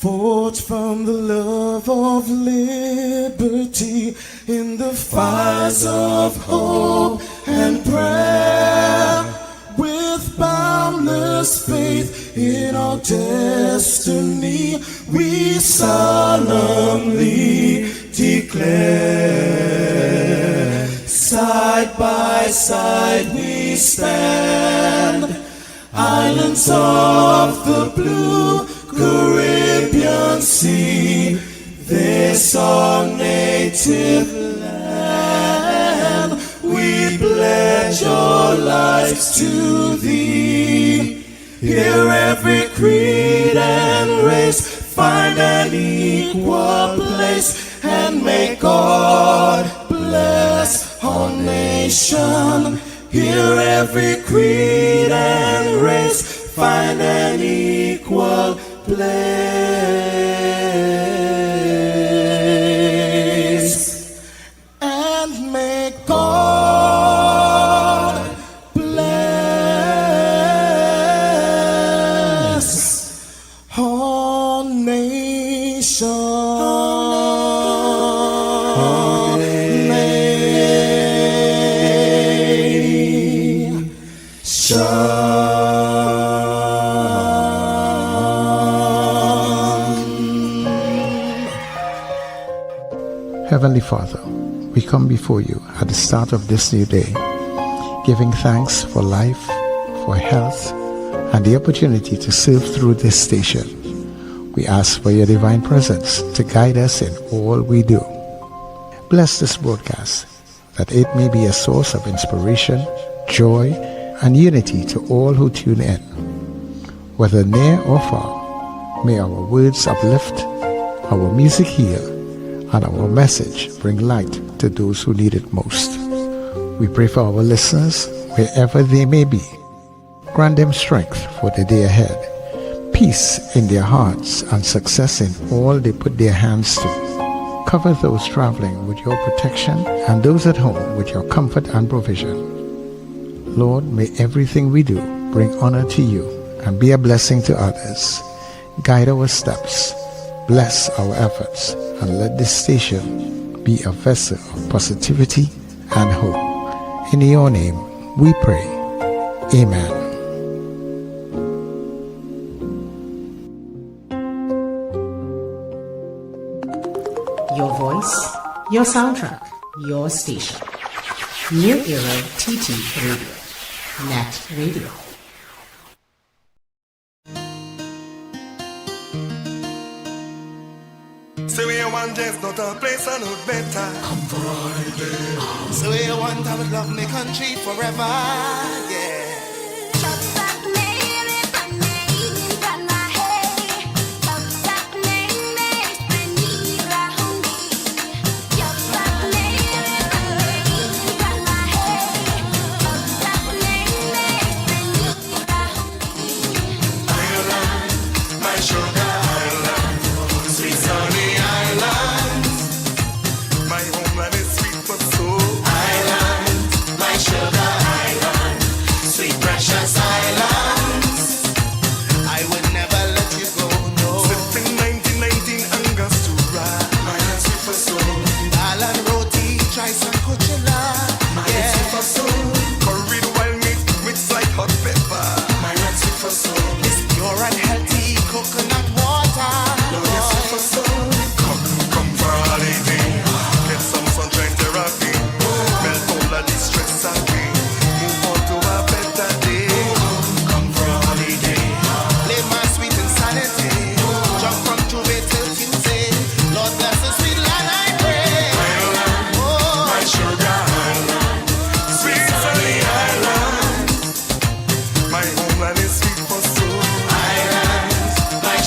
forged from the love of liberty in the fires of hope and prayer. With boundless faith in our destiny, we solemnly declare, side by side we stand, islands of the blue Caribbean Sea, this our native land. We pledge our lives to thee. Here every creed and race find an equal place, and may God bless our nation. Here every creed and race find an equal place, and may God bless our nation. Heavenly Father, we come before you at the start of this new day, giving thanks for life, for health, and the opportunity to serve through this station. We ask for your divine presence to guide us in all we do. Bless this broadcast, that it may be a source of inspiration, joy, and unity to all who tune in. Whether near or far, may our words uplift, our music heal, and our message bring light to those who need it most. We pray for our listeners wherever they may be. Grant them strength for the day ahead, peace in their hearts, and success in all they put their hands to. Cover those traveling with your protection and those at home with your comfort and provision. Lord, may everything we do bring honor to you and be a blessing to others. Guide our steps, bless our efforts, and let this station be a vessel of positivity and hope. In your name we pray. Amen. Your voice, your soundtrack, your station. New Era TT Radio. NETT Radio. Say we want just not a place I know better. Come for holiday. Say we want I would love my country forever. Yeah. My homeland is sweet for soul. Island, my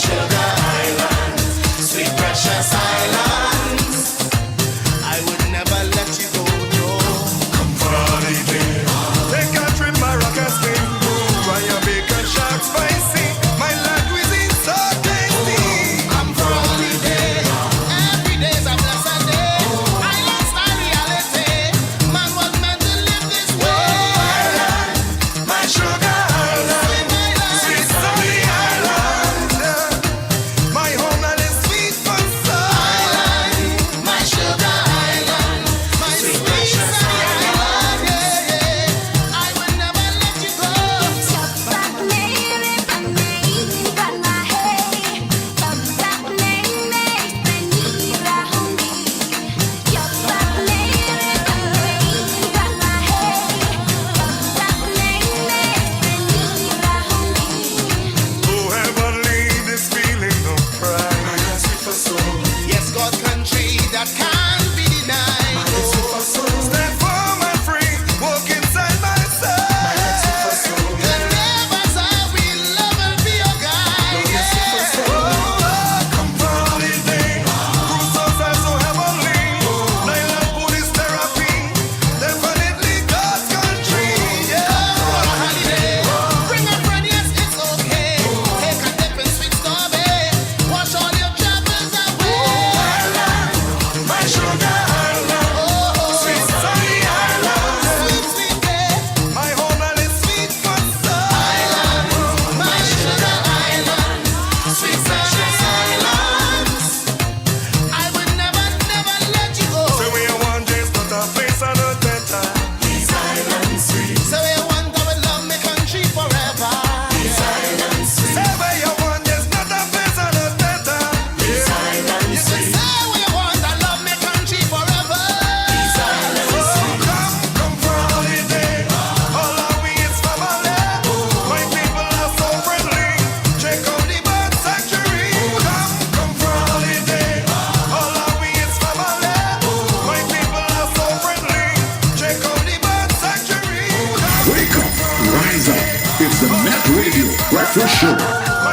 Breakfast Show,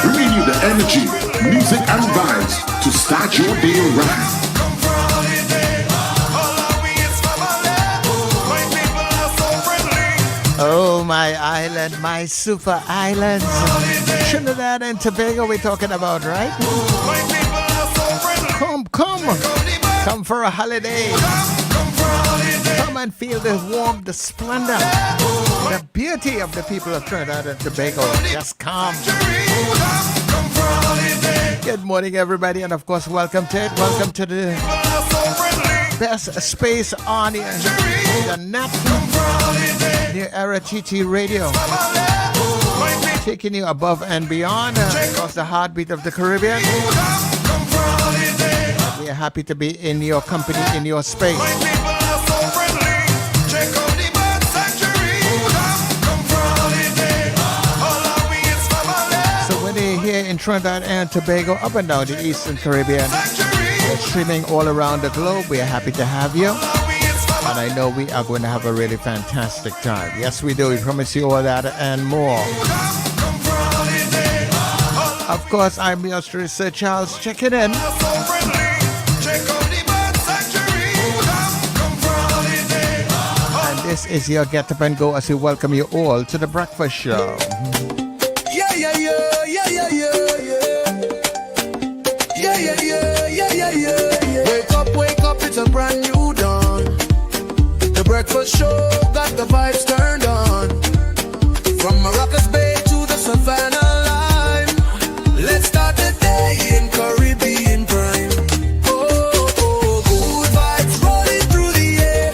bringing you the energy, music, and vibes to start your day right. Oh, my island, my super islands. Trinidad and Tobago we're talking about, right? Come for a holiday. Come and feel the warmth, the splendor, the beauty of the people of Trinidad and Tobago. Just come. Good morning, everybody, and of course, welcome to it. Welcome to the best space on the NETT, New Era TT Radio, taking you above and beyond across the heartbeat of the Caribbean. We are happy to be in your company, in your space. So when you're here in Trinidad and Tobago, up and down the Eastern Caribbean, we're streaming all around the globe. We are happy to have you. And I know we are going to have a really fantastic time. Yes, we do. We promise you all that and more. Of course, I'm your host, Sir Charles, checking in. And this is your Get Up and Go as we welcome you all to the Breakfast Show. Yeah, yeah, yeah, yeah, yeah, yeah, yeah. Yeah, yeah, yeah, yeah, yeah, yeah. Wake up, it's a brand new dawn. The Breakfast Show got the vibes turned on. From Maracas Bay to the Savannah line. Let's start the day in Caribbean prime. Oh, good vibes rolling through the air.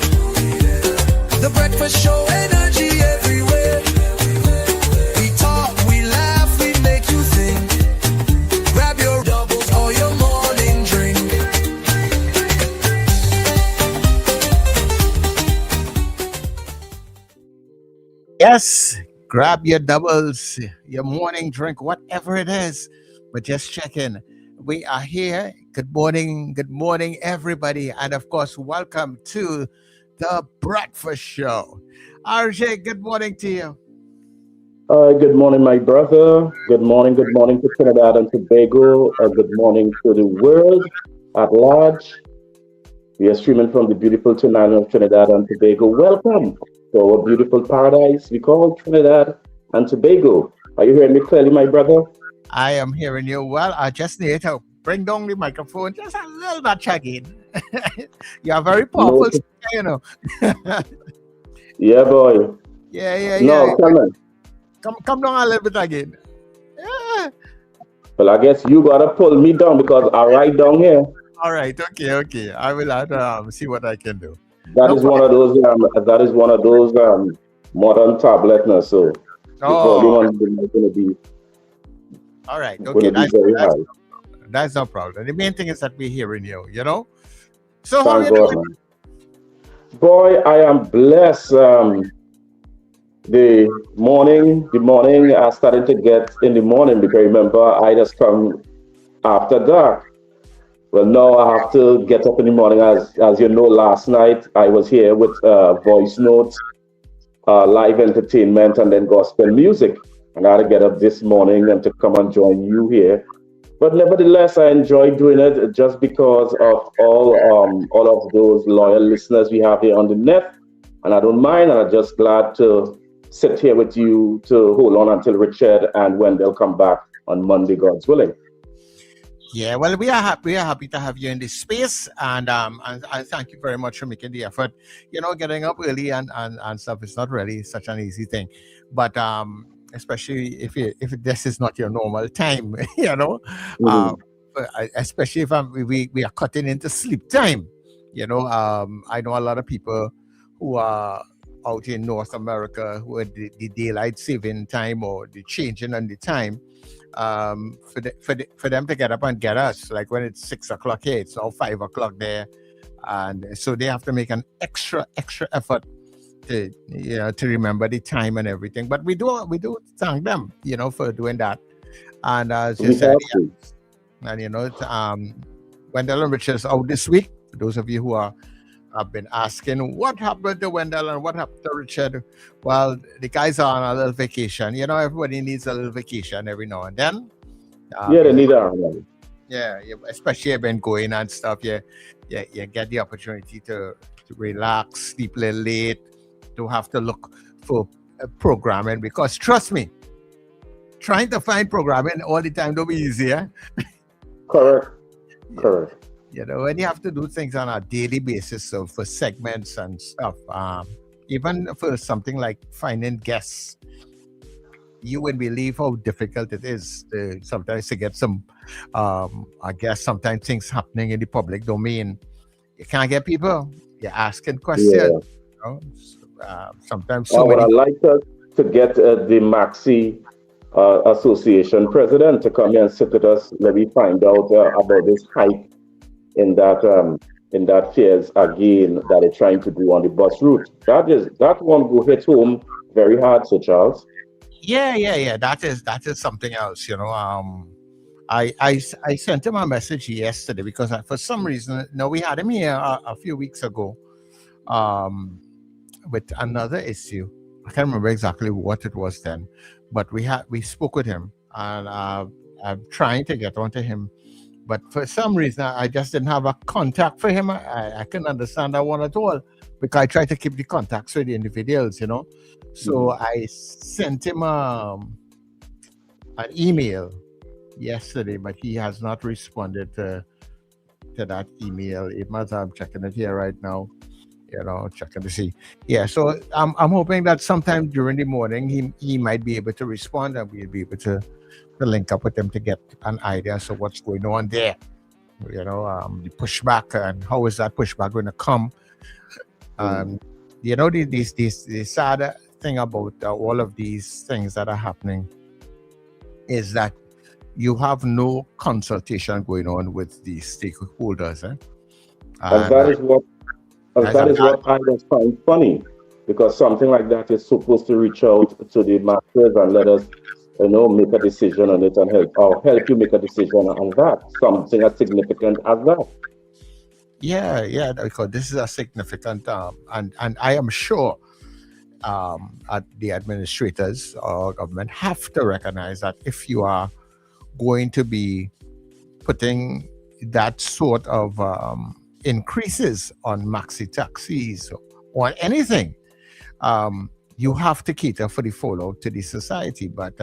The Breakfast Show energy everywhere. We talk, we laugh, we make you think. Grab your doubles or your morning drink. Yes, grab your doubles, your morning drink, whatever it is. But just check in. We are here. Good morning, everybody. And of course, welcome to the Breakfast Show. RJ, good morning to you. Good morning, my brother. Good morning to Trinidad and Tobago. Good morning to the world at large. We are streaming from the beautiful island of Trinidad and Tobago. Welcome to our beautiful paradise we call Trinidad and Tobago. Are you hearing me clearly, my brother? I am hearing you well. I just need to bring down the microphone just a little bit again. You are very powerful, you know. Yeah, boy. Yeah. No, come on. Come down a little bit again. Yeah. Well, I guess you gotta pull me down because I'm right down here. All right. Okay. I will see what I can do. That is one of those modern tablets now. So the volume is going to be. All right. Okay. That's no problem. The main thing is that we're hearing you. You know. So how are you doing? Man. Boy, I am blessed. The morning I started to get in the morning because remember I just come after dark. Well, now I have to get up in the morning. As you know, last night I was here with voice notes, live entertainment, and then gospel music. And I had to get up this morning and to come and join you here. But nevertheless, I enjoy doing it just because of all of those loyal listeners we have here on the net. And I don't mind, and I'm just glad to sit here with you to hold on until Richard and Wendell come back on Monday, God's willing. Yeah, well, we are happy to have you in this space, and I thank you very much for making the effort. You know, getting up early and stuff is not really such an easy thing, but especially if this is not your normal time, you know, especially if we are cutting into sleep time. You know, I know a lot of people who are out in North America who are the daylight saving time or the changing on the time. For them to get up and get us, like when it's 6 o'clock here, it's now 5 o'clock there, and so they have to make an extra effort to remember the time and everything. But we do thank them, you know, for doing that. And as you said, and you know, Wendell and Richard is out this week. For those of you who are I've been asking what happened to Wendell and what happened to Richard. Well, the guys are on a little vacation. You know, everybody needs a little vacation every now and then. Yeah, they need a Yeah, especially when going and stuff. You get the opportunity to relax, sleep a little late, to have to look for programming. Because trust me, trying to find programming all the time don't be easy. Eh? Correct. You know, when you have to do things on a daily basis, so for segments and stuff, even for something like finding guests, you would believe how difficult it is sometimes to get some, I guess sometimes things happening in the public domain. You can't get people. You're asking questions. Yeah. You know? Sometimes so But many. I'd like to get the Maxi Association president to come here and sit with us. Maybe find out about this hype in that fears again that they're trying to do on the bus route. That one will hit home very hard, Sir Charles. Yeah. That is something else. You know, I sent him a message yesterday because for some reason, we had him here a few weeks ago, with another issue. I can't remember exactly what it was then, but we spoke with him, and I'm trying to get onto him, but for some reason I just didn't have a contact for him. I couldn't understand that one at all because I try to keep the contacts with the individuals, you know. So I sent him an email yesterday, but he has not responded to that email. Even as I'm checking it here right now, you know, checking to see. Yeah, so I'm hoping that sometime during the morning he might be able to respond, and we'll be able to link up with him to get an idea of what's going on there. You know, the pushback and how is that pushback going to come? You know, the sad thing about all of these things that are happening is that you have no consultation going on with the stakeholders. And that is what I just find funny, because something like that is supposed to reach out to the masses and let us, you know, make a decision on it and help you make a decision on that. Something as significant as that. Yeah, because this is a significant, and I am sure the administrators or government have to recognize that if you are going to be putting that sort of increases on maxi taxis or anything, you have to cater for the fallout to the society. But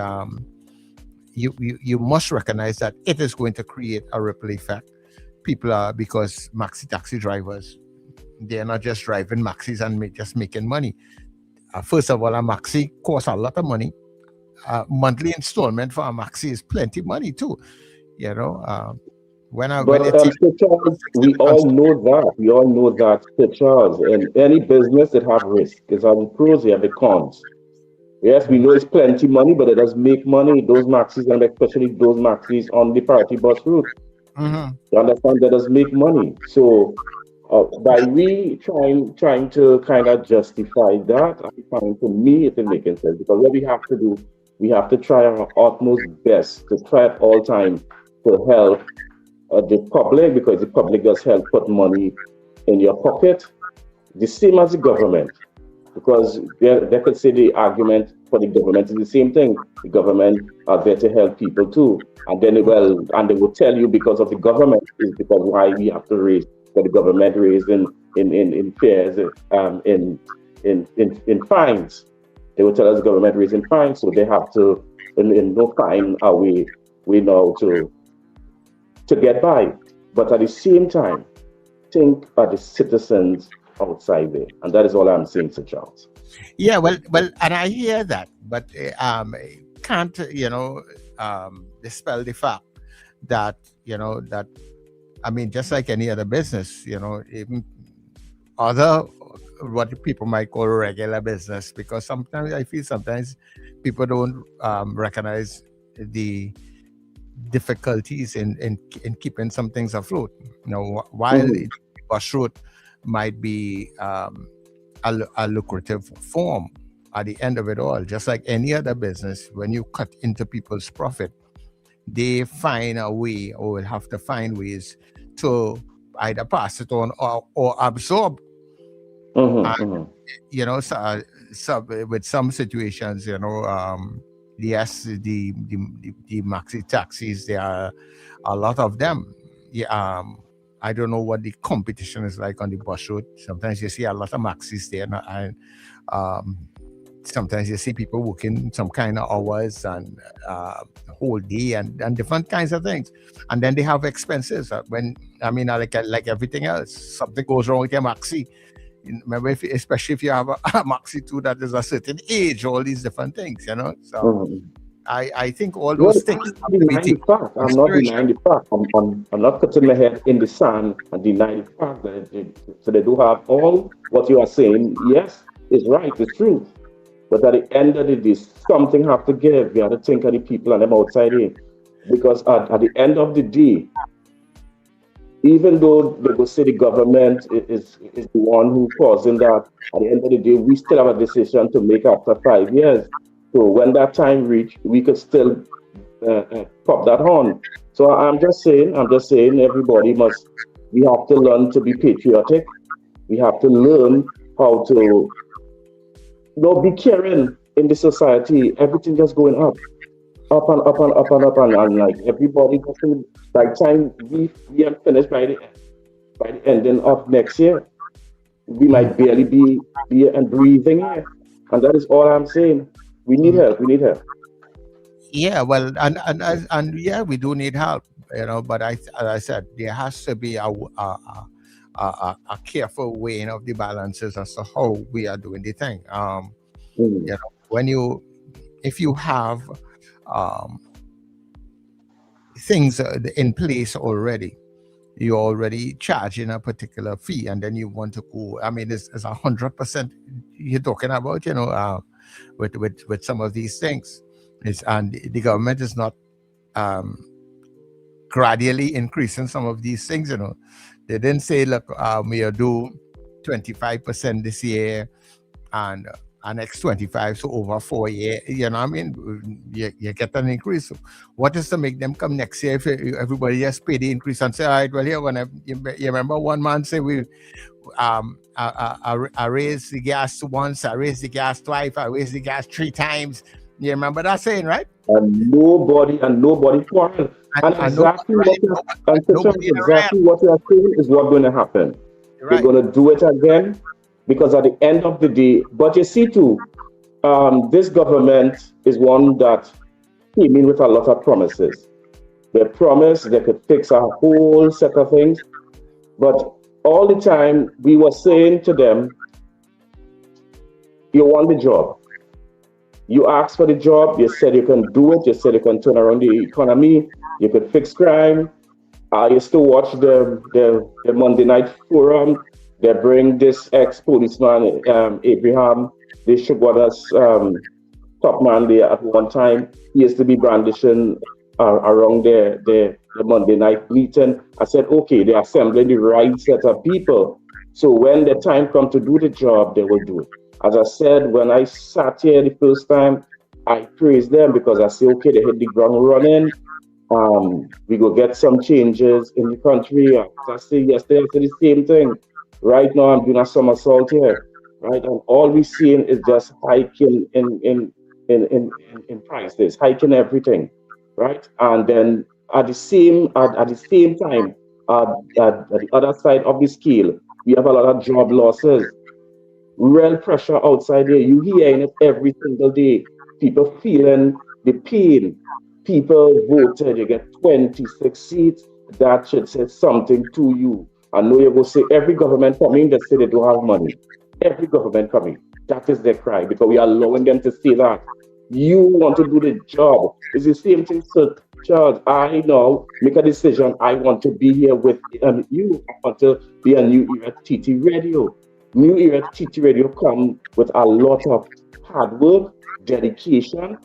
you must recognize that it is going to create a ripple effect. People are, because maxi taxi drivers, they're not just driving maxis and just making money. First of all, a maxi costs a lot of money. Monthly installment for a maxi is plenty money too. You know, Sir Charles, we all know that, Sir Charles. In any business, it have risk. It have the pros, it have the cons. Yes, we know it's plenty money, but it does make money. Those maxis, and especially those maxis on the priority bus route. You understand, that does make money. So by we trying to kind of justify that, I find, to me, it is making sense, because what we have to do, we have to try our utmost best to try at all times to help the public, because the public does help put money in your pocket, the same as the government. Because they could say the argument for the government is the same thing. The government are there to help people too, and then they will tell you, because of the government is because why we have to raise, for the government raised in fares, in fines. They will tell us the government raising fines, so they have to in no fine are we know to get by. But at the same time, think of the citizens outside there, and that is all I'm saying, Sir Charles. Yeah, well, and I hear that, but can't dispel the fact that that, I mean, just like any other business, even other what people might call regular business, because sometimes I feel people don't recognize the difficulties in keeping some things afloat. While the bus route might be a lucrative form, at the end of it all, just like any other business, when you cut into people's profit, they find a way, or will have to find ways to either pass it on or absorb You know, with some situations, you know, yes, the maxi taxis, there are a lot of them. Yeah, I don't know what the competition is like on the bus route. Sometimes you see a lot of maxis there, and um, sometimes you see people working some kind of hours and whole day and different kinds of things, and then they have expenses. When I mean, like everything else, something goes wrong with your maxi. Remember, especially if you have a maxi too that is a certain age, all these different things, you know. So I think all Well, those I'm things not have to be denying the taken fact. into I'm not consideration. denying the fact. I'm not putting my head in the sand and denying the fact that so they do have all what you are saying. Yes, it's right, it's true. But at the end of the day, something have to give. You have to think of the people and them outside here. Because at the end of the day, even though they go say the government is the one who causing that, at the end of the day, we still have a decision to make after 5 years. So when that time reach, we could still pop that horn. So I'm just saying, everybody must, we have to learn to be patriotic. We have to learn how to, be caring in the society. Everything just going up and up and up and up and like everybody just by the time we are finished by the ending of next year, we might barely be and breathing here. And that is all I'm saying. We need Mhm. help. We need help. Yeah, well, and yeah, we do need help, you know. But as I said, there has to be a careful weighing of the balances as to how we are doing the thing. Mm. You know, when you if you have um, things in place already, you're already charging a particular fee, and then you want to go. I mean, it's 100% you're talking about, you know, with some of these things. And the government is not um, gradually increasing some of these things. You know, they didn't say, look, we'll do 25% this year and next 25, so over 4 years. You know what I mean? You get an increase. So what is to make them come next year if everybody just pay the increase and say, all right, well, here, when you remember one man say, I raised the gas once, I raised the gas twice, I raised the gas 3 times. You remember that saying, right? And nobody quarrel. And And nobody, exactly right? what you and Sister, Nobody in a riot, exactly what you are saying is what's going to happen. They're right? going to do it again because at the end of the day, but you see too, this government is one that came in with a lot of promises. They promised they could fix a whole set of things, but all the time we were saying to them, you want the job. You asked for the job, you said you can do it, you said you can turn around the economy, you could fix crime. I used to watch the Monday night forum. They bring this ex-policeman, Abraham, the Shugwadas top man there at one time. He used to be brandishing around the Monday night meeting. I said, okay, they're assembling the right set of people. So when the time comes to do the job, they will do it. As I said, when I sat here the first time, I praised them because I say, okay, they hit the ground running. We go get some changes in the country. As I say yesterday, I said the same thing. Right now, I'm doing a somersault here, right? And all we're seeing is just hiking in prices, hiking everything, right? And then at the same time, at the other side of the scale, we have a lot of job losses, real pressure outside there. You hearing it every single day. People feeling the pain. People voted. You get 26 seats. That should say something to you. I know you will say every government coming, they say they don't have money. Every government coming. That is their cry because we are allowing them to say that. You want to do the job. It's the same thing, Sir Charles. I now make a decision. I want to be here with you. I want to be a new era TT radio. New Era TT Radio come with a lot of hard work, dedication.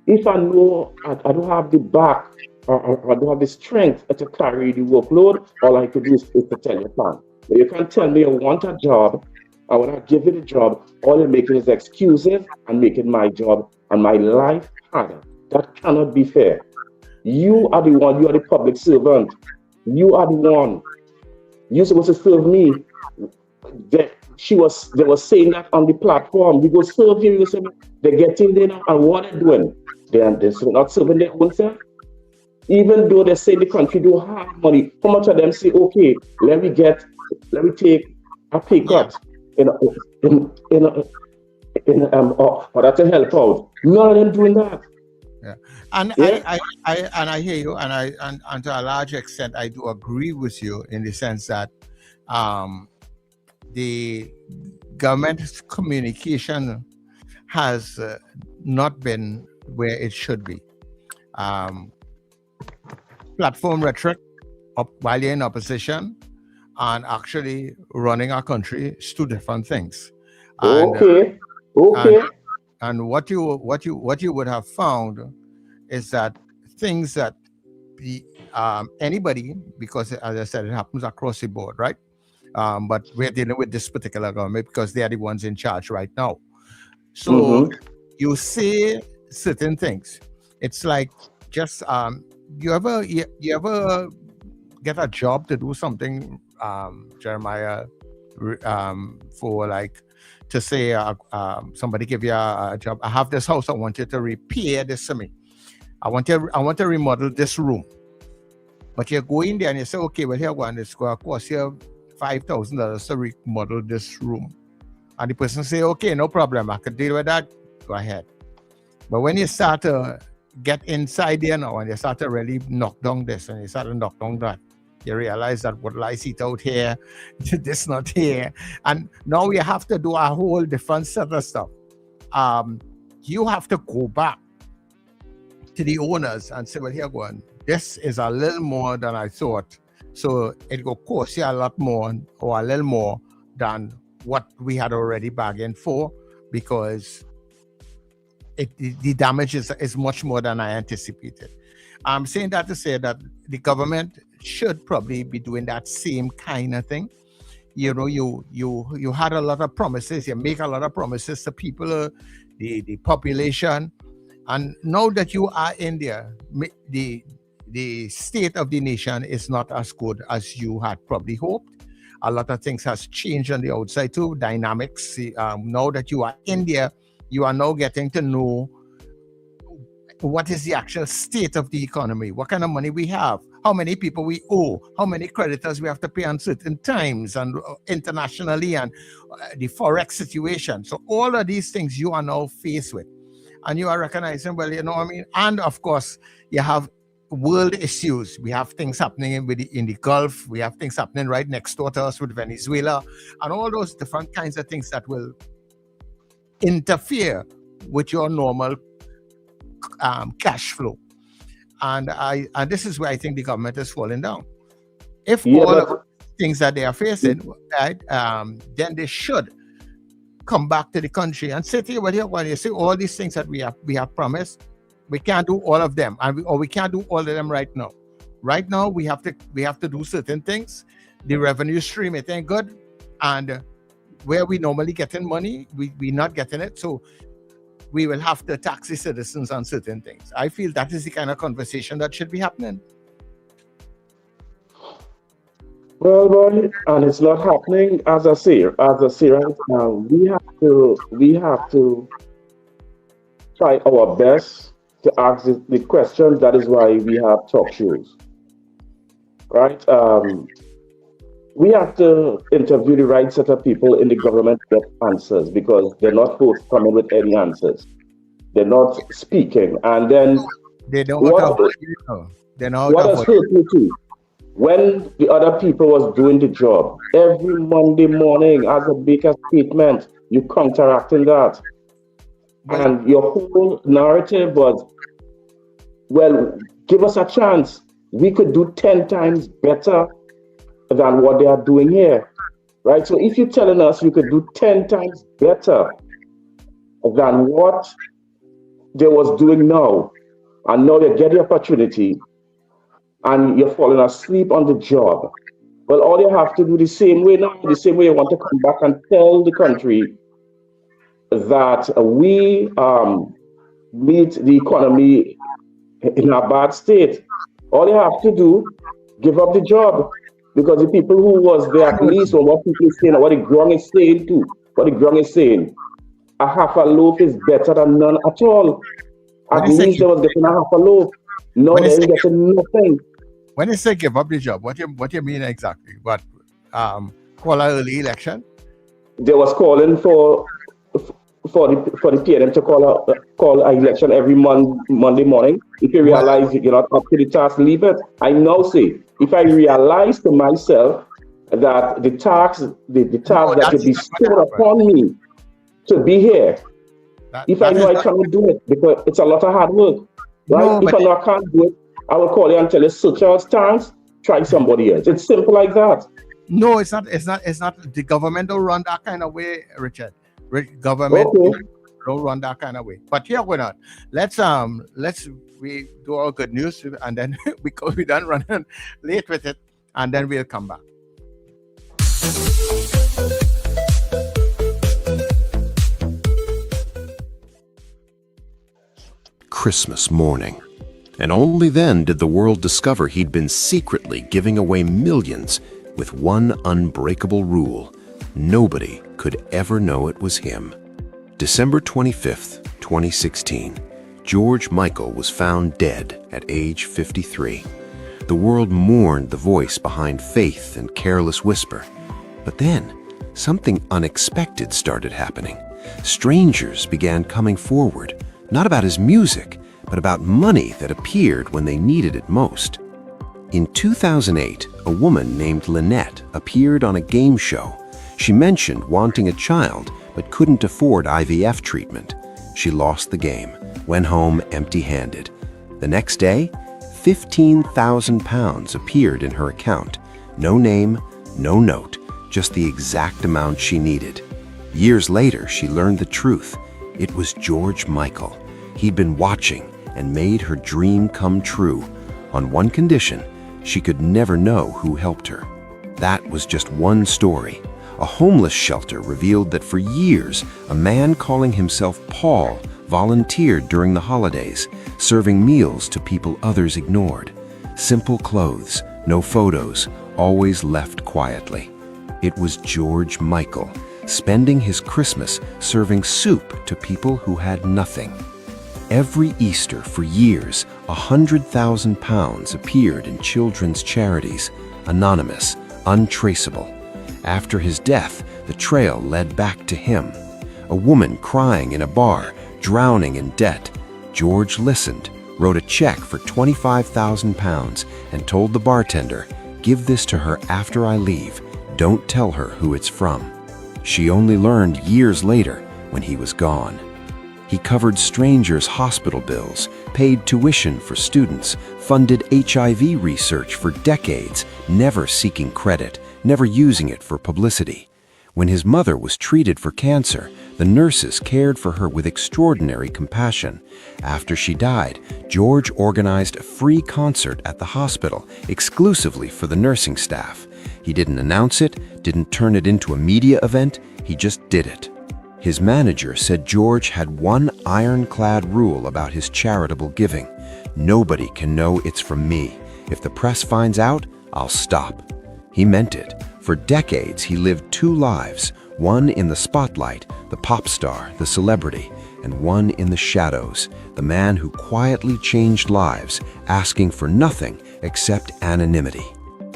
If I know I don't have the back or I don't have the strength to carry the workload, all I could do is to tell you, plan. But you can't tell me I want a job, I want to give you the job, all you're making is excuses and making my job and my life harder. That cannot be fair. You are the one, you are the public servant. You are the one. You're supposed to serve me. they were saying that on the platform. We go serve you, they're getting there now, and what they're doing, they're not serving their own self. Even though they say the country don't have money, how much of them say, okay, let me take a pay cut for that to help out. None of them doing that. Yeah. And I hear you, and to a large extent I do agree with you in the sense that the government's communication has not been where it should be. Platform rhetoric while you're in opposition and actually running our country is two different things. And, okay. And what you would have found is that things that anybody, because as I said, it happens across the board, right? But we're dealing with this particular government because they are the ones in charge right now. So you say certain things. It's like just you ever get a job to do something, Jeremiah, for like, to say somebody give you a job. I have this house. I want you to repair this for me. I want to remodel this room. But you go in there and you say, okay, well, here one is going to cost you $5,000 to remodel this room. And the person say, okay, no problem. I can deal with that. Go ahead. But when you start to get inside there now and you start to really knock down this and you start to knock down that, you realize that what lies it out here, this not here. And now you have to do a whole different set of stuff. You have to go back to the owners and say, well, here going, this is a little more than I thought. So it will cost you a lot more or a little more than what we had already bargained for, because the damage is much more than I anticipated. I'm saying that to say that the government should probably be doing that same kind of thing. You know, you had a lot of promises, you make a lot of promises to people, the population, and now that you are in there, the state of the nation is not as good as you had probably hoped. A lot of things has changed on the outside too, dynamics. Now that you are in there, you are now getting to know what is the actual state of the economy, what kind of money we have, how many people we owe, how many creditors we have to pay on certain times, and internationally, and the forex situation. So all of these things you are now faced with, and you are recognizing, well, you know what I mean? And of course, you have world issues. We have things happening in the Gulf. We have things happening right next door to us with Venezuela, and all those different kinds of things that will interfere with your normal cash flow. And this is where I think the government is falling down. If all of the things that they are facing, right, then they should come back to the country and say to you, well, here, when you see all these things that we have promised, we can't do all of them, or we can't do all of them right now. Right now, we have to do certain things. The revenue stream, it ain't good, and where we normally getting money, we're not getting it. So we will have to tax the citizens on certain things. I feel that is the kind of conversation that should be happening. Well, boy, and it's not happening. As I say right now, we have to try our best to ask the questions. That is why we have talk shows, right? We have to interview the right set of people in the government to get answers, because they're not forthcoming with any answers. They're not speaking. And then they don't what has hurt me too, when the other people was doing the job, every Monday morning as a big statement, you counteracting that. And your whole narrative was, well, give us a chance. We could do 10 times better than what they are doing here, right? So if you're telling us you could do 10 times better than what they was doing now, and now you get the opportunity and you're falling asleep on the job, well, all you have to do the same way now, the same way you want to come back and tell the country that we meet the economy in a bad state. All you have to do, give up the job. Because the people who was there at least, or what people saying, or what the grong is saying too, what the grong is saying, a half a loaf is better than none at all. At least they was getting a half a loaf. No, they ain't getting nothing. When you say give up the job, what you mean exactly? What call an early election? They was calling for the PNM to call an election every Monday morning. If you realize you're not up to the task, leave it. I now say, if I realize to myself that the task that should be stored upon me to be here, if I know I cannot do it, because it's a lot of hard work, right? No, if I know I can't do it, I will call you and tell you, such a stance, try somebody else. It's simple like that. No, it's not. The government don't run that kind of way, Richard. Government don't run that kind of way. But here we're not. We do our good news, and then because we done running late with it, and then we'll come back. Christmas morning. And only then did the world discover he'd been secretly giving away millions with one unbreakable rule: nobody could ever know it was him. December 25th, 2016, George Michael was found dead at age 53. The world mourned the voice behind Faith and Careless Whisper. But then, something unexpected started happening. Strangers began coming forward, not about his music, but about money that appeared when they needed it most. In 2008, a woman named Lynette appeared on a game show. She mentioned wanting a child, but couldn't afford IVF treatment. She lost the game, went home empty-handed. The next day, £15,000 appeared in her account. No name, no note, just the exact amount she needed. Years later, she learned the truth. It was George Michael. He'd been watching and made her dream come true, on one condition: she could never know who helped her. That was just one story. A homeless shelter revealed that for years, a man calling himself Paul volunteered during the holidays, serving meals to people others ignored. Simple clothes, no photos, always left quietly. It was George Michael, spending his Christmas serving soup to people who had nothing. Every Easter for years, £100,000 appeared in children's charities, anonymous, untraceable. After his death, the trail led back to him. A woman crying in a bar, drowning in debt. George listened, wrote a check for £25,000, and told the bartender, "Give this to her after I leave. Don't tell her who it's from." She only learned years later when he was gone. He covered strangers' hospital bills, paid tuition for students, funded HIV research for decades, never seeking credit, never using it for publicity. When his mother was treated for cancer, the nurses cared for her with extraordinary compassion. After she died, George organized a free concert at the hospital exclusively for the nursing staff. He didn't announce it, didn't turn it into a media event, he just did it. His manager said George had one ironclad rule about his charitable giving: nobody can know it's from me. If the press finds out, I'll stop. He meant it. For decades, he lived two lives, one in the spotlight, the pop star, the celebrity, and one in the shadows, the man who quietly changed lives, asking for nothing except anonymity.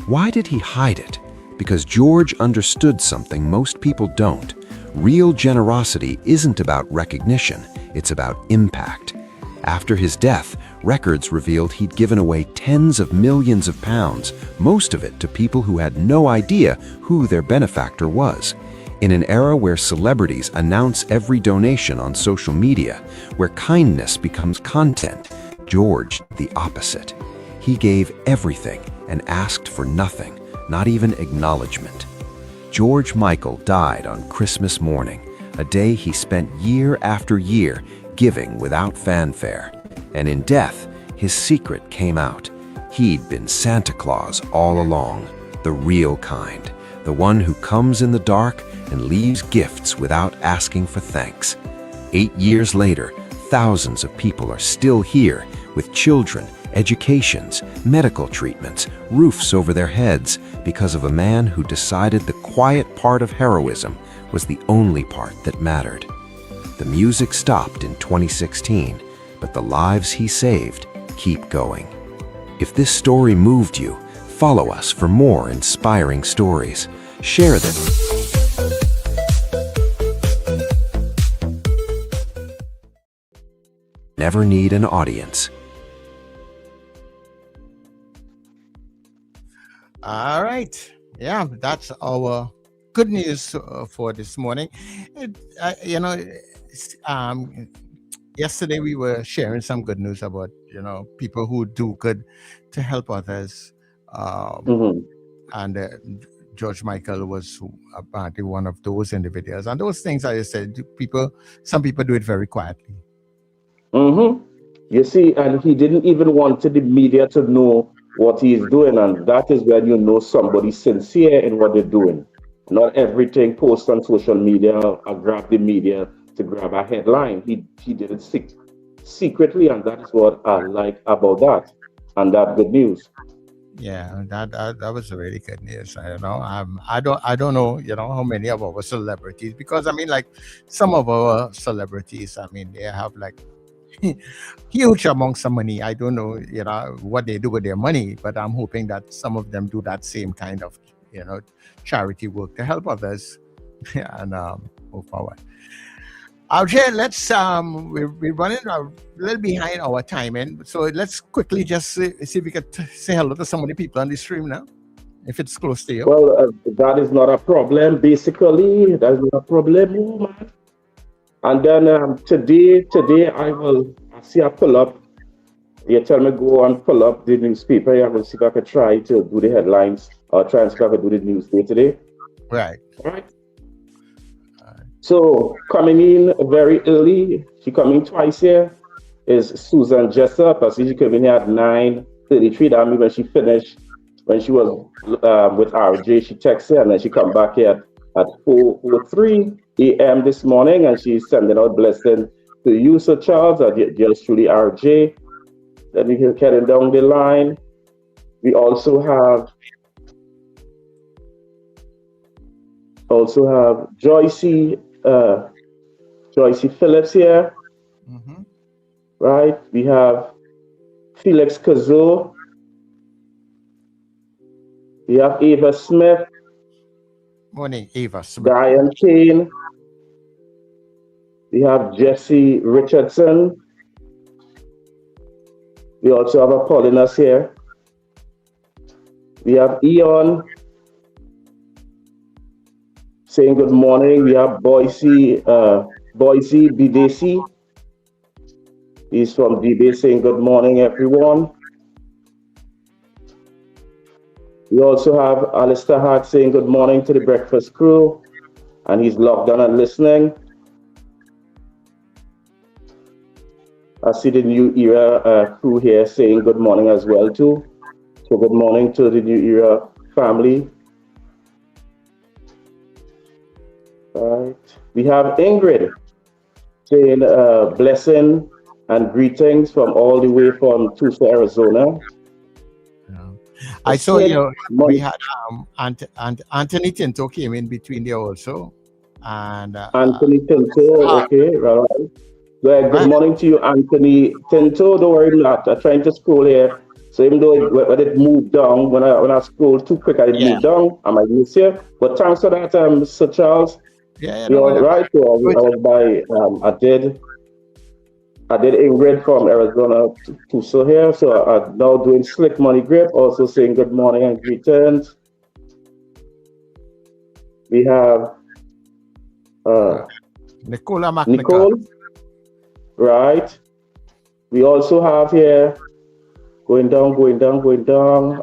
Why did he hide it? Because George understood something most people don't. Real generosity isn't about recognition, it's about impact. After his death, records revealed he'd given away tens of millions of pounds, most of it to people who had no idea who their benefactor was. In an era where celebrities announce every donation on social media, where kindness becomes content, George did the opposite. He gave everything and asked for nothing, not even acknowledgement. George Michael died on Christmas morning, a day he spent year after year giving without fanfare. And in death, his secret came out. He'd been Santa Claus all along, the real kind, the one who comes in the dark and leaves gifts without asking for thanks. 8 years later, thousands of people are still here with children, educations, medical treatments, roofs over their heads, because of a man who decided the quiet part of heroism was the only part that mattered. The music stopped in 2016, but the lives he saved keep going. If this story moved you, follow us for more inspiring stories. Share them. Never need an audience. All right. Yeah, that's our good news for this morning. Yesterday we were sharing some good news about, people who do good to help others. And George Michael was apparently one of those individuals. And those things, I said, some people do it very quietly. You see, and he didn't even want the media to know what he's doing, and that is when you know somebody's sincere in what they're doing. Not everything posted on social media or grab the media to grab a headline. He did it secretly, and that is what I like about that, and that good news. Yeah, that was really good news. I don't know, how many of our celebrities, because some of our celebrities, they have huge amounts of money. I don't know, what they do with their money, but I'm hoping that some of them do that same kind of, charity work to help others and move forward. RJ, let's we're running a little behind our timing, so let's quickly just see if we could say hello to some of the people on the stream now, if it's close to you. Well, that is not a problem. Basically, that's not a problem, man. And then today I see I pull up. You tell me go and pull up the newspaper. I'm going to see if I can try to do the headlines or try and see if I can do the news day today. Right. All right. So coming in very early, she coming twice here, is Susan Jessup. I see she came in here at 9:33. That means when she finished, when she was with RJ, she texted her, and then she come back here at 4:03 a.m. this morning, and she's sending out blessing to you, Sir Charles, and just truly RJ. Let me get carrying down the line. We also have Joycey Phillips here. Right? We have Felix Kazo. We have Ava Smith. Morning, Ava Smith. Diane Kane. We have Jesse Richardson. We also have Apollinas here. We have Eon saying good morning. We have Boise BDC. He's from DB saying good morning, everyone. We also have Alistair Hart saying good morning to the breakfast crew, and he's logged on and listening. I see the New Era crew here saying good morning as well too. So good morning to the New Era family. Right. We have Ingrid saying blessing and greetings from all the way from Tucson, Arizona. I saw we had Anthony Tinto came in between there also. And Anthony Tinto, okay, right. Well, good morning to you, Anthony Tinto. Don't worry, I'm trying to scroll here. So even though when it moved down, when I scrolled too quick, I didn't move down. I might miss here. But thanks for that, Sir Charles. You're right. So I was by I did Ingrid from Arizona to so here. So I'm now doing Slick Money Grip, also saying good morning and greetings. We have Nicole. Right. We also have here going down.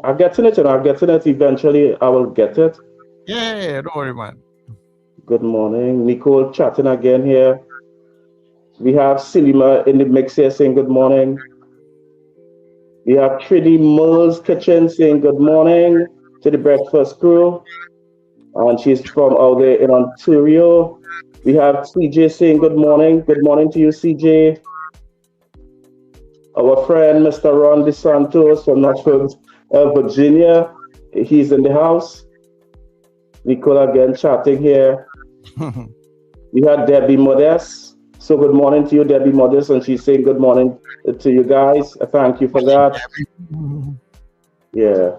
I'm getting it, and I'm getting it eventually. I will get it. Yeah, don't worry, man. Good morning. Nicole chatting again here. We have Silima in the mix here saying good morning. We have Trini Mills Kitchen saying good morning to the breakfast crew. And she's from out there in Ontario. We have CJ saying good morning. Good morning to you, CJ. Our friend, Mr. Ron DeSantos from Nashville, Virginia. he's in the house. Nicole again chatting here. We had Debbie Modest. So good morning to you, Debbie Modest, and she's saying good morning to you guys. Thank you for that. Yeah.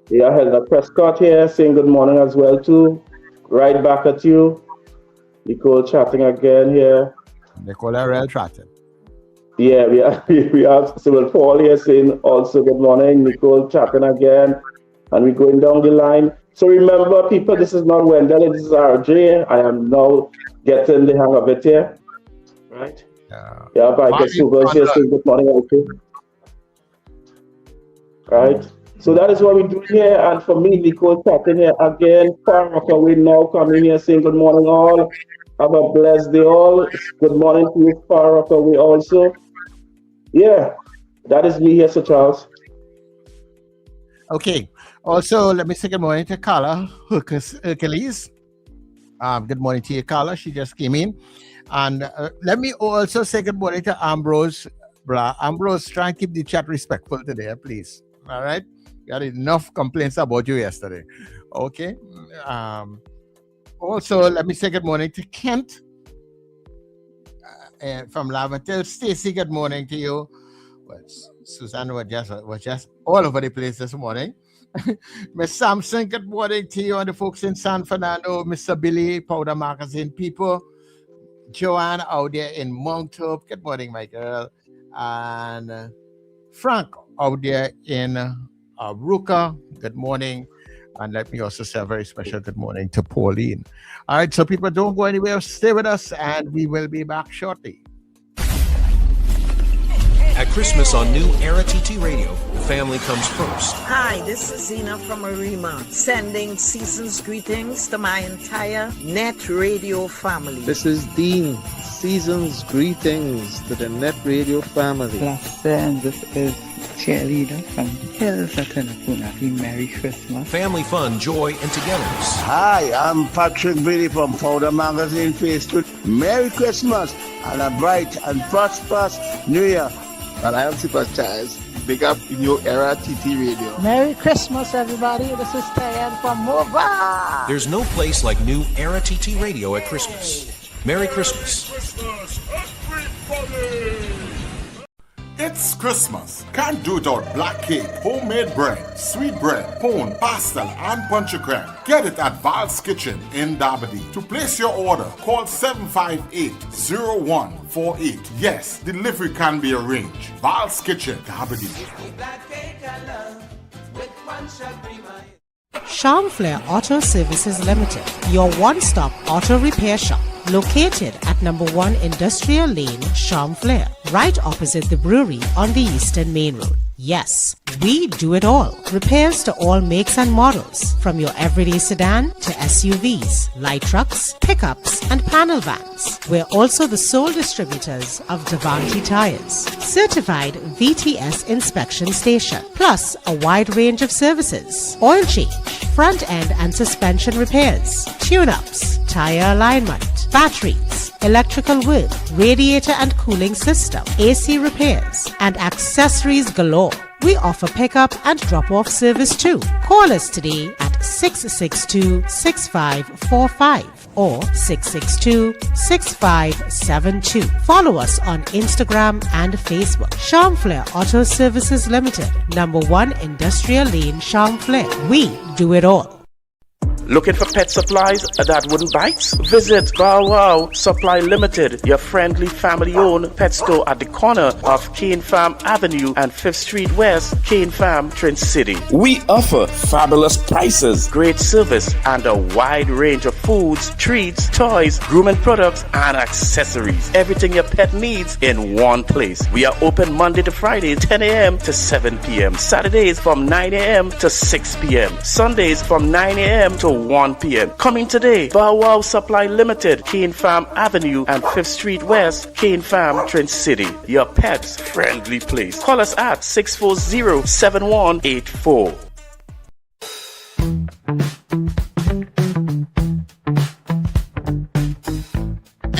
Yeah, Helena Prescott here saying good morning as well too. Right back at you. Nicole chatting again here. Nicole Real chatting. Yeah, we have Sybil Paul here saying also good morning. Nicole chatting again. And we're going down the line. So remember, people, this is not Wendell, this is RJ. I am now getting the hang of it here. Right? Yeah, but I guess Google here saying good morning also. Right? So that is what we're doing here. And for me, Nicole chatting here again. Far Rockaway now coming here saying good morning all. Have a blessed day all. Good morning to you, Far Rockaway also. Yeah, that is me here, Sir Charles. Okay. Also, let me say good morning to Carla Hercules. Good morning to you, Carla. She just came in. And let me also say good morning to Ambrose. Ambrose, try and keep the chat respectful today, please. All right? We had enough complaints about you yesterday. Okay? Also, let me say good morning to Kent from Laventille. Stacy, good morning to you. Well, Susanna was just all over the place this morning. Miss Sampson, good morning to you and the folks in San Fernando. Mr. Billy, Powder Magazine people. Joanne out there in Mount Hope. Good morning, my girl. And Frank out there in Ruka. Good morning. And let me also say a very special good morning to Pauline. All right, so people, don't go anywhere. Stay with us, and we will be back shortly. At Christmas on New Era TT Radio, family comes first. Hi, this is Zena from Arima, sending season's greetings to my entire NETT Radio family. This is Dean. Season's greetings to the NETT Radio family. And this is cheerleader from Hills at Tenapuna. Merry Christmas. Family fun, joy, and togetherness. Hi, I'm Patrick Brady from Powder Magazine Facebook. Merry Christmas and a bright and prosperous New Year. And I am Super Charles. Big up New Era TT Radio. Merry Christmas, everybody. This is Tayan from Mova. There's no place like New Era TT Radio at Christmas. Merry Christmas. It's Christmas. Can't do it without black cake, homemade bread, sweet bread, pone, pastel, and punch creme. Get it at Val's Kitchen in Dabadi. To place your order, call 758-0148. Yes, delivery can be arranged. Val's Kitchen, Dabadi. Charmflair Auto Services Limited, your one-stop auto repair shop, located at number 1 Industrial Lane, Charmflair, right opposite the brewery on the Eastern Main Road. Yes, we do it all. Repairs to all makes and models, from your everyday sedan to SUVs, light trucks, pickups, and panel vans. We're also the sole distributors of Davanti tires, certified VTS inspection station, plus a wide range of services: oil change, front end and suspension repairs, tune-ups, tire alignment, batteries, electrical work, radiator and cooling system, AC repairs, and accessories galore. We offer pickup and drop-off service too. Call us today at 662-6545 or 662-6572. Follow us on Instagram and Facebook. Charmflair Auto Services Limited, number 1 Industrial Lane, Charmflair. We do it all. Looking for pet supplies that wouldn't bite? Visit Bow Wow Supply Limited, your friendly family-owned pet store at the corner of Cane Farm Avenue and 5th Street West, Cane Farm, Trent City. We offer fabulous prices, great service, and a wide range of foods, treats, toys, grooming products, and accessories. Everything your pet needs in one place. We are open Monday to Friday, 10 a.m. to 7 p.m. Saturdays from 9 a.m. to 6 p.m. Sundays from 9 a.m. to 1 p.m. Coming today, Bow Wow Supply Limited, Cane Farm Avenue and 5th Street West, Cane Farm, Trent City. Your pet's friendly place. Call us at 640-7184.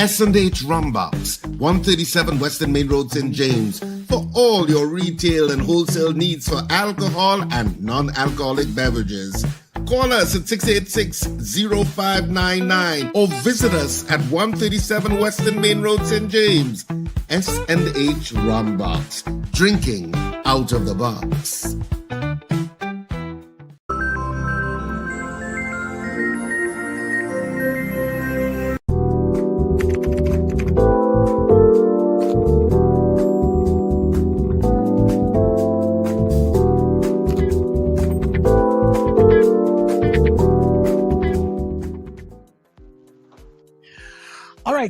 S&H Rumbox, 137 Western Main Road, St. James, for all your retail and wholesale needs for alcohol and non-alcoholic beverages. Call us at 686-0599 or visit us at 137 Western Main Road, St. James. S&H Rumbox, drinking out of the box.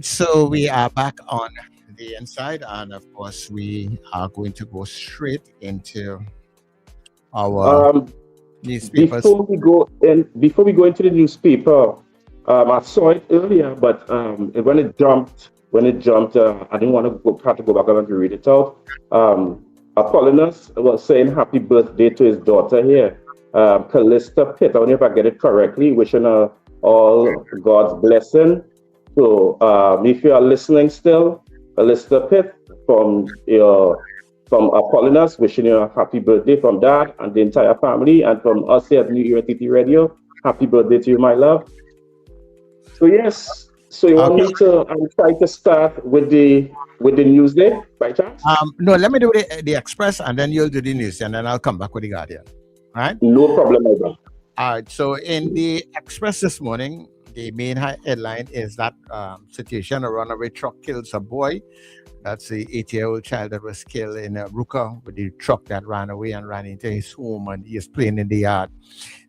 So we are back on the inside, and of course we are going to go straight into our newspapers. Before we go into the newspaper, I saw it earlier, but when it jumped, I didn't want to have to go back and read it out. Apollonius was saying happy birthday to his daughter here, Callista Pitt. I don't know if I get it correctly. Wishing her all God's blessing. So if you are listening still, Callista Pitt from Apollonius, wishing you a happy birthday from Dad and the entire family, and from us here at New Era TT Radio, happy birthday to you, my love. So yes, so you want me to try to start with the news day by chance? No, let me do the Express, and then you'll do the news, and then I'll come back with the Guardian. All right? No problem, my brother. All right. So in the Express this morning, the main headline is that situation: a runaway truck kills a boy. That's the 8-year-old child that was killed in Ruka with the truck that ran away and ran into his home, and he is playing in the yard.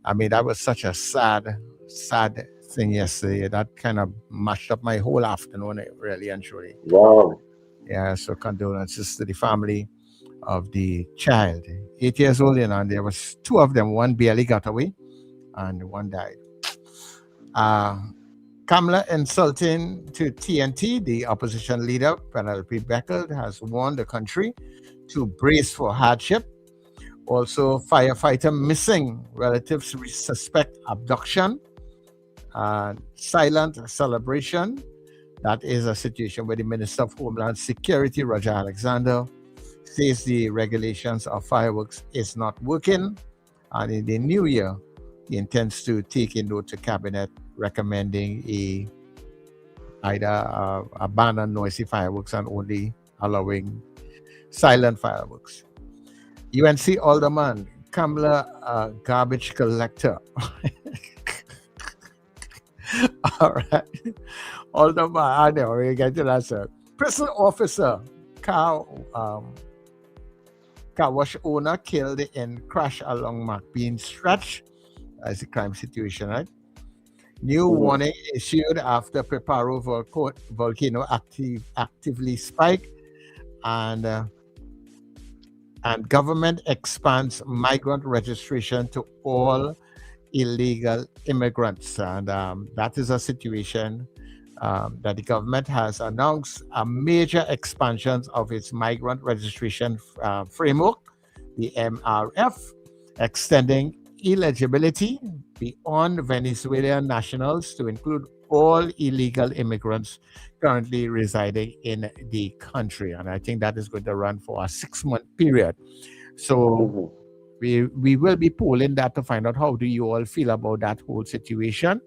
I mean, that was such a sad thing yesterday. That kind of mashed up my whole afternoon, really and truly. Wow. Yeah, so condolences to the family of the child. 8 years old, and there was two of them. One barely got away, and one died. Kamala insulting to TNT. The opposition leader, Penelope Beckel, has warned the country to brace for hardship. Also, firefighter missing. Relatives suspect abduction. Silent celebration. That is a situation where the Minister of Homeland Security, Roger Alexander, says the regulations of fireworks is not working. And in the new year, he intends to take a note to Cabinet recommending either a ban on noisy fireworks and only allowing silent fireworks. UNC Alderman, Kamala, garbage collector. All right. Alderman, I know, we get to that, sir. Prison officer, car wash owner killed in crash along McBean stretch. That's a crime situation, right? New warning issued after Preparo volcano actively spike, and government expands migrant registration to all illegal immigrants, and that is a situation that the government has announced a major expansion of its migrant registration framework, the MRF, extending eligibility beyond Venezuelan nationals to include all illegal immigrants currently residing in the country. And I think that is going to run for a 6-month period. So we will be polling that to find out how do you all feel about that whole situation.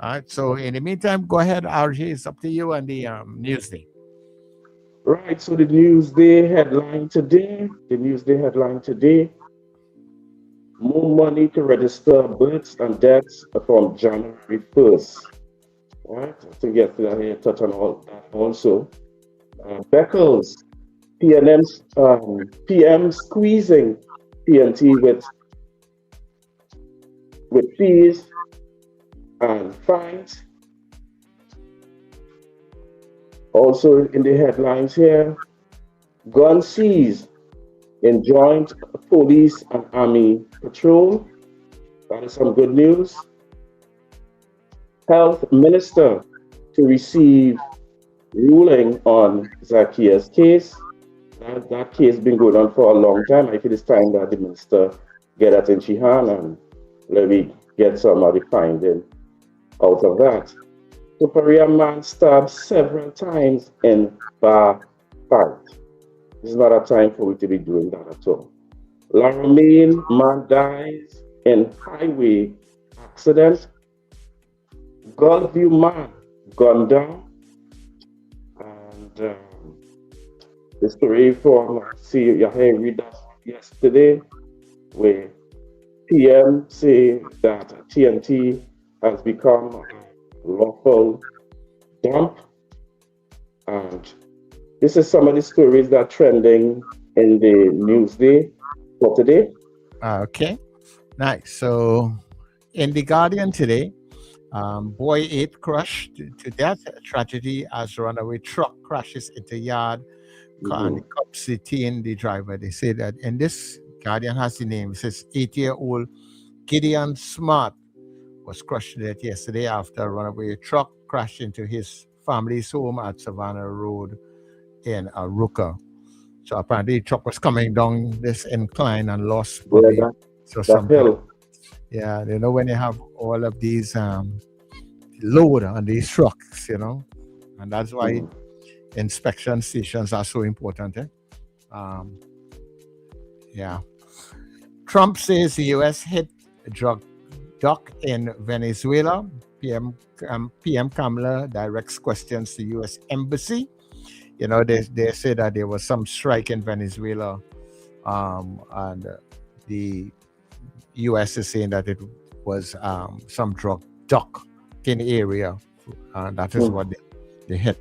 All right. So in the meantime, go ahead, RJ. It's up to you and the Newsday. Right. So the Newsday headline today. More money to register births and deaths from January 1st. All right. I think yesterday I touched on all that also. Beckles, PM squeezing PNT with fees and fines. Also in the headlines here, gun seized in joint police and army patrol. That is some good news. Health Minister to receive ruling on Zacchaeus case. That case been going on for a long time. I feel it's time that the minister get that in she hand and let me get some of the finding out of that. Korea man stabbed several times in bar fight. It's not a time for we to be doing that at all. Laramine man dies in highway accident. Gulfview man gunned down. And the story from you read that yesterday, where PM say that TNT has become a lawful dump. And this is some of the stories that are trending in the Newsday for today. Okay, nice. So in The Guardian today, boy 8 crushed to death. Tragedy as runaway truck crashes into yard. And the cops detain the driver. They say that, and this Guardian has the name. It says 8-year-old Gideon Smart was crushed to death yesterday after a runaway truck crashed into his family's home at Savannah Road in Aruka. So apparently the truck was coming down this incline and lost probably something. Yeah, you know, when you have all of these load on these trucks, you know, and that's why inspection stations are so important. Yeah. Trump says the U.S. hit drug dock in Venezuela. PM Kamala directs questions to U.S. Embassy. You know, they say that there was some strike in Venezuela, and the U.S. is saying that it was some drug dock in the area. That is what they hit.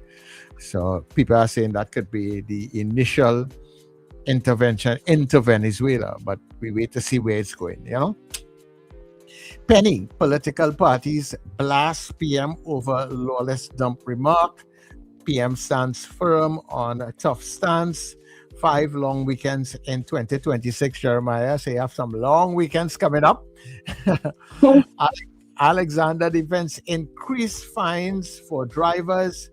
So people are saying that could be the initial intervention into Venezuela, but we wait to see where it's going, you know. Penny, political parties blast PM over lawless dump remark. PM stands firm on a tough stance. 5 long weekends in 2026, Jeremiah. So you have some long weekends coming up. Alexander defense increased fines for drivers,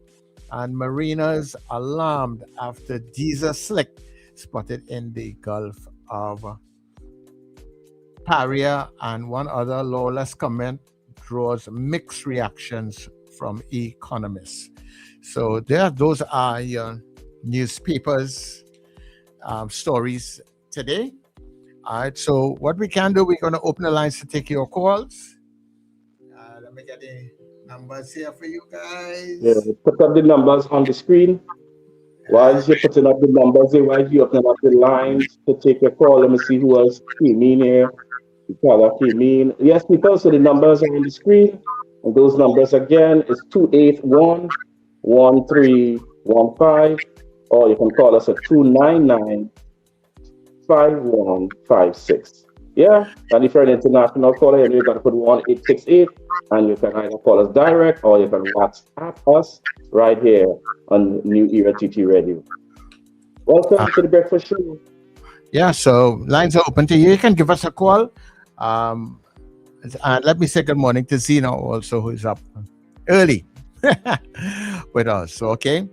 and mariners alarmed after diesel slick spotted in the Gulf of Paria. And one other lawless comment draws mixed reactions from economists. So those are your newspapers stories today. All right, so what we can do, we're going to open the lines to take your calls. Let me get the numbers here for you guys. Yeah, put up the numbers on the screen. While you're putting up the numbers, while you're opening up the lines to take your call, let me see who else came in here. The caller came in. Yes, people, so the numbers are on the screen. And those numbers again is 281-1315, or you can call us at 299-5156. Yeah, and if you're an international caller, you got to put 1868, and you can either call us direct or you can WhatsApp us right here on New Era TT Radio. Welcome to the Breakfast Show. Yeah, so lines are open to you. You can give us a call. And let me say good morning to Zeno also, who is up early with us. So, okay.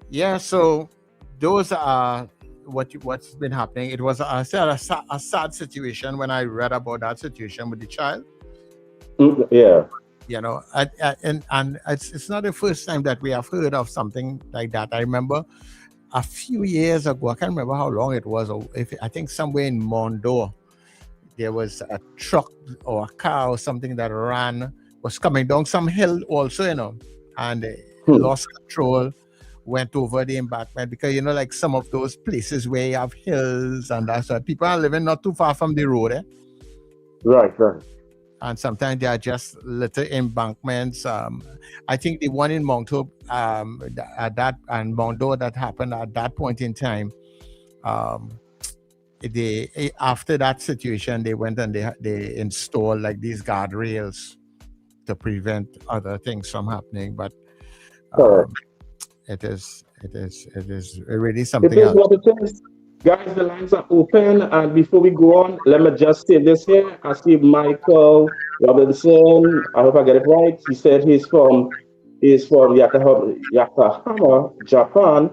Yeah, so those are what's been happening. It was a sad situation when I read about that situation with the child. Yeah. You know, and it's not the first time that we have heard of something like that. I remember a few years ago, I can't remember how long it was, I think somewhere in Mondo, there was a truck or a car or something that was coming down some hill also, you know, and lost control, went over the embankment, because, you know, like some of those places where you have hills and that's why people are living not too far from the road. Right. And sometimes they are just little embankments. I think the one in Mondo, Mondo that happened at that point in time, after that situation, they went and they installed like these guardrails to prevent other things from happening. But it is really something it is else. what it is. Guys, the lines are open, and before we go on, let me just say this here. I see Michael Robinson. I hope I get it right. He said he's from Yokohama, Japan,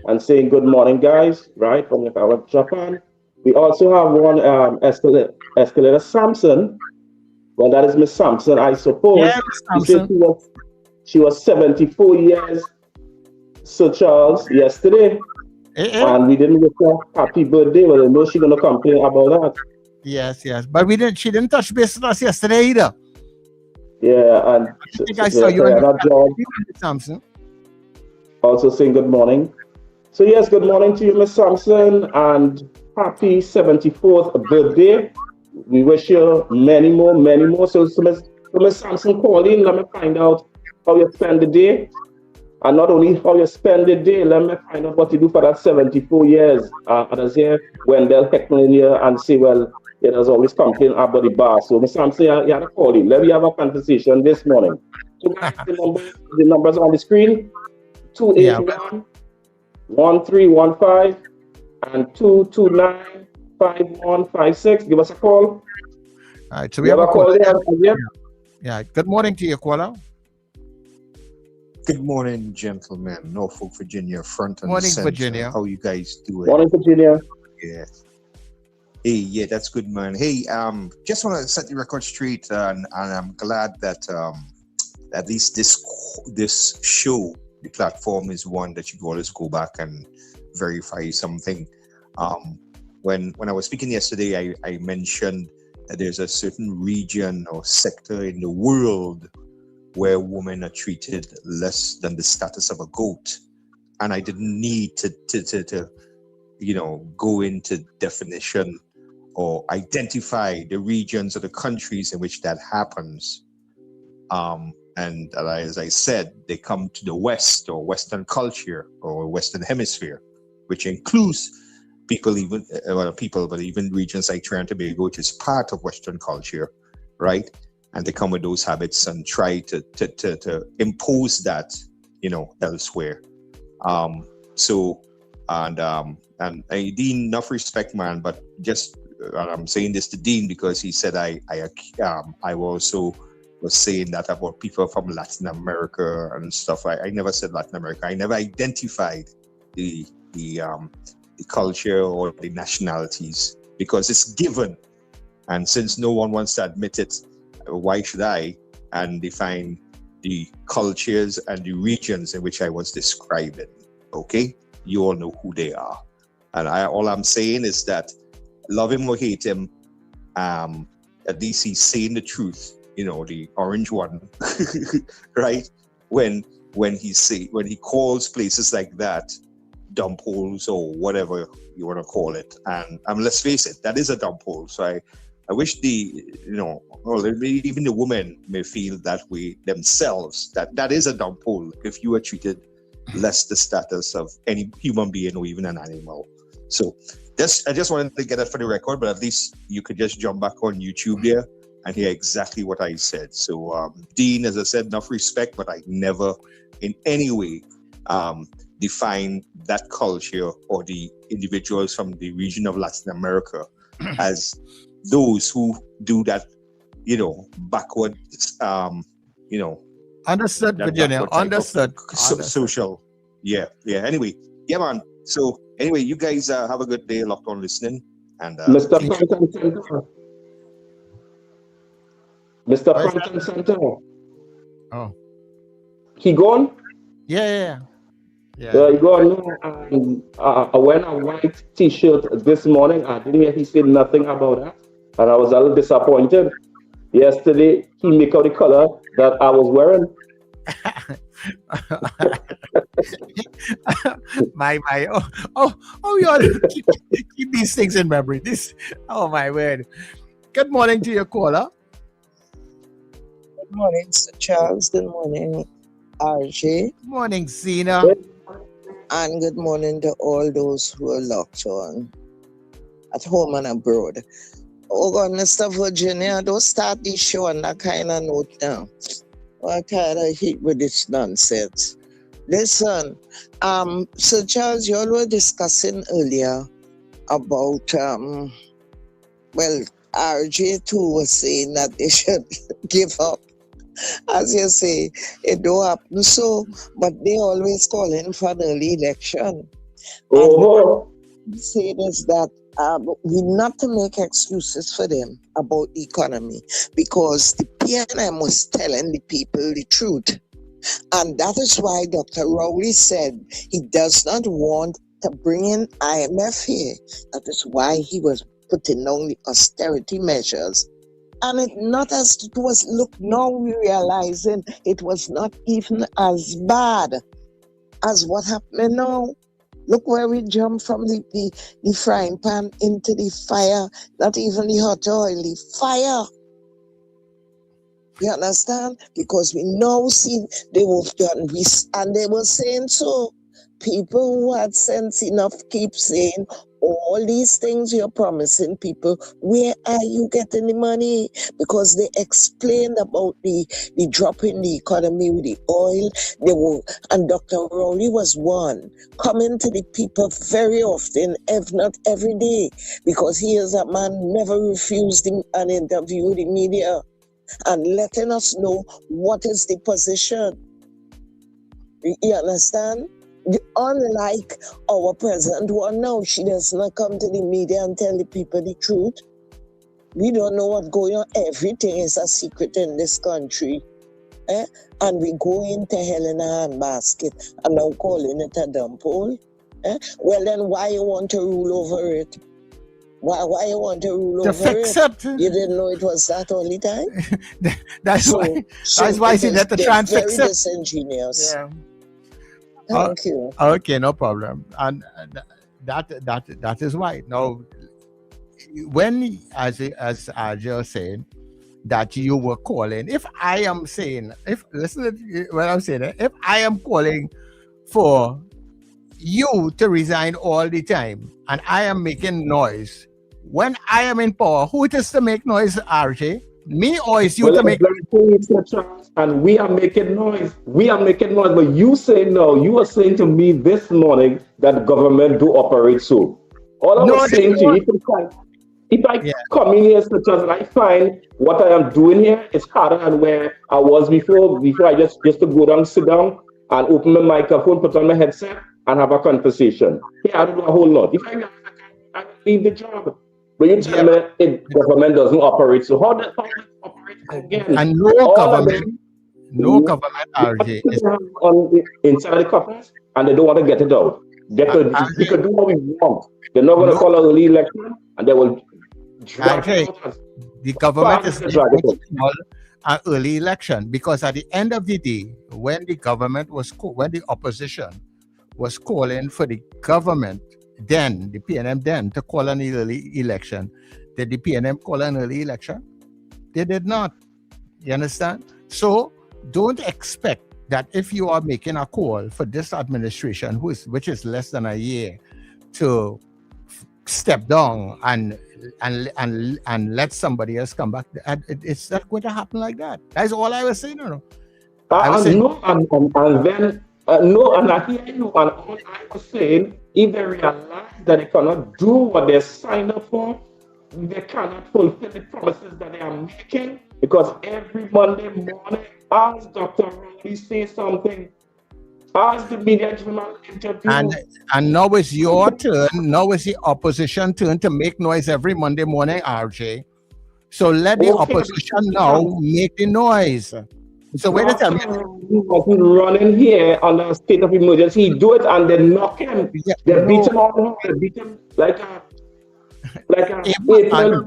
and saying good morning, guys. Right from Yokohama, Japan. We also have one Escalator Sampson. Well, that is Miss Sampson, I suppose. Yeah, Miss Sampson. She was 74 years, Sir Charles, yesterday. And we didn't wish her happy birthday, but I know she's going to complain about that. Yes. But she didn't touch base with us yesterday either. Yeah, and I think I saw you and Samson. Also saying good morning. So yes, good morning to you, Miss Sampson, and happy 74th birthday. We wish you many more. So Miss Sampson, call in, let me find out how you spend the day. And not only how you spend the day, let me find out what you do for that 74 years. And as here, Wendell heckling here and say, well, it has always complained about the bar. So Miss Sampson, you had to call in. Let me have a conversation this morning. So guys, the numbers on the screen, 281-1315 and 229-5156. Give us a call. All right, so we have a call there. Yeah. Good morning to you, caller. Good morning, gentlemen. Norfolk, Virginia, front and morning, center. Virginia. How you guys doing? Morning, Virginia. Yeah. Hey, yeah, that's good, man. Hey, just want to set the record straight, and I'm glad that at least this show, the platform, is one that you can always go back and verify something. When I was speaking yesterday, I mentioned that there's a certain region or sector in the world where women are treated less than the status of a goat, and I didn't need to go into definition or identify the regions or the countries in which that happens. And as I said, they come to the West or Western culture or Western hemisphere, which includes but even regions like Trinidad and Tobago, which is part of Western culture, right? And they come with those habits and try to impose that, elsewhere. Dean, enough respect, man, but just I'm saying this to Dean because he said I also was saying that about people from Latin America and stuff. I never said Latin America. I never identified the culture or the nationalities because it's given, and since no one wants to admit it, why should I? And define the cultures and the regions in which I was describing. Okay, you all know who they are, and all I'm saying is that love him or hate him, at least he's saying the truth. The orange one, right? When he calls places like that dump holes or whatever you want to call it, and let's face it, that is a dump hole. So I wish even the women may feel that way themselves, that is a dump hole if you are treated less the status of any human being or even an animal. So I just wanted to get that for the record, but at least you could just jump back on YouTube there and hear exactly what I said. So Dean, as I said, enough respect, but I never in any way define that culture or the individuals from the region of Latin America as those who do that, backward, Understood, Virginia. Understood. Social. Yeah. Anyway, yeah, man. So anyway, you guys have a good day. Locked on listening. And Mr. Franklin Center. Oh. He gone? Yeah. He gone. Wearing a white T-shirt this morning. I didn't hear he said nothing about that, and I was a little disappointed. Yesterday, he make out the color that I was wearing. You ought to keep these things in memory. My word. Good morning to your caller. Good morning, Sir Charles. Good morning, RJ. Good morning, Zena. And good morning to all those who are locked on at home and abroad. Oh God, Mr. Virginia, don't start this show on that kind of note now. I kind of hate with this nonsense. Listen, Sir Charles, you all were discussing earlier about, RJ too was saying that they should give up. As you say, it don't happen so, but they always calling for an early election. Oh. And say this, that we not to make excuses for them about the economy, because the PNM was telling the people the truth. And that is why Dr. Rowley said he does not want to bring in IMF here. That is why he was putting on the austerity measures. And it not as it was, look, now we realizing it was not even as bad as what happened now. Look where we jump from the frying pan into the fire, not even the hot oil, the fire. You understand? Because we now see they were done this, and they were saying so. People who had sense enough keep saying, all these things you're promising people, where are you getting the money? Because they explained about the drop in the economy with the oil. They were, and Dr. Rowley was one, coming to the people very often, if not every day, because he is a man never refused an interview with the media and letting us know what is the position. You understand? Unlike our president one now, she does not come to the media and tell the people the truth. We don't know what's going on. Everything is a secret in this country. And we go into hell in a handbasket and now calling it a dump hole. Well, then why you want to rule over it? Why you want to rule To over fix it? it. You didn't know it was that all the time? That's why she let the try and very fix it. disingenuous. Yeah. Thank you. Okay, no problem. And that is why. Now, when as RJ was saying that you were calling, if I am saying, listen to what I'm saying, if I am calling for you to resign all the time and I am making noise, when I am in power, who it is to make noise, RJ? Me or is you to make and we are making noise. We are making noise. But you say no. You are saying to me this morning that government do operate so. All I was saying to you, if I come in here such as I find what I am doing here is harder than where I was before I just to go down, sit down, and open my microphone, put on my headset, and have a conversation. Here I don't do a whole lot. If I leave the job. But you tell me if government doesn't operate, so how does it operate again? And no government, RJ, is inside the coffers, and they don't want to get it out. They could do what we want. They're not going to call an early election, and they will drag it out. The government is not going to call an early election because at the end of the day, when the opposition was calling for the government, then the PNM then to call an early election, did the PNM call an early election? They did not. You understand? So don't expect that if you are making a call for this administration, which is less than a year, to step down and let somebody else come back. It's not going to happen like that. That's all I was saying. No, I hear you, and all I was saying, if they realize that they cannot do what they signed up for, they cannot fulfill the promises that they are making, because every Monday morning, as Dr. Rowley says something, as the media journal interview. And now it's your turn, now it's the opposition turn to make noise every Monday morning, RJ. So let the opposition now make the noise. So wait a second. He's running here on a state of emergency. He do it and they knock him. They beat him on. They beat him like a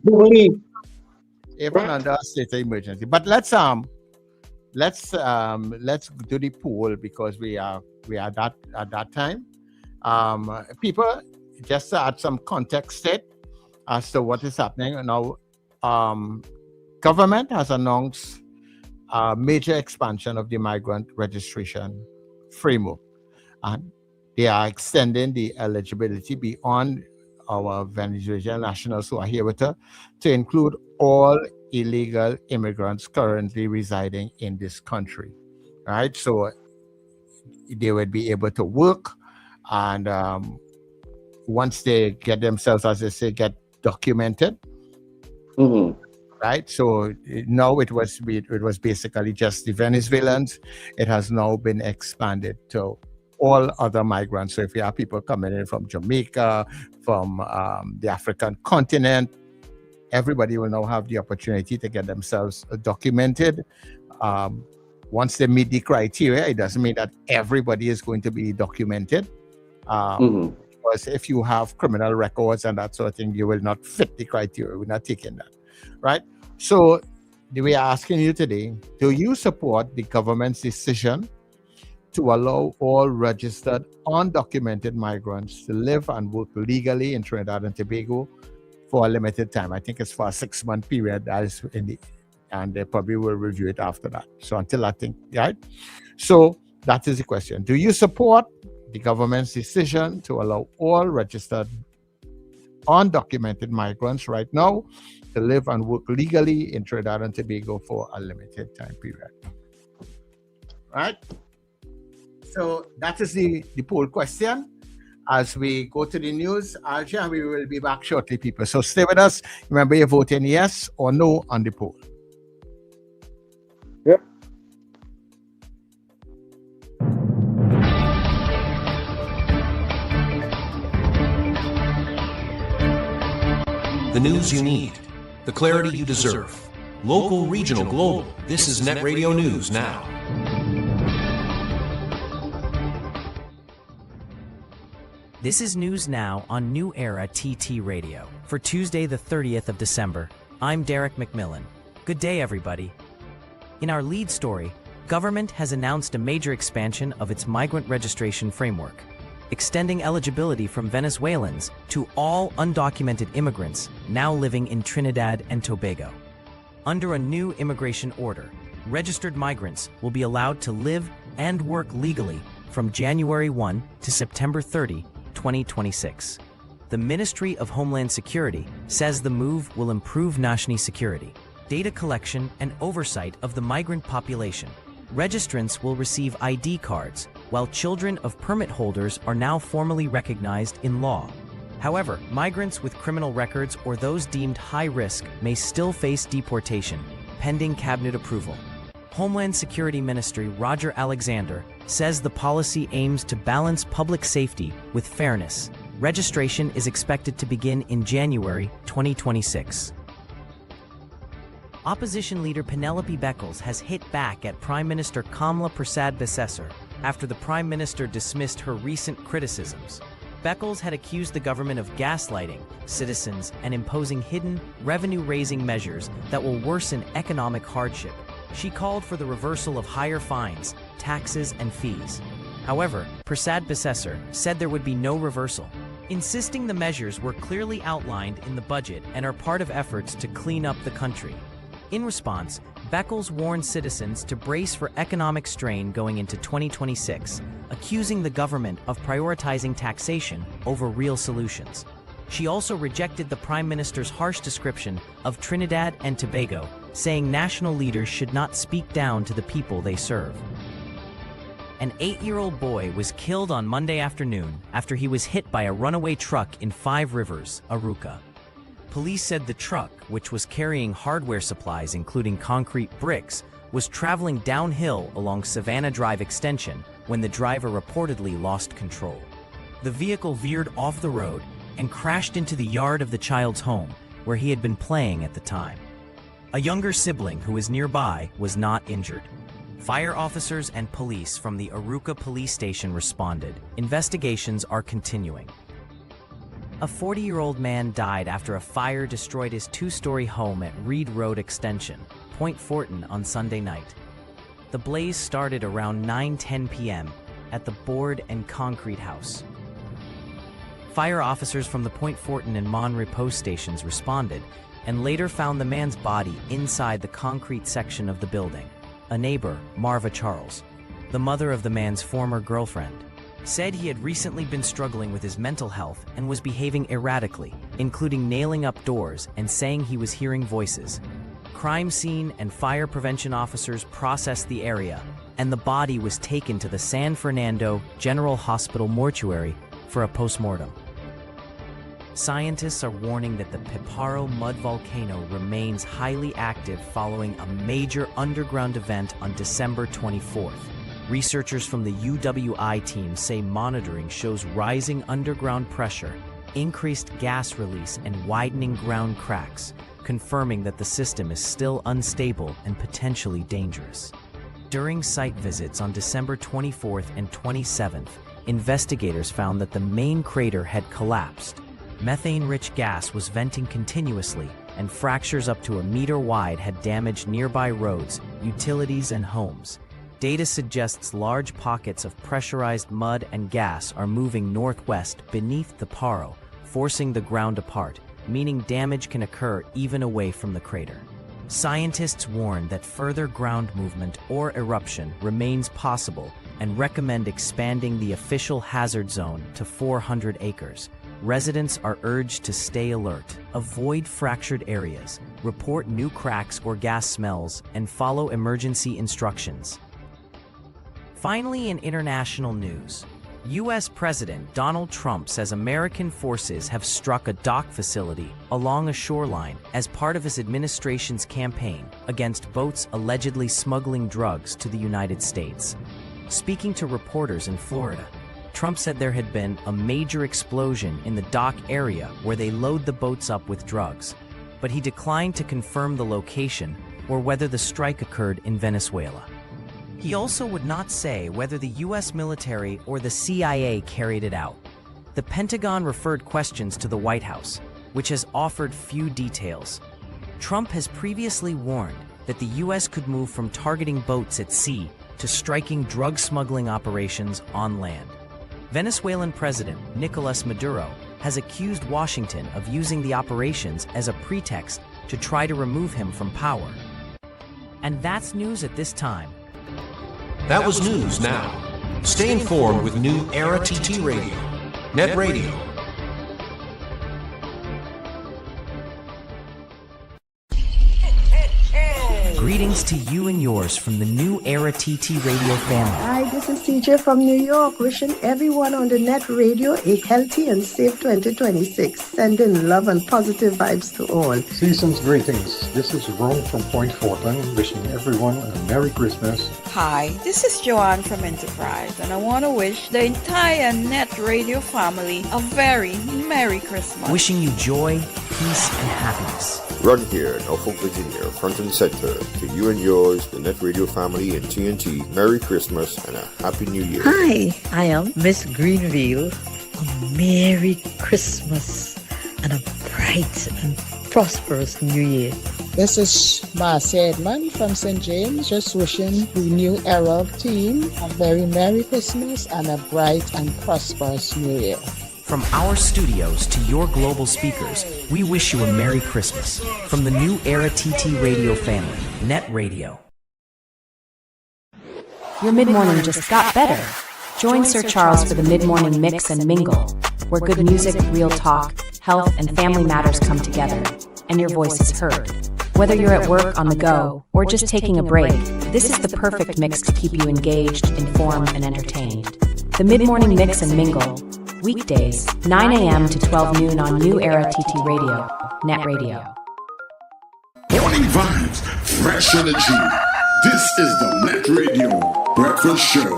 bully. Even under a state of emergency. But let's do the poll because we are at that time. People, just to add some context as to what is happening now. Government has announced a major expansion of the migrant registration framework, and they are extending the eligibility beyond our Venezuelan nationals who are here with us to include all illegal immigrants currently residing in this country, right? So they would be able to work, and once they get themselves, as they say, get documented, right? So now it was basically just the Venezuelans. It has now been expanded to all other migrants. So if you have people coming in from Jamaica, from the African continent, everybody will now have the opportunity to get themselves documented once they meet the criteria, it doesn't mean that everybody is going to be documented. Because if you have criminal records and that sort of thing, you will not fit the criteria. We're not taking that, right? So we are asking you today, do you support the government's decision to allow all registered undocumented migrants to live and work legally in Trinidad and Tobago for a limited time? I think it's for a 6-month period. That is and they probably will review it after that. So until I think, right? So that is the question. Do you support the government's decision to allow all registered undocumented migrants right now to live and work legally in Trinidad and Tobago for a limited time period? Right? So that is the poll question. As we go to the news, Alja, we will be back shortly, people. So stay with us. Remember, you're voting yes or no on the poll. Yep. The news you need, the clarity you deserve. Local, regional, global. This is Net Radio News Now. This is News Now on New Era TT Radio. For Tuesday, the 30th of December, I'm Derek McMillan. Good day, everybody. In our lead story, government has announced a major expansion of its migrant registration framework, extending eligibility from Venezuelans to all undocumented immigrants now living in Trinidad and Tobago. Under a new immigration order, registered migrants will be allowed to live and work legally from January 1 to September 30, 2026. The Ministry of Homeland Security says the move will improve national security, data collection, and oversight of the migrant population. Registrants will receive ID cards, while children of permit holders are now formally recognized in law. However, migrants with criminal records or those deemed high risk may still face deportation, pending cabinet approval. Homeland Security Minister Roger Alexander says the policy aims to balance public safety with fairness. Registration is expected to begin in January 2026. Opposition leader Penelope Beckles has hit back at Prime Minister Kamla Persad-Bissessar after the Prime Minister dismissed her recent criticisms. Beckles had accused the government of gaslighting citizens and imposing hidden, revenue-raising measures that will worsen economic hardship. She called for the reversal of higher fines, taxes, and fees. However, Persad-Bissessar said there would be no reversal, insisting the measures were clearly outlined in the budget and are part of efforts to clean up the country. In response, Beckles warned citizens to brace for economic strain going into 2026, accusing the government of prioritizing taxation over real solutions. She also rejected the Prime Minister's harsh description of Trinidad and Tobago, saying national leaders should not speak down to the people they serve. An 8-year-old boy was killed on Monday afternoon after he was hit by a runaway truck in Five Rivers, Aruca. Police said the truck, which was carrying hardware supplies including concrete bricks, was traveling downhill along Savannah Drive Extension when the driver reportedly lost control. The vehicle veered off the road and crashed into the yard of the child's home, where he had been playing at the time. A younger sibling who was nearby was not injured. Fire officers and police from the Aruca police station responded. Investigations are continuing. A 40-year-old man died after a fire destroyed his 2-story home at Reed Road Extension, Point Fortin, on Sunday night. The blaze started around 9:10 p.m. at the Board and Concrete House. Fire officers from the Point Fortin and Mon Repos stations responded and later found the man's body inside the concrete section of the building. A neighbor, Marva Charles, the mother of the man's former girlfriend, said he had recently been struggling with his mental health and was behaving erratically, including nailing up doors and saying he was hearing voices. Crime scene and fire prevention officers processed the area, and the body was taken to the San Fernando General Hospital mortuary for a postmortem. Scientists are warning that the Piparo mud volcano remains highly active following a major underground event on December 24th. Researchers from the UWI team say monitoring shows rising underground pressure, increased gas release, and widening ground cracks, confirming that the system is still unstable and potentially dangerous. During site visits on December 24th and 27th, investigators found that the main crater had collapsed. Methane-rich gas was venting continuously, and fractures up to a meter wide had damaged nearby roads, utilities, and homes. Data suggests large pockets of pressurized mud and gas are moving northwest beneath the Paro, forcing the ground apart, meaning damage can occur even away from the crater. Scientists warn that further ground movement or eruption remains possible and recommend expanding the official hazard zone to 400 acres. Residents are urged to stay alert, avoid fractured areas, report new cracks or gas smells, and follow emergency instructions. Finally, in international news, U.S. President Donald Trump says American forces have struck a dock facility along a shoreline as part of his administration's campaign against boats allegedly smuggling drugs to the United States. Speaking to reporters in Florida, Trump said there had been a major explosion in the dock area where they load the boats up with drugs, but he declined to confirm the location or whether the strike occurred in Venezuela. He also would not say whether the U.S. military or the CIA carried it out. The Pentagon referred questions to the White House, which has offered few details. Trump has previously warned that the U.S. could move from targeting boats at sea to striking drug smuggling operations on land. Venezuelan President Nicolas Maduro has accused Washington of using the operations as a pretext to try to remove him from power. And that's news at this time. That was news now. Stay informed with New Era TT Radio, Net Radio. Greetings to you and yours from the New Era TT Radio family. Hi, this is TJ from New York, wishing everyone on the Net Radio a healthy and safe 2026. Sending love and positive vibes to all. Season's greetings. This is Ron from Point Fortin, wishing everyone a Merry Christmas. Hi, this is Joanne from Enterprise, and I want to wish the entire Net Radio family a very Merry Christmas. Wishing you joy, peace, and happiness. Run here, Norfolk, Virginia, front and center. To you and yours, the Net Radio family and TNT, Merry Christmas and a Happy New Year. Hi, I am Miss Greenville. A Merry Christmas and a bright and prosperous New Year. This is Marcia Edmond from St. James, just wishing the New Era team a very Merry Christmas and a bright and prosperous New Year. From our studios to your global speakers, we wish you a Merry Christmas. From the New Era TT Radio family, Net Radio. Your mid-morning just got better. Join Sir Charles for the mid-morning mix and mingle, where good music, real talk, health, and family matters come together, and your voice is heard. Whether you're at work, on the go, or just taking a break, this is the perfect mix to keep you engaged, informed, and entertained. The mid-morning mix and mingle, weekdays, 9 a.m. to 12 noon on New Era TT Radio, Net Radio. Morning vibes, fresh energy. This is the Net Radio Breakfast Show.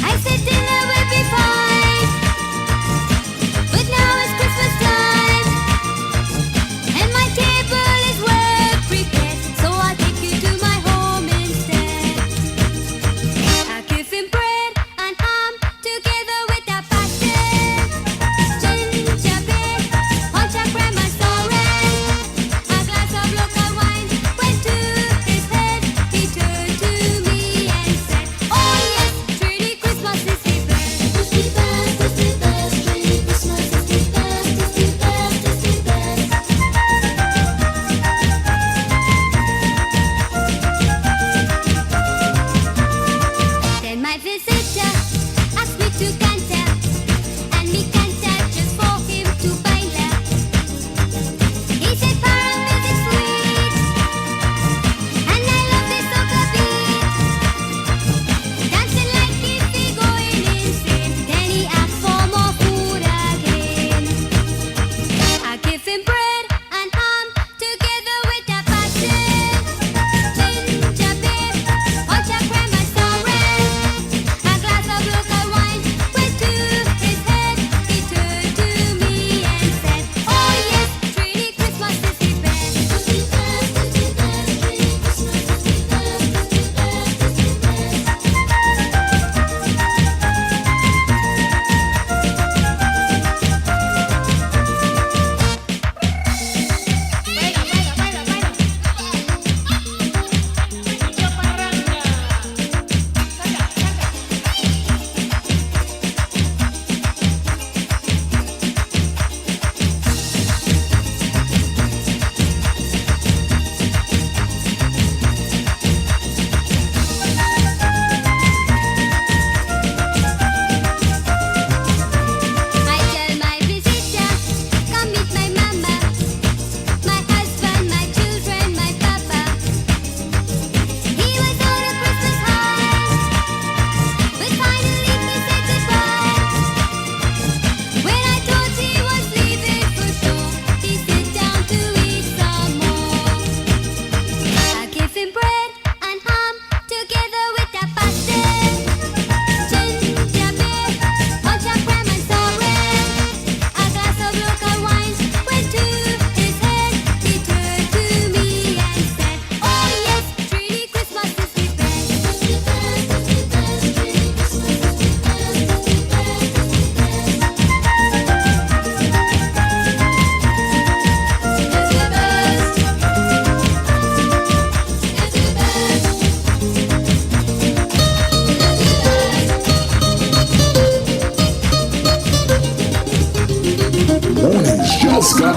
I said dinner will be fine.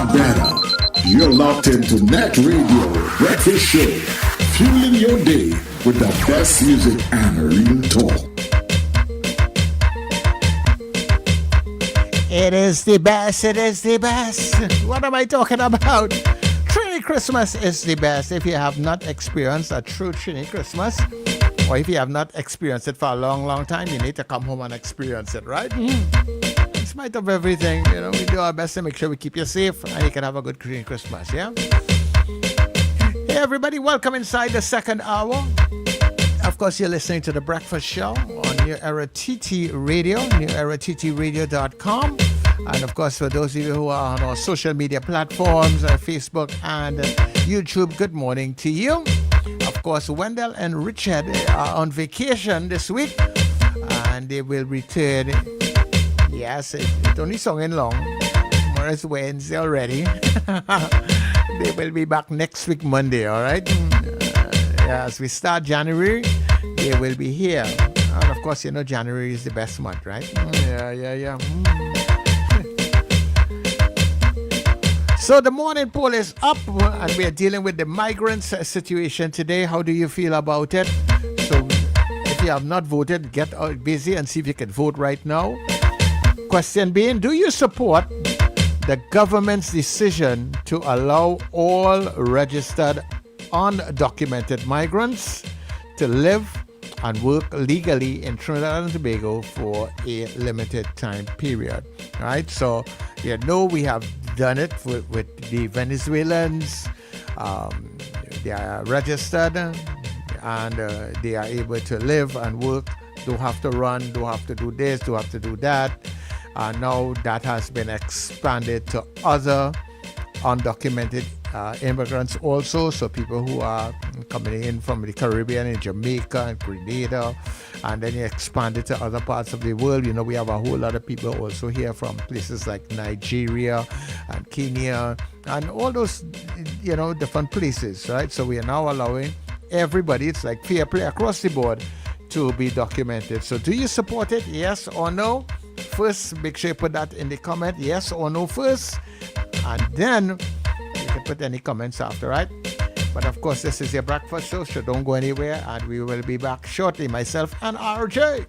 got better. You're locked into NETT Radio Breakfast Show, fueling your day with the best music and real talk. It is the best, it is the best. What am I talking about? Trinity Christmas is the best. If you have not experienced a true Trinity Christmas, or if you have not experienced it for a long, long time, you need to come home and experience it, right? In spite of everything, we do our best to make sure we keep you safe and you can have a good Trinity Christmas, yeah? Hey, everybody, welcome inside the second hour. Of course, you're listening to The Breakfast Show on New Era TT Radio, newerattradio.com. And of course, for those of you who are on our social media platforms, Facebook and YouTube, good morning to you. Of course, Wendell and Richard are on vacation this week, and they will return. Yes, it's only sung long. Tomorrow is Wednesday already. They will be back next week, Monday, all right? As we start January, they will be here. And of course, January is the best month, right? Yeah. So the morning poll is up, and we are dealing with the migrants situation today. How do you feel about it? So if you have not voted, get busy and see if you can vote right now. Question being, do you support the government's decision to allow all registered undocumented migrants to live and work legally in Trinidad and Tobago for a limited time period? All right, so we have done it with the Venezuelans. They are registered and they are able to live and work, don't have to run, don't have to do this, don't have to do that. Now that has been expanded to other undocumented immigrants also, so people who are coming in from the Caribbean and Jamaica and Grenada, and then you expand it to other parts of the world. We have a whole lot of people also here from places like Nigeria and Kenya and all those different places, right? So we are now allowing everybody, it's like fair play across the board, to be documented. So do you support it, yes or no? First, make sure you put that in the comment, yes or no first, and then you can put any comments after, right? But of course, this is your breakfast show, so don't go anywhere, and we will be back shortly, myself and RJ.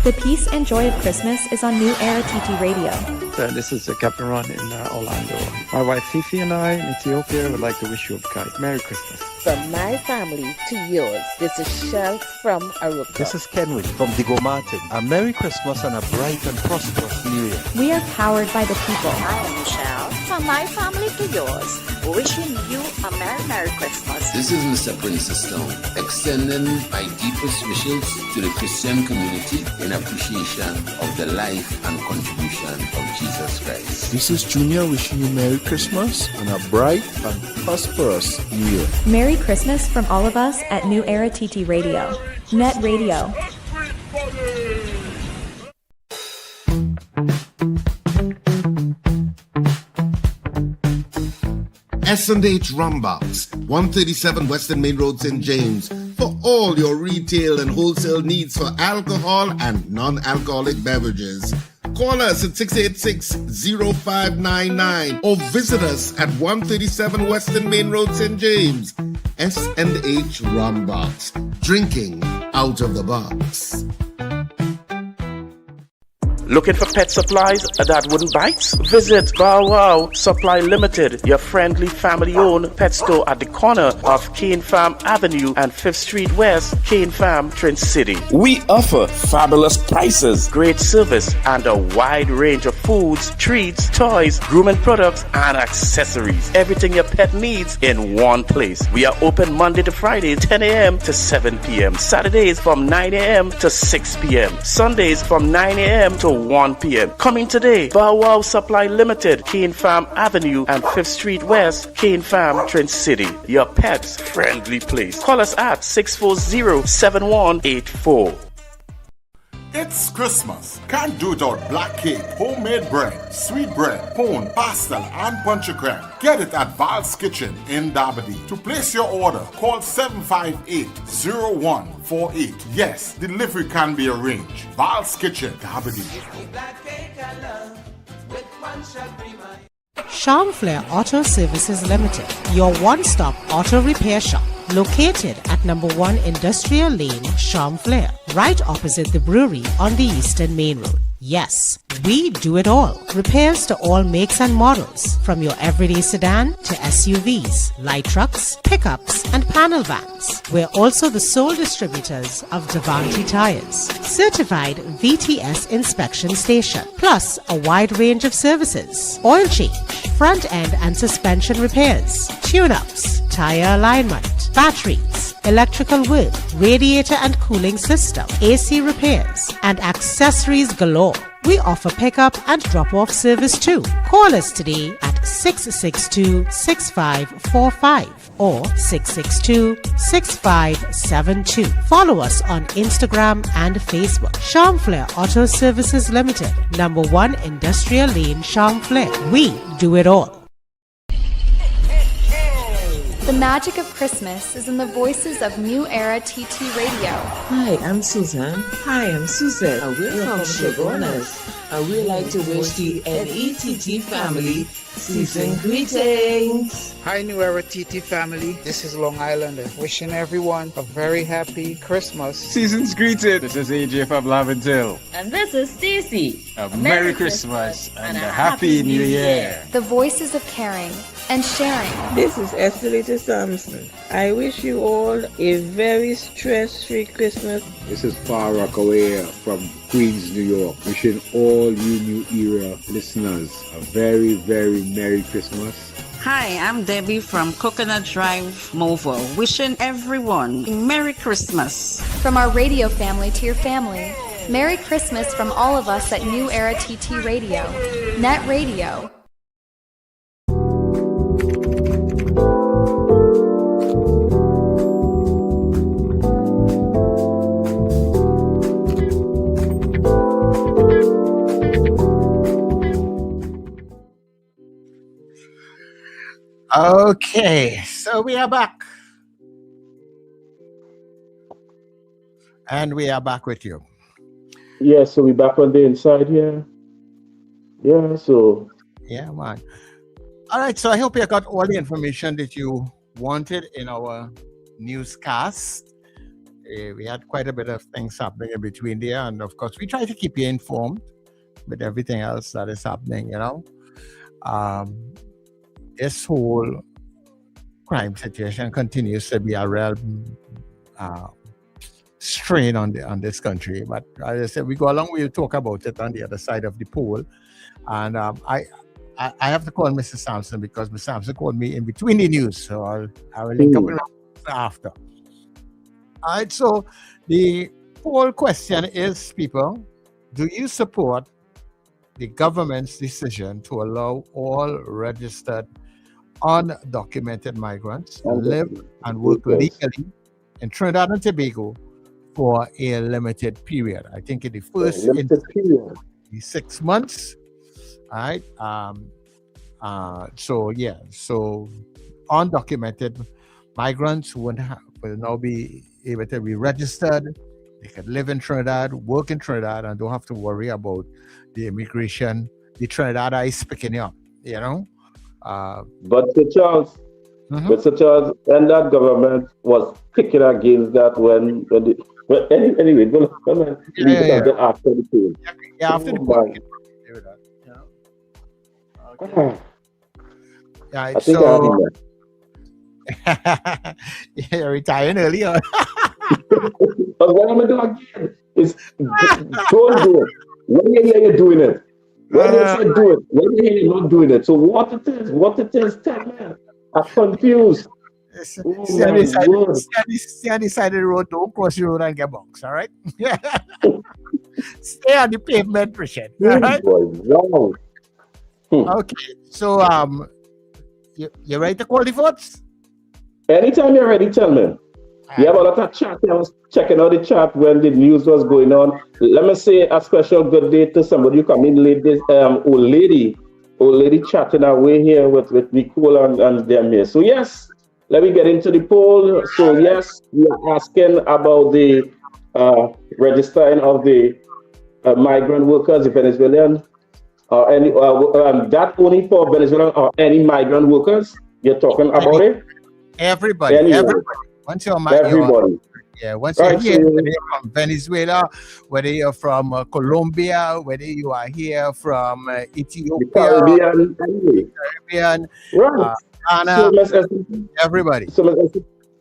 The peace and joy of Christmas is on New Era TT Radio. This is Captain Ron in Orlando. My wife Fifi and I in Ethiopia would like to wish you guys Merry Christmas. From my family to yours, this is Shell from Aruka. This is Kenwood from Digo Martin. A Merry Christmas and a bright and prosperous New Year. We are powered by the people. I am Michelle. From my family to yours, wishing you a Merry Christmas. This is Mr. Princess Stone, extending my deepest wishes to the Christian community in appreciation of the life and contribution of Jesus Christ. This is Junior wishing you Merry Christmas and a bright and prosperous New Year. Merry Christmas from all of us at New Era TT Radio. NETT Radio. S&H Rumbox, 137 Western Main Road, St. James, for all your retail and wholesale needs for alcohol and non-alcoholic beverages. Call us at 686-0599 or visit us at 137 Western Main Road, St. James. S&H Rumbox, drinking out of the box. Looking for pet supplies that wouldn't bite? Visit Bow Wow Supply Limited, your friendly family-owned pet store at the corner of Cane Farm Avenue and 5th Street West, Cane Farm, Trinity City. We offer fabulous prices, great service, and a wide range of foods, treats, toys, grooming products, and accessories. Everything your pet needs in one place. We are open Monday to Friday, 10 a.m. to 7 p.m. Saturdays from 9 a.m. to 6 p.m. Sundays from 9 a.m. to 1 p.m. Coming today, Bow Wow Supply Limited, Cane Farm Avenue and 5th Street West, Cane Farm, Trinity City. Your pet's friendly place. Call us at 640-7184. It's Christmas. Can't do it without black cake, homemade bread, sweet bread, pone, pastel, and punch creme. Get it at Val's Kitchen in Dabadi. To place your order, call 758-0148. Yes, delivery can be arranged. Val's Kitchen, Dabadi. Charmflair Auto Services Limited, your one-stop auto repair shop, located at number 1 Industrial Lane, Charmflair, right opposite the brewery on the Eastern Main Road. Yes, we do it all. Repairs to all makes and models, from your everyday sedan to SUVs, light trucks, pickups, and panel vans. We're also the sole distributors of Devante tires, certified VTS inspection station, plus a wide range of services: oil change, front end and suspension repairs, tune-ups, tire alignment, batteries, electrical work, radiator and cooling system, AC repairs, and accessories galore. We offer pickup and drop-off service too. Call us today at 662-6545 or 662-6572. Follow us on Instagram and Facebook. Charmflair Auto Services Limited, number 1 Industrial Lane, Charmflair. We do it all. The magic of Christmas is in the voices of New Era TT Radio. Hi, I'm Susan. Hi, I'm Suzette. We're from Chagonas. And we'd like to wish the NETT family season greetings. Hi, New Era TT family. This is Long Islander. Wishing everyone a very happy Christmas. Season's greeted. This is AJ from Laventille. And this is Stacy. A Merry Christmas and a Happy New Year. The voices of caring and sharing. This is Estelita Sampson. I wish you all a very stress-free Christmas. This is Far Rockaway from Queens, New York. Wishing all you New Era listeners a very, very Merry Christmas. Hi, I'm Debbie from Coconut Drive, Mobile. Wishing everyone a Merry Christmas. From our radio family to your family, Merry Christmas from all of us at New Era TT Radio. NETT Radio. Okay, so we are back. And we are back with you. Yeah, so we're back on the inside here. Yeah, so. Yeah, man. All right, so I hope you got all the information that you wanted in our newscast. We had quite a bit of things happening in between there. And of course, we try to keep you informed with everything else that is happening, you know. This whole crime situation continues to be a real strain on this country. But as I said, we go along, we'll talk about it on the other side of the pole. And I have to call Mr. Sampson because Mr. Sampson called me in between the news. So I will link up with him after. All right, so the whole question is, people, do you support the government's decision to allow all registered undocumented migrants to live and work legally in Trinidad and Tobago for a limited period? I think in the first 6 months. All right. So undocumented migrants will now be able to be registered. They can live in Trinidad, work in Trinidad, and don't have to worry about the immigration. The Trinidadites picking up, you know. But Sir Charles, and that government was kicking against that when anyway, go on. After the pool. Yeah, after the pool. Okay. Yeah, I think so you're retiring earlier. But what I'm doing again is don't do it. When you hear you're doing it, when you say do it, when you hear you're not doing it. So what it is, tell me. I'm confused. Stay on the side of the road, don't cross the road and get boxed, all right? Stay on the pavement, Richard. All right? Okay, so you ready to call the votes? Anytime you're ready, tell me. We have a lot of chat. I was checking out the chat when the news was going on. Let me say a special good day to somebody who come in late. This old lady chatting away here with Nicole and them here. So yes, let me get into the poll. So yes, we are asking about the registering of the migrant workers, the Venezuelan, or any that only for Venezuelan or any migrant workers. You're talking about it. Everybody. Once you're everybody. Once you're here, whether you're from Venezuela, whether you're from Colombia, whether you are here from Ethiopia, Caribbean, Ghana, everybody.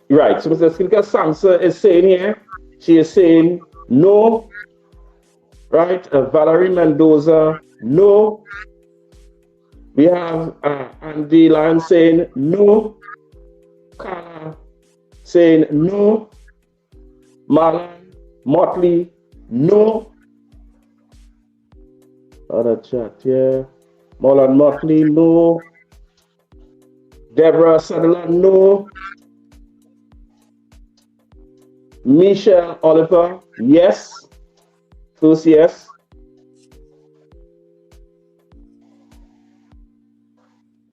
Right. So Mr. Skilka Samson is saying here, she is saying no. Right. Valerie Mendoza, no. We have Andy Lyon saying no. Carla saying no. Marlon Motley, no. Other chat here. Marlon Motley, no. Deborah Sutherland, no. Michelle Oliver, yes. First, yes.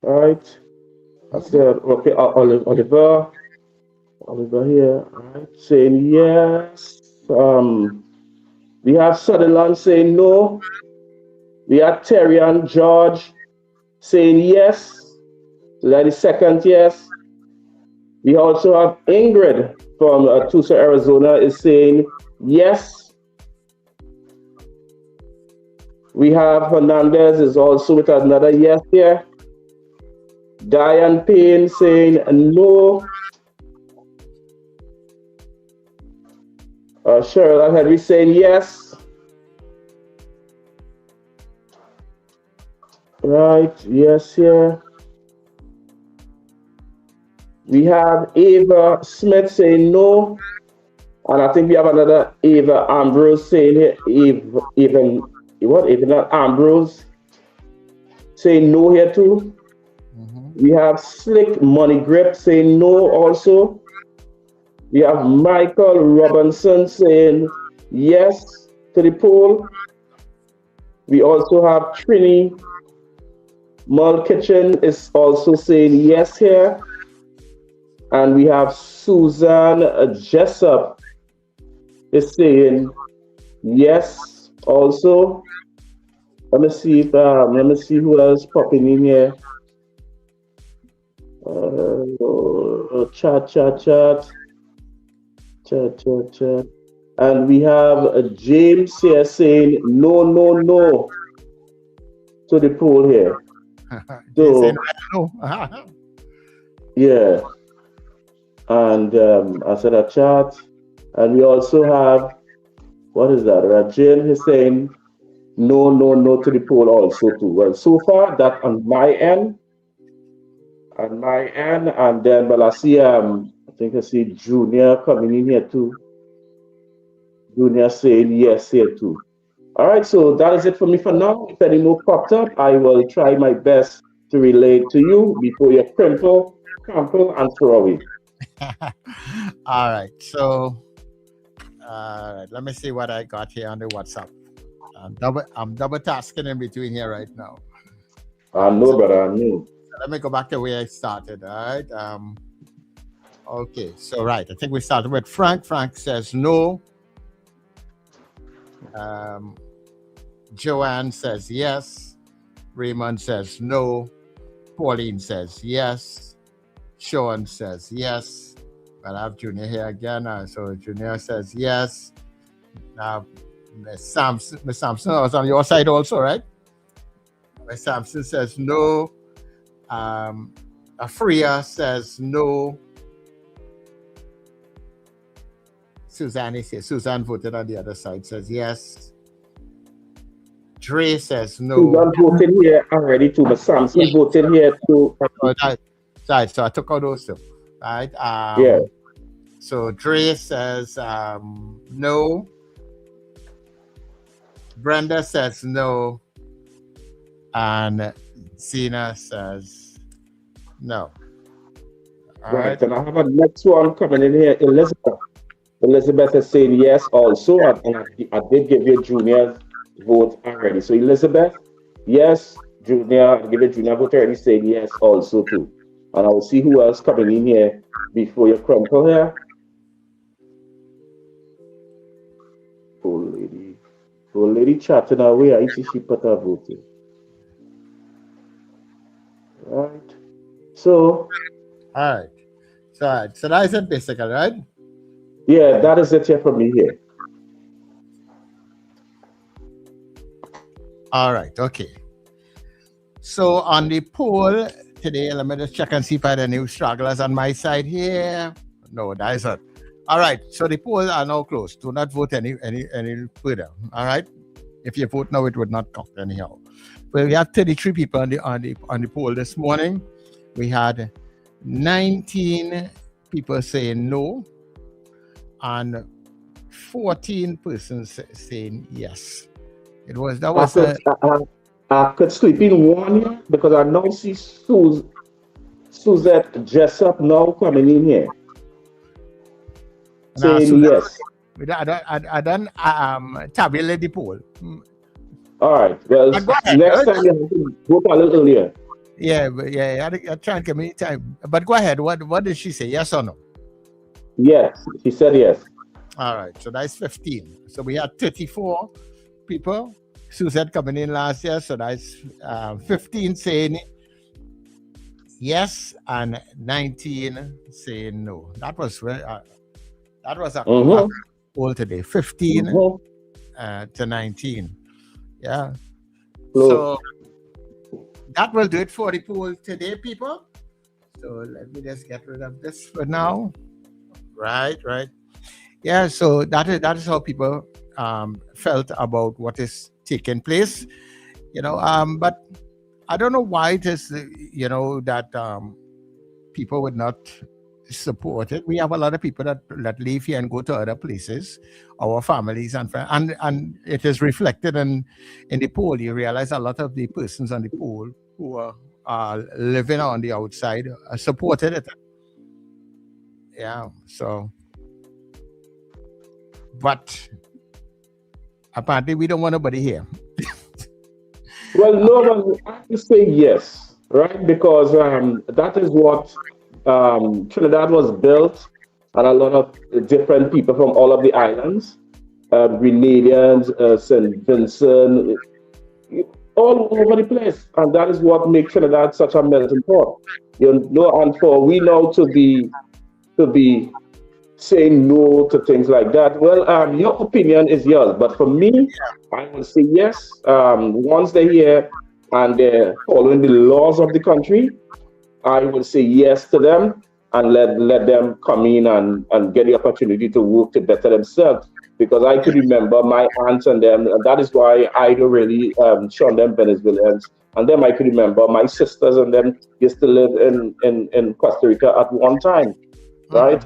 All right. I said, okay, Oliver here, all right, saying yes. We have Sutherland saying no. We have Terry and George saying yes. So that is second yes. We also have Ingrid from Tucson, Arizona is saying yes. We have Hernandez is also with another yes here. Diane Payne saying no. Cheryl Henry saying yes. Right, yes here. We have Ava Smith saying no. And I think we have another Ava Ambrose saying here. Even Ambrose saying no here too. We have Slick Money Grip saying no also. We have Michael Robinson saying yes to the poll. We also have Trini Mull Kitchen is also saying yes here. And we have Susan Jessup is saying yes also. Let me see who else popping in here. Chat. And we have James here saying no to the poll here. So yeah. And I said a chat. And we also have, what is that? Rajin is saying no to the poll also too. Well, so far that on my end, and then I see I think I see Junior coming in here too. Junior saying yes here too. All right, so that is it for me for now. If any more popped up, I will try my best to relate to you before you crumple, and throw away. All right, so let me see what I got here on the WhatsApp. I'm double tasking in between here right now. I know, brother, I know. Let me go back to where I started. All right. Okay. So right. I think we started with Frank. Frank says no. Joanne says yes. Raymond says no. Pauline says yes. Sean says yes. But I have Junior here again. So Junior says yes. Now Miss Sampson was on your side also, right? Miss Sampson says no. Afria says no. Suzanne is here. Suzanne voted on the other side, says yes. Dre says no. Suzanne voted here already too, but Samson voted here too. Right, so I took out those two. Right? Yeah. So Dre says no. Brenda says no. And Zena says no. Right, and I have a next one coming in here, Elizabeth. Elizabeth is saying yes also, and I did give you Junior's vote already. So Elizabeth, yes, Junior, I give you Junior vote already, saying yes also too. And I will see who else coming in here before you crumple here. Poor lady chatting away. I see she put her vote in. Right. So. All right. So that is it basically, right? Yeah, that is it here for me here. All right, okay. So on the poll today, let me just check and see if I had any stragglers on my side here. No, that is it. All right, so the polls are now closed. Do not vote any further. All right, if you vote now, it would not count anyhow. But we have 33 people on the poll this morning. We had 19 people saying no, and 14 persons saying yes. I could sleep in one here because I now see Suzette Jessup now coming in here. Saying yes. I done tabulate the poll. All right. Well, next time you have to vote a little earlier. Yeah, I try and give me time. But go ahead. What did she say? Yes or no? Yes, she said yes. All right, so that's 15. So we had 34 people. Suzette coming in last year, so that's 15 saying yes and 19 saying no. That was a poll today. 15 to 19. Yeah. So that will do it for the poll today, people. So let me just get rid of this for now. Right. Yeah, so that is how people felt about what is taking place, but I don't know why it is, that people would not support it. We have a lot of people that leave here and go to other places, our families and friends, and it is reflected in the poll. You realize a lot of the persons on the poll who are living on the outside supported it. Yeah, so, but apparently we don't want nobody here. Well, no one has to say yes, right? Because that is what Trinidad was built, and a lot of different people from all of the islands, Grenadians, St. Vincent, all over the place. And that is what makes Trinidad such a melting pot. And for we now to be saying no to things like that, well, your opinion is yours, but for me, I will say yes. Once they're here and they're following the laws of the country, I will say yes to them and let them come in and get the opportunity to work to better themselves. Because I could remember my aunts and them, and that is why I don't really shun them Venezuelans. And then I could remember my sisters and them used to live in Costa Rica at one time, right?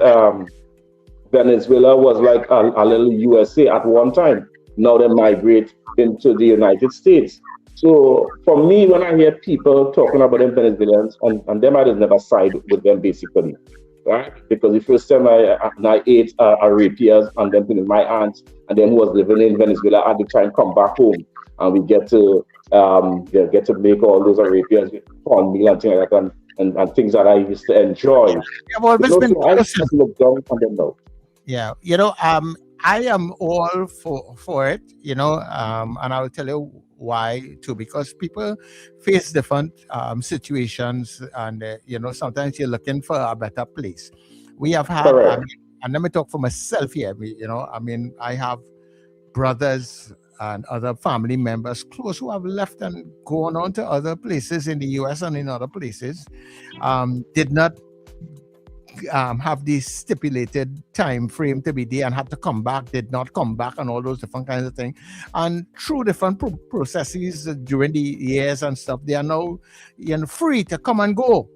Venezuela was like a little USA at one time. Now they migrate into the United States. So for me, when I hear people talking about them Venezuelans, and them I just never side with them basically, right? Because the first time I ate arepas and then my aunt and then who was living in Venezuela at the time come back home and we get to make all those arepas with corn meal and things like that and things that I used to enjoy. Yeah, well, I just look down on them now. Yeah, I am all for it, and I will tell you why too, because people face different situations, and sometimes you're looking for a better place. We have had, and let me talk for myself here. I have brothers and other family members close who have left and gone on to other places in the US and in other places, did not have the stipulated time frame to be there and had to come back, did not come back, and all those different kinds of things. And through different processes during the years and stuff, they are now free to come and go,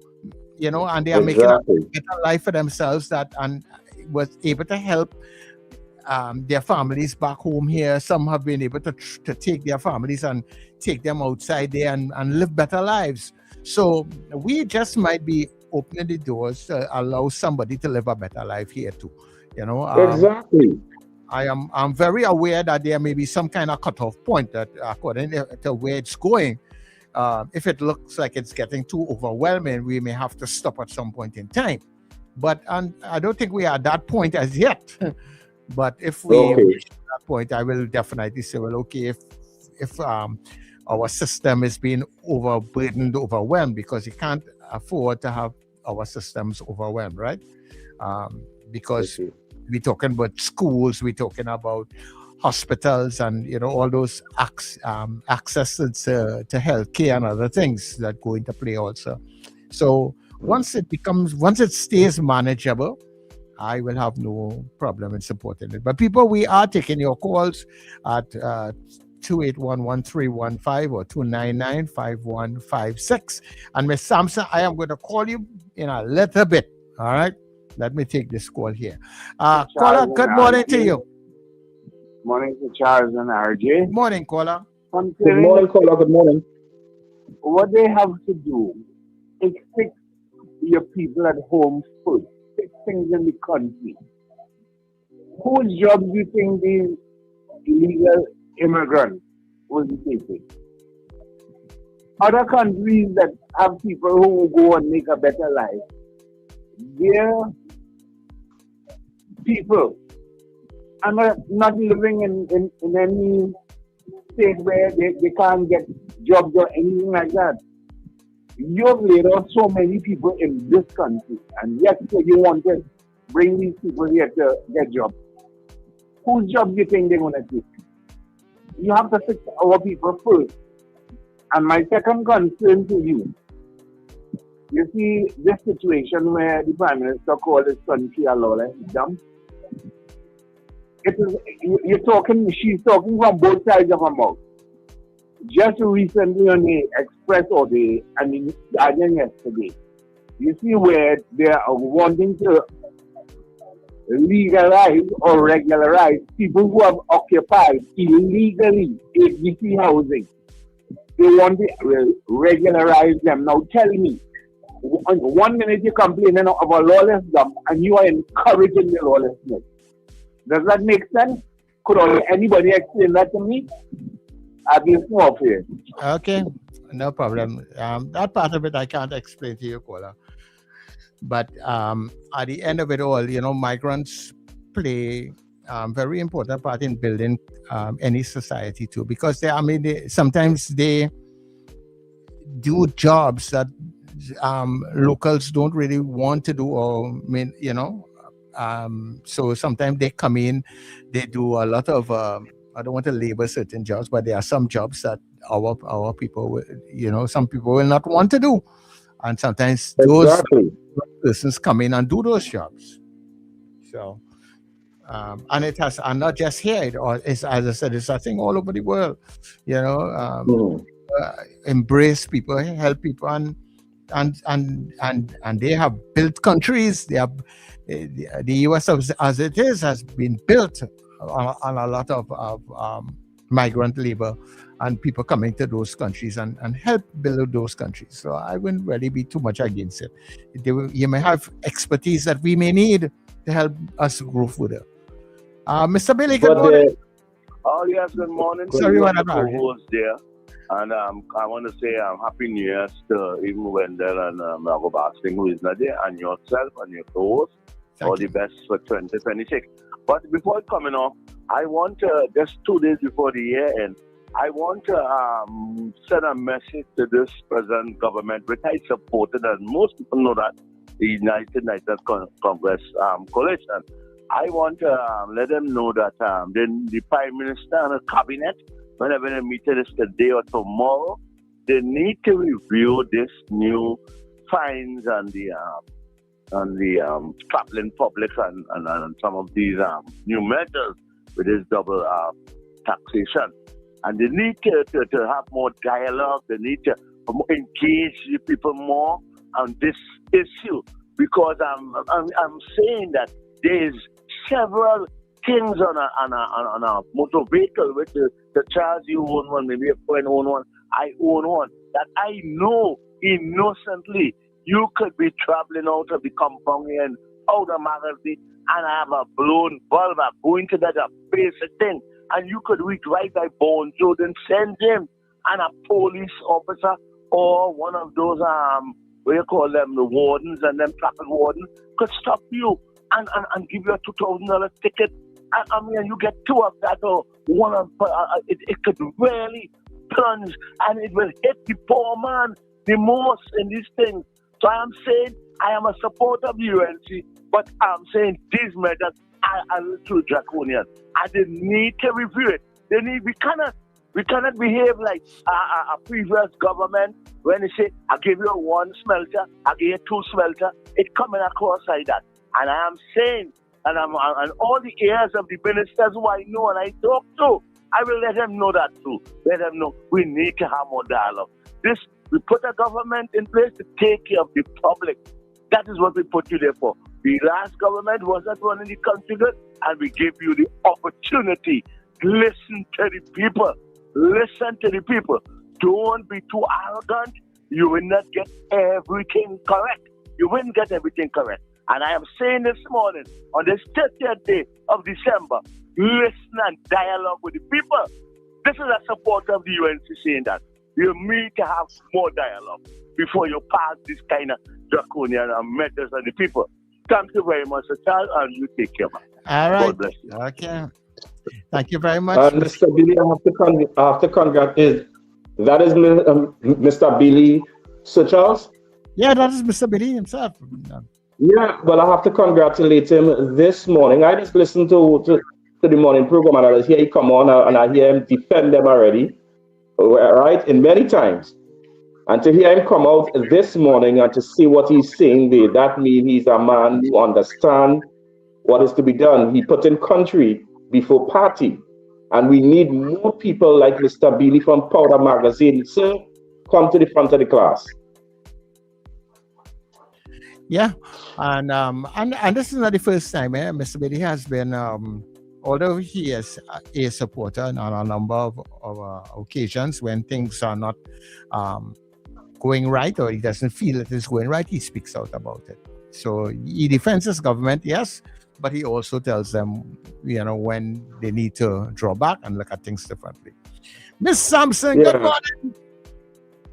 and they are making a better life for themselves and was able to help their families back home here. Some have been able to take their families and take them outside there and live better lives. So we just might be opening the doors to allow somebody to live a better life here too. Exactly. I'm very aware that there may be some kind of cutoff point that, according to where it's going, if it looks like it's getting too overwhelming, we may have to stop at some point in time. But I don't think we are at that point as yet. But if we reach that point, I will definitely say, well, okay, if our system is being overburdened, overwhelmed, because you can't afford to have our systems overwhelmed, right? Because we're talking about schools, we're talking about hospitals, and all those access to healthcare and other things that go into play also. So once it stays manageable, I will have no problem in supporting it. But people, we are taking your calls at 281-1315 or 299-5156. And Ms. Sampson, I am going to call you in a little bit. All right? Let me take this call here. Caller, good morning to you. Morning to Charles and RJ. Morning, caller. Good morning, caller. Good morning. What they have to do is fix your people at home first. Fix things in the country. Whose job do you think these illegal immigrants will be taking? Other countries that have people who will go and make a better life, their people are not living in any state where they can't get jobs or anything like that. You've laid off so many people in this country, and yet you want to bring these people here to get jobs. Whose job do you think they're going to take? You have to fix our people first. And my second concern to you, you see this situation where the Prime Minister called his country a lawless dump. She's talking from both sides of her mouth. Just recently on the Express or the Guardian yesterday, you see where they are wanting to legalize or regularize people who have occupied illegally ABC housing. They want to regularize them. Now tell me, 1 minute you're complaining of a lawless dump and you are encouraging the lawlessness. Does that make sense? Could anybody explain that to me? I'll be off here. Okay, no problem. That part of it I can't explain to you, caller. But at the end of it all, migrants play a very important part in building any society too, because sometimes they do jobs that locals don't really want to do, or so sometimes they come in, they do a lot of I don't want to label certain jobs, but there are some jobs that our people, some people will not want to do. And sometimes those persons come in and do those jobs. So, and it has, and not just here, it's, as I said, it's a thing all over the world, embrace people, help people, and they have built countries. They have, the US as it is has been built on a lot of migrant labor and people coming to those countries and help build those countries. So I wouldn't really be too much against it. You may have expertise that we may need to help us grow further. Mr. Billy, good morning. Oh, yes, good morning. Sorry, what about there. And I want to say Happy New Year to even Wendell and Margot Basting, who is not there, and yourself and your co-host. All the best for 2026. But before coming off, I want to, just 2 days before the year end, I want to send a message to this present government, which I supported, and most people know that, the United Congress coalition. I want to let them know that the Prime Minister and the Cabinet, whenever they meet this today or tomorrow, they need to review this new fines and the traveling public and some of these new measures with this double taxation. And they need to have more dialogue. They need to engage the people more on this issue, because I'm saying that there's several things on a motor vehicle, which the Charles, you own one, maybe a friend own one, I own one, that I know innocently You could be traveling out of the compound here and out of magazine and have a blown bulb going to that basic thing. And you could reach right by Bones Road and send him and a police officer or one of those, what do you call them, the wardens and them traffic wardens could stop you and give you a $2,000 ticket. I mean, you get two of that or one of it could really plunge and it will hit the poor man the most in these things. So I am saying I am a supporter of the UNC, but I'm saying these measures are a little draconian. And they need to review it. We cannot behave like a previous government when they say, I give you one smelter, I give you two smelter. It's coming across like that. And I am saying, and all the ears of the ministers who I know and I talk to, I will let them know that too. Let them know we need to have more dialogue. We put a government in place to take care of the public. That is what we put you there for. The last government was not running the country good, and we gave you the opportunity. Listen to the people. Listen to the people. Don't be too arrogant. You will not get everything correct. You won't get everything correct. And I am saying this morning, on this 30th day of December, listen and dialogue with the people. This is a supporter of the UNC saying that. You need to have more dialogue before you pass this kind of draconian measures on the people. Thank you very much, Sir Charles, and you take care, man. All right. God bless you. Okay. Thank you very much. Mr. Billy, I have to congratulate. That is Mr. Billy Sir Charles? Yeah, that is Mr. Billy himself. Yeah, well, I have to congratulate him this morning. I just listened to the morning program and I hear he come on and I hear him defend them already, right, in many times. And to hear him come out this morning and to see what he's saying there, that means he's a man who understands what is to be done. He put in country before party. And we need more people like Mr. Billy from Powder Magazine. So come to the front of the class. Yeah, and this is not the first time. Mr. Billy has been, although he is a supporter on a number of occasions when things are not going right or he doesn't feel it is going right, he speaks out about it. So he defends his government, yes, but he also tells them, when they need to draw back and look at things differently. Miss Sampson, good morning.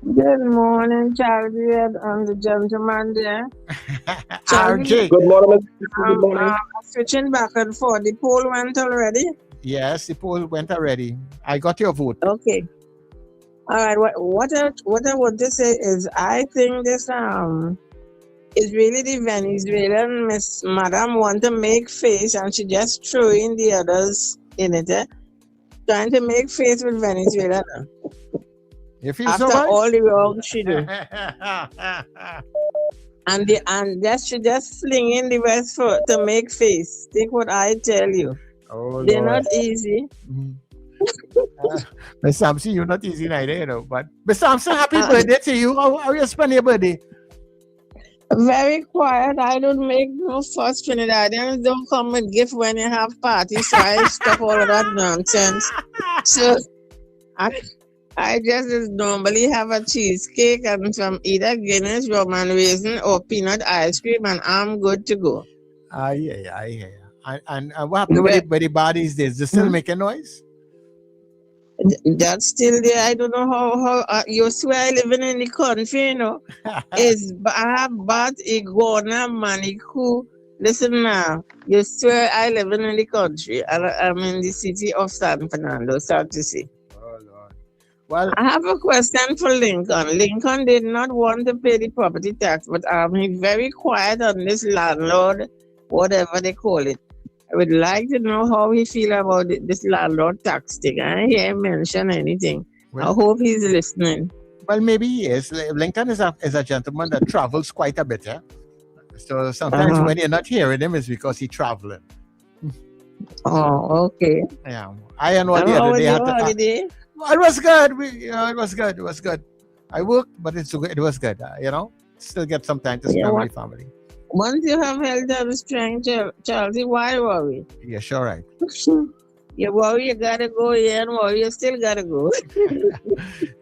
Good morning, Charlie, and the gentleman there. RJ. Good morning. Good morning. Switching back and forth. The poll went already? Yes, the poll went already. I got your vote. Okay. All right. What I want to say is I think this is really the Venezuelan madam want to make face and she just throw in the others in it. Trying to make face with Venezuela. You feel after so right? all the wrong she do. and she just sling in the West for to make face. Think what I tell you. Oh, they're Lord. not easy. Miss Sampson, you're not easy neither, But Miss Sampson, happy birthday to you. How you spend your birthday? Very quiet. I don't make no fuss, Trinidadians don't come with gift when you have parties, so I stop all of that nonsense. So I just normally have a cheesecake and some either Guinness, rum and raisin, or peanut ice cream, and I'm good to go. I hear you. And what happened with the bodies? They still make a noise? That's still there. I don't know how you swear I living in the country, I have bought iguana manicure. Listen now, you swear I living in the country. I'm in the city of San Fernando, South to see. Well, I have a question for Lincoln. Lincoln did not want to pay the property tax, but he's very quiet on this landlord, whatever they call it. I would like to know how he feel about this landlord tax thing. I didn't hear him mention anything. Well, I hope he's listening. Well, maybe he is. Lincoln is a gentleman that travels quite a bit, yeah? So sometimes when you're not hearing him, it's because he's traveling. Oh, okay. Yeah. I know the other day. It was good. It was good. I worked, but it was good. Still get some time to spend with family. Once you have health and strength, Charlie, why worry? Yeah, sure, right. You worry, you gotta go. Yeah, and worry, you still gotta go.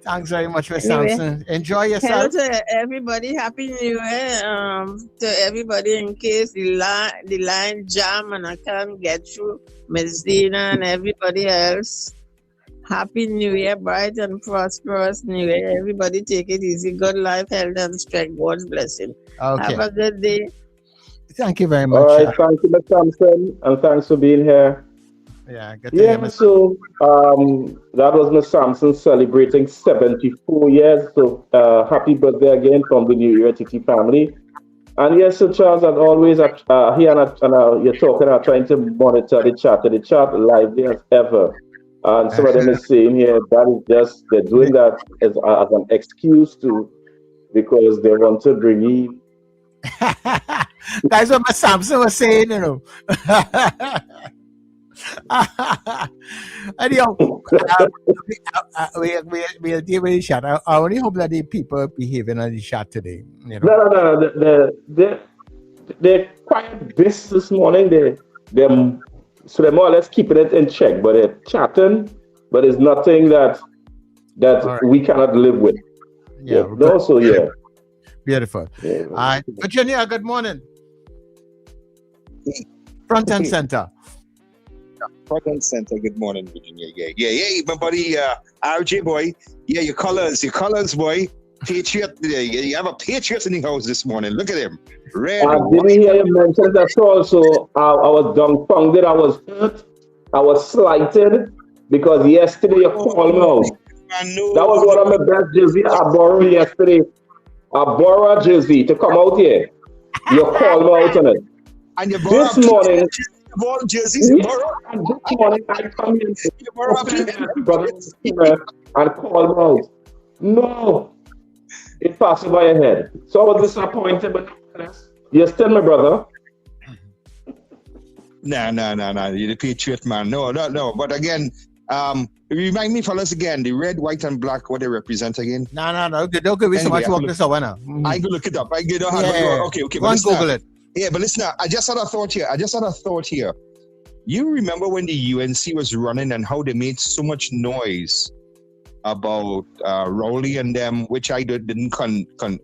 Thanks very much, Miss Anyway, Sampson. Enjoy hello yourself. to everybody. Happy New Year. To everybody, in case the line jam and I can't get through, Miss Dina and everybody else. Happy New Year, bright and prosperous New Year. Everybody take it easy. Good life, health, and strength. God's blessing. Okay. Have a good day. Thank you very much. All right, thank you, Ms. Thompson, and thanks for being here. Yeah, good to hear, Yeah, Miss. so that was Miss Sampson celebrating 74 years. So happy birthday again from the New Era TT family. And yes, so Charles, as always, here you're talking, trying to monitor the chat lively as ever. And some of them is saying here that is just, they're doing that as an excuse because they want to bring in. That's what Miss Sampson was saying, you know. Anyhow, we'll deal with the chat. I only hope that the people behaving on the chat today. You know? No. They're quite busy this morning. They're more or less keeping it in check, but they're chatting. But it's nothing that right. We cannot live with. Yeah. Also, yeah. Beautiful. Yeah. Virginia, good morning. Front and center. Front and center. Good morning, Virginia. Yeah, my buddy, RJ boy. Yeah, your colors, boy. Patriot. You have a patriot in the house this morning. Look at him. Red. I didn't hear you mention that also. I was dumbfounded. I was hurt. I was slighted because yesterday you called me out. That was one of my best jerseys I borrowed yesterday. I borrowed a jersey to come out here. You called me out on it. And you this morning. Jerseys, this morning I come in and call him out. No, it passed by your head. So I was disappointed, but you're still my brother. No. You're the patriot, man. No. But again, remind me, fellas, again, the red, white, and black, what they represent again. No. Don't give me so much work this hour now. I go look it up. I get Okay. Go and Google it. Yeah, but listen, I just had a thought here. You remember when the UNC was running and how they made so much noise about Rowley and them, which I didn't condone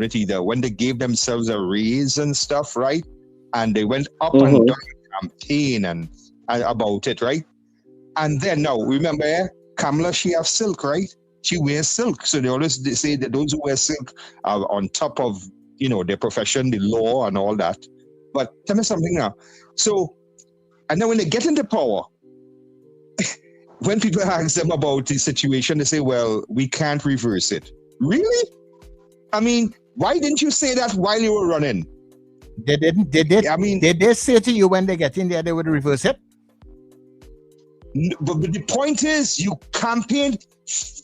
it either. When they gave themselves a raise and stuff, right? And they went up and down the campaign and about it, right? And then now remember, Kamala, she have silk, right? She wears silk, so they say that those who wear silk are on top of their profession, the law, and all that. But tell me something now. So, and then when they get into power, when people ask them about the situation, they say, well, we can't reverse it. Really? I mean, why didn't you say that while you were running? They didn't. Did they say to you when they get in there they would reverse it? But the point is, you campaigned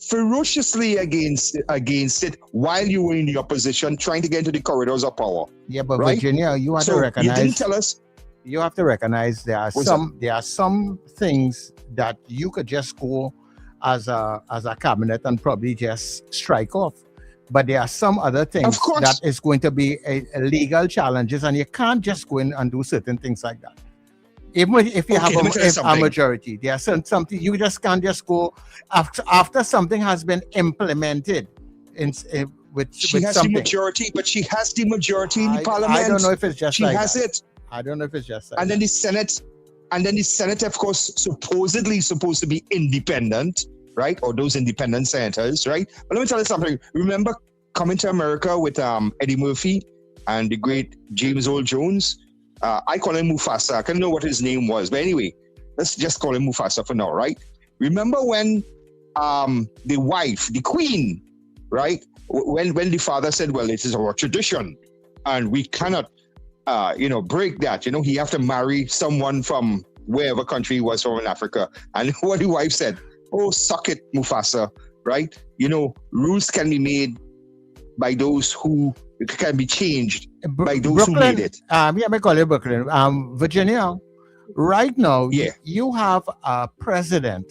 ferociously against it while you were in the opposition, trying to get into the corridors of power. Yeah, but right? Virginia, you have to recognize. You didn't tell us. You have to recognize there are some things that you could just go as a cabinet and probably just strike off. But there are some other things that is going to be a legal challenges, and you can't just go in and do certain things like that. Even if you have a majority, there are something you just can't just go after something has been implemented with she has something. The majority, but she has the majority in the parliament. I don't know if it's just she like has that. It. I don't know if it's just like and that. then the Senate, of course, supposedly supposed to be independent, right? Or those independent senators, right? But let me tell you something. Remember coming to America with Eddie Murphy and the great James Earl Jones? I call him Mufasa. I can't know what his name was. But anyway, let's just call him Mufasa for now, right? Remember when the wife, the queen, right? When the father said, well, it is our tradition and we cannot, break that. He have to marry someone from wherever country he was from in Africa. And what the wife said, oh, suck it, Mufasa, right? Rules can be made by those who can be changed by those Brooklyn, who made it. I call it Brooklyn. Virginia, right now, you have a president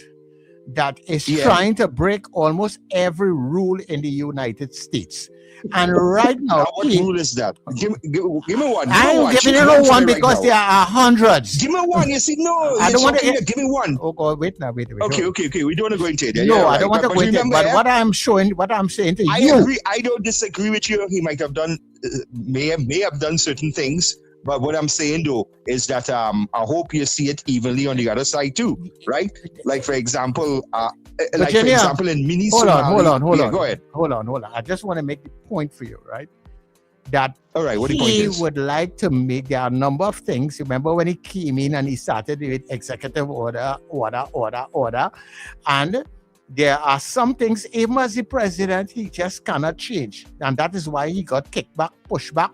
that is trying to break almost every rule in the United States. And right now, what rule is that? Give me one. I'm giving you no one because there are hundreds. Give me one. You see, no, I don't want to give me one. Oh God, wait. Okay. We don't want to go into it. No, I don't want to go into it. But what I'm saying to you, agree. I don't disagree with you. He might have done, may have done certain things. But what I'm saying though is that I hope you see it evenly on the other side too, right? Like for example, in Minnesota. Hold on. Go ahead. Hold on. I just want to make the point for you, right? That all right. What the point is? He would like to make. There are a number of things. Remember when he came in and he started with executive order, and there are some things, even as the president, he just cannot change, and that is why he got kicked back, pushed back.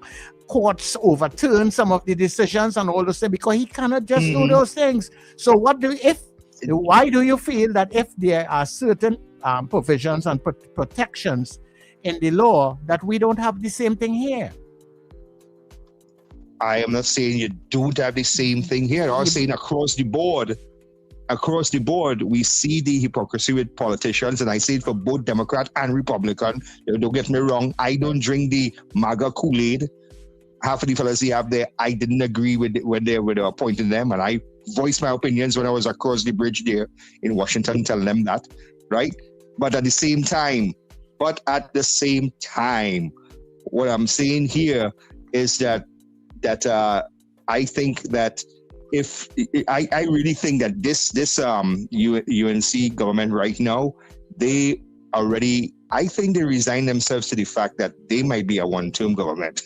Courts overturn some of the decisions and all those things because he cannot just do those things. So why do you feel that if there are certain provisions and protections in the law that we don't have the same thing here? I am not saying you don't have the same thing here. I'm saying across the board, we see the hypocrisy with politicians, and I say it for both Democrat and Republican. Don't get me wrong. I don't drink the MAGA Kool-Aid. Half of the fellas they have there, I didn't agree with when they were appointing them, and I voiced my opinions when I was across the bridge there in Washington, telling them that, right? But at the same time, what I'm saying here is that I think that if I really think that this UNC government right now, they already. I think they resign themselves to the fact that they might be a one-term government.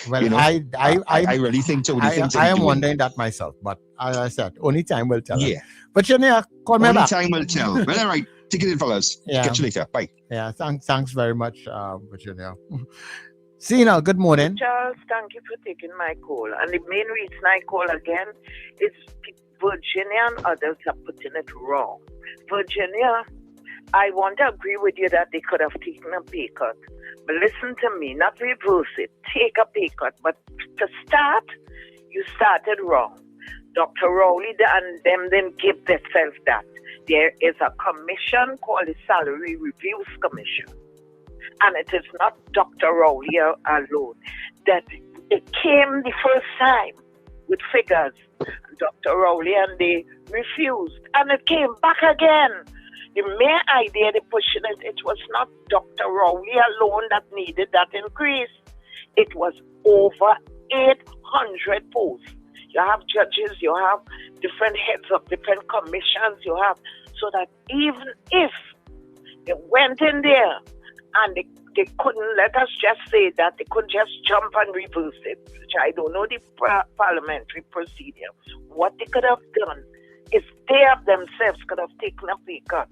Well, I really think so. I am wondering that myself, but as I said, only time will tell. Yeah. But call me back. Only time will tell. Well, all right. Take it in, fellas. Yeah. Catch you later. Bye. Yeah. Thanks very much, Virginia. See you now. Good morning. Charles, thank you for taking my call. And the main reason I call again is Virginia and others are putting it wrong. Virginia, I want to agree with you that they could have taken a pay cut. But listen to me, not reverse it. Take a pay cut. But to start, you started wrong. Dr. Rowley and them didn't give themselves that. There is a commission called the Salary Reviews Commission. And it is not Dr. Rowley alone. That it came the first time with figures. Dr. Rowley and they refused. And it came back again. The main idea they pushing it was not Dr. Rowley alone that needed that increase. It was over 800 posts. You have judges, you have different heads of different commissions, you have, so that even if they went in there and they couldn't, let us just say that they could just jump and reverse it, which I don't know the parliamentary procedure. What they could have done is they themselves could have taken a pay cut.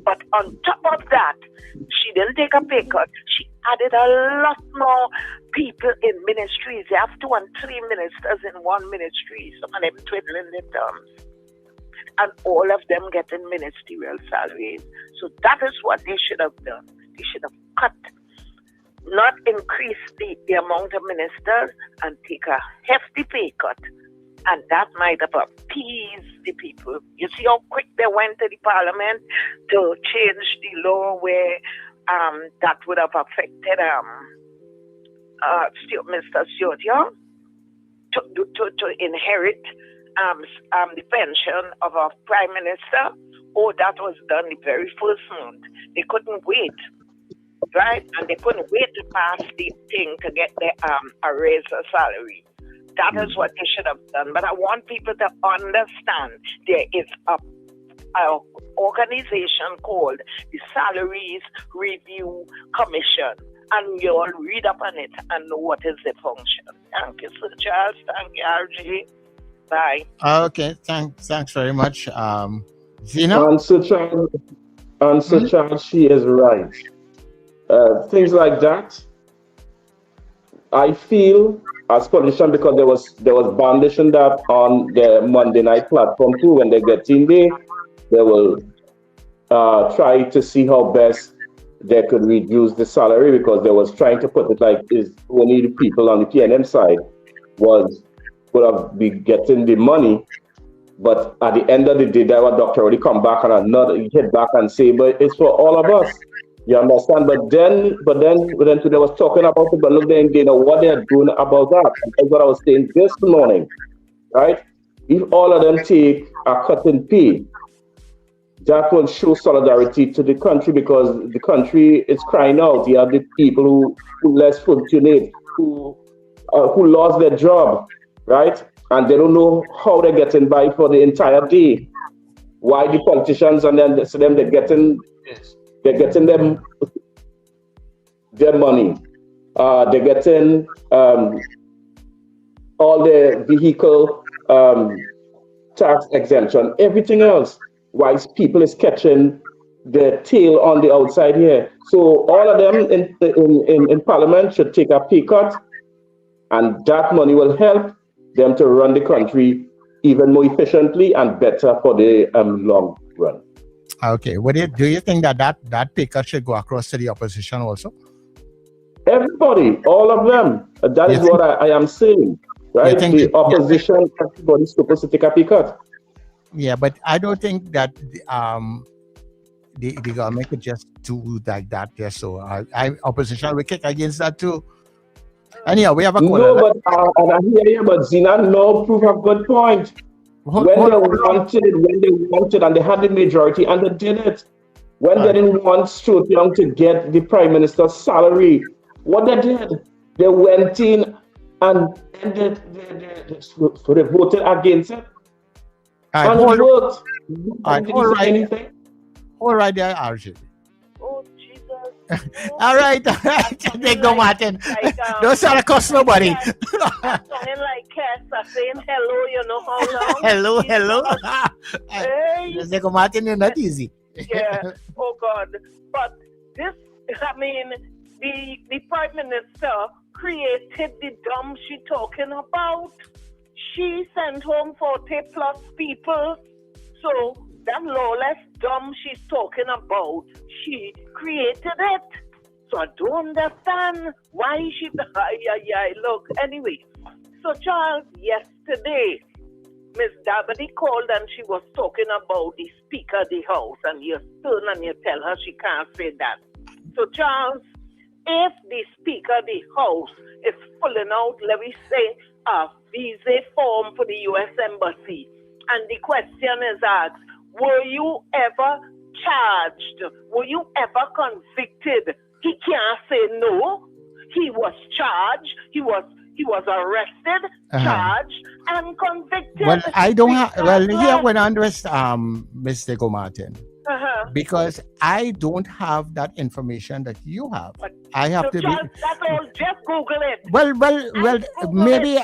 But on top of that, she didn't take a pay cut. She added a lot more people in ministries. They have 2 and 3 ministers in one ministry. Some of them twiddling their thumbs. And all of them getting ministerial salaries. So that is what they should have done. They should have cut, not increase the amount of ministers and take a hefty pay cut. And that might have appeased the people. You see how quick they went to the parliament to change the law where that would have affected Mr. Stuart Young to inherit the pension of a prime minister. Oh, that was done the very first month. They couldn't wait, right? And they couldn't wait to pass the thing to get a raise of salary. That is what they should have done. But I want people to understand there is a organization called the Salaries Review Commission. And you all read up on it and know what is the function. Thank you, Sir Charles. Thank you, RJ. Bye. Okay, thanks very much. Zena? And Sir Charles, she is right. Things like that, I feel as politician, because there was bandishing that on the Monday night platform too. When they get in there, they will try to see how best they could reduce the salary, because they was trying to put it like is only the people on the PNM side would have be getting the money But at the end of the day, that doctor already come back and another hit back and say, but it's for all of us. You understand? But then today was talking about it, but look, they know what they're doing about that. And that's what I was saying this morning, right? If all of them take a cut in pay, that will show solidarity to the country, because the country is crying out. You have the people who less fortunate, who lost their job, right? And they don't know how they're getting by for the entire day. Why the politicians and then they're getting them their money. They're getting all the vehicle tax exemption, everything else. While people is catching the tail on the outside here. So all of them in Parliament should take a pay cut, and that money will help them to run the country even more efficiently and better for the long run. Okay. Do you think that pay cut should go across to the opposition also? Everybody, all of them. That is what I am saying. Right? The opposition, everybody's supposed to take a pay cut. Yeah, but I don't think that the government could just do like that. Yeah, so opposition will kick against that too. Anyhow, we have a caller. No, but I hear you, but Zina, no proof of good point. When they wanted, and they had the majority, and they did it. When they didn't want Stuart Young to get the Prime Minister's salary, what they did, they went in and they voted against it. And it worked. All right, there, RJ. Oh, Jesus. All right. They go, Martin. Don't start to cuss nobody. Something like Kessa saying hello, you know how long? Hello. Hey. They go, Martin, you're not easy. Yeah. Oh, God. But this, I mean, the Prime Minister created the dumb she talking about. She sent home 40 plus people. So that lawless dumb she's talking about, she created it. So I don't understand why she... Look, anyway. So Charles, yesterday, Miss Dabney called and she was talking about the Speaker of the House, and you turn and you tell her she can't say that. So Charles, if the Speaker of the House is filling out, let me say, a visa form for the U.S. Embassy, and the question is asked, were you ever charged? Were you ever convicted? He can't say no. He was charged. He was arrested, charged, and convicted. Well, I don't have. Well, here when I understand, Mr. Go Martin, because I don't have that information that you have. But I have to Charles, that's all. Just Google it. Well.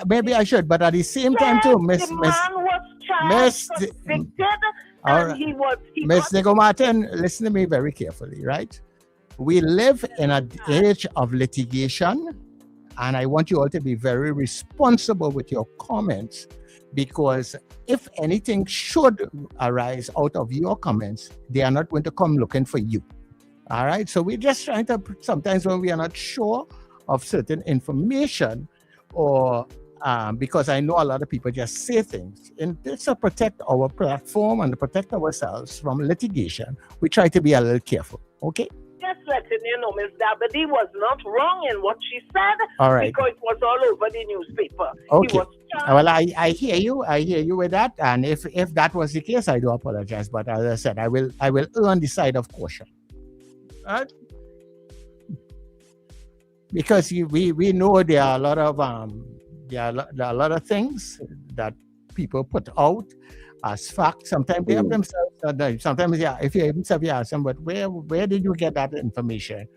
Maybe I should, but at the same time too, Miss. The man was charged, convicted, and he was. Miss Nego Martin, listen to me very carefully, right? We live in an age of litigation, and I want you all to be very responsible with your comments, because if anything should arise out of your comments, they are not going to come looking for you. All right? So we're just trying to, sometimes when we are not sure of certain information, or because I know a lot of people just say things, and this to protect our platform and to protect ourselves from litigation, we try to be a little careful. Okay? Just letting you know, Ms. Dabney was not wrong in what she said. All right. Because it was all over the newspaper. Okay. Well, I hear you with that, and if that was the case, I do apologize. But as I said, I will err on the side of caution. Right? Because we know there are a lot of things that people put out as fact. Sometimes they have themselves. Sometimes, if you ask them, but where did you get that information?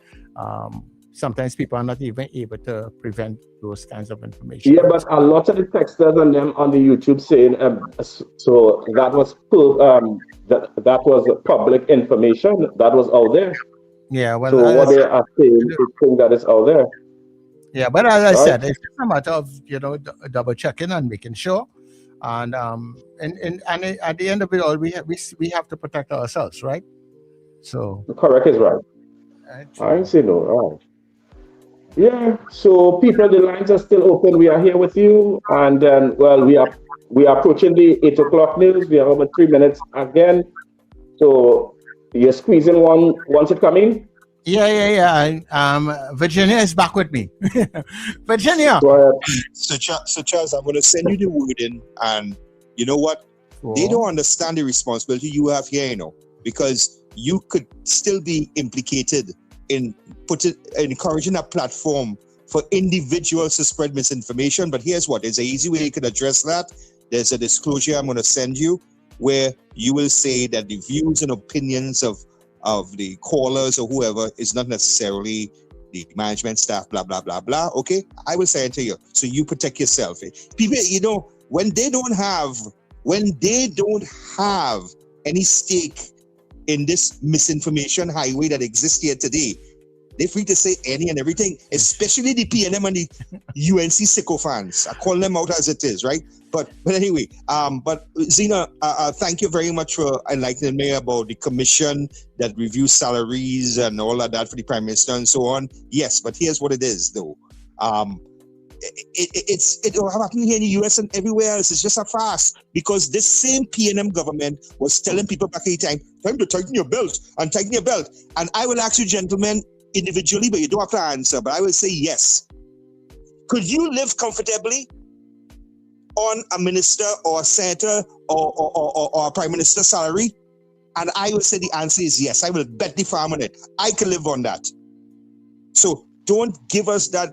Sometimes people are not even able to prevent those kinds of information. Yeah, but a lot of the texters on them on the YouTube saying so that was that was public information that was out there. Yeah, well, so what they are saying is thing that is out there. Yeah, but as I said, it's just a matter of double checking and making sure. And at the end of it all, we have to protect ourselves, right? So correct is right. I ain't say no. Right. Yeah. So people, the lines are still open. We are here with you, and then we are we are approaching the 8 o'clock news. We have about 3 minutes again. So you're squeezing one once it come in? Yeah. Virginia is back with me. Virginia. So Charles, I'm going to send you the wording, and you know what? They don't understand the responsibility you have here, because you could still be implicated in encouraging a platform for individuals to spread misinformation. But here's what: there's an easy way you can address that. There's a disclosure I'm going to send you where you will say that the views and opinions of the callers or whoever is not necessarily the management staff, blah, blah, blah, blah. Okay? I will say it to you. So you protect yourself. People, when they don't have any stake in this misinformation highway that exists here today, they're free to say any and everything, especially the PNM and the UNC sycophants. I call them out as it is, right? But anyway, but Zena, thank you very much for enlightening me about the commission that reviews salaries and all of that for the Prime Minister and so on. Yes, but here's what it is, though. It will happen here in the US and everywhere else. It's just a farce, because this same PNM government was telling people back in time to tighten your belt and tighten your belt. And I will ask you, gentlemen, individually, but you don't have to answer, but I will say yes. Could you live comfortably on a minister or a senator or a prime minister salary? And I will say the answer is yes. I will bet the farm on it. I can live on that. So don't give us that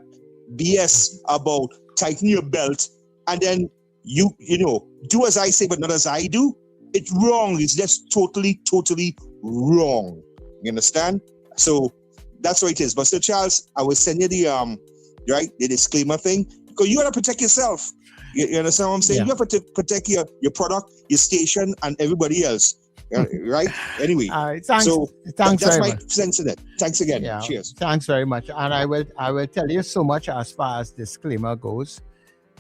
BS about tighten your belt and then you do as I say but not as I do. It's wrong. It's just totally wrong. You understand? So that's what it is. But Sir Charles, I will send you the disclaimer thing, because you gotta protect yourself. You understand what I'm saying? Yeah. You have to protect your product, your station, and everybody else. Right? Anyway. Thanks. So thanks that's very my much. sense in it. Thanks again. Yeah, cheers. Thanks very much. And I will tell you so much as far as disclaimer goes.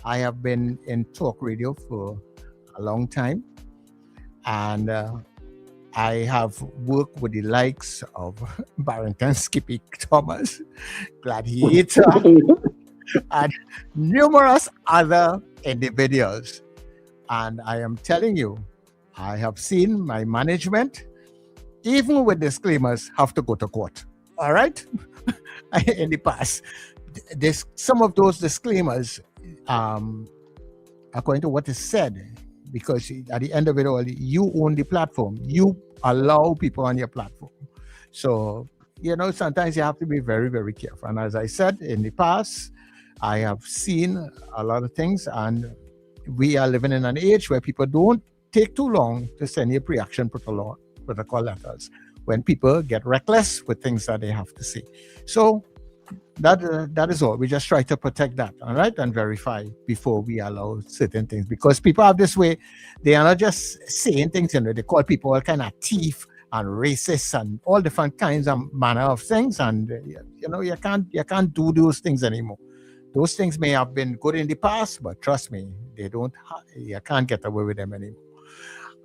I have been in talk radio for a long time, and I have worked with the likes of Barrington Skippy Thomas, Gladiator, and numerous other individuals. And I am telling you, I have seen my management, even with disclaimers, have to go to court. All right? In the past. Some of those disclaimers, according to what is said, because at the end of it all, you own the platform. You allow people on your platform. So, sometimes you have to be very, very careful. And as I said, in the past, I have seen a lot of things, and we are living in an age where people don't take too long to send you pre-action protocol letters when people get reckless with things that they have to say. So that is all. We just try to protect that, all right, and verify before we allow certain things, because people have this way. They are not just saying things, they call people all kind of thief and racist and all different kinds of manner of things, and you can't do those things anymore. Those things may have been good in the past, but trust me, you can't get away with them anymore.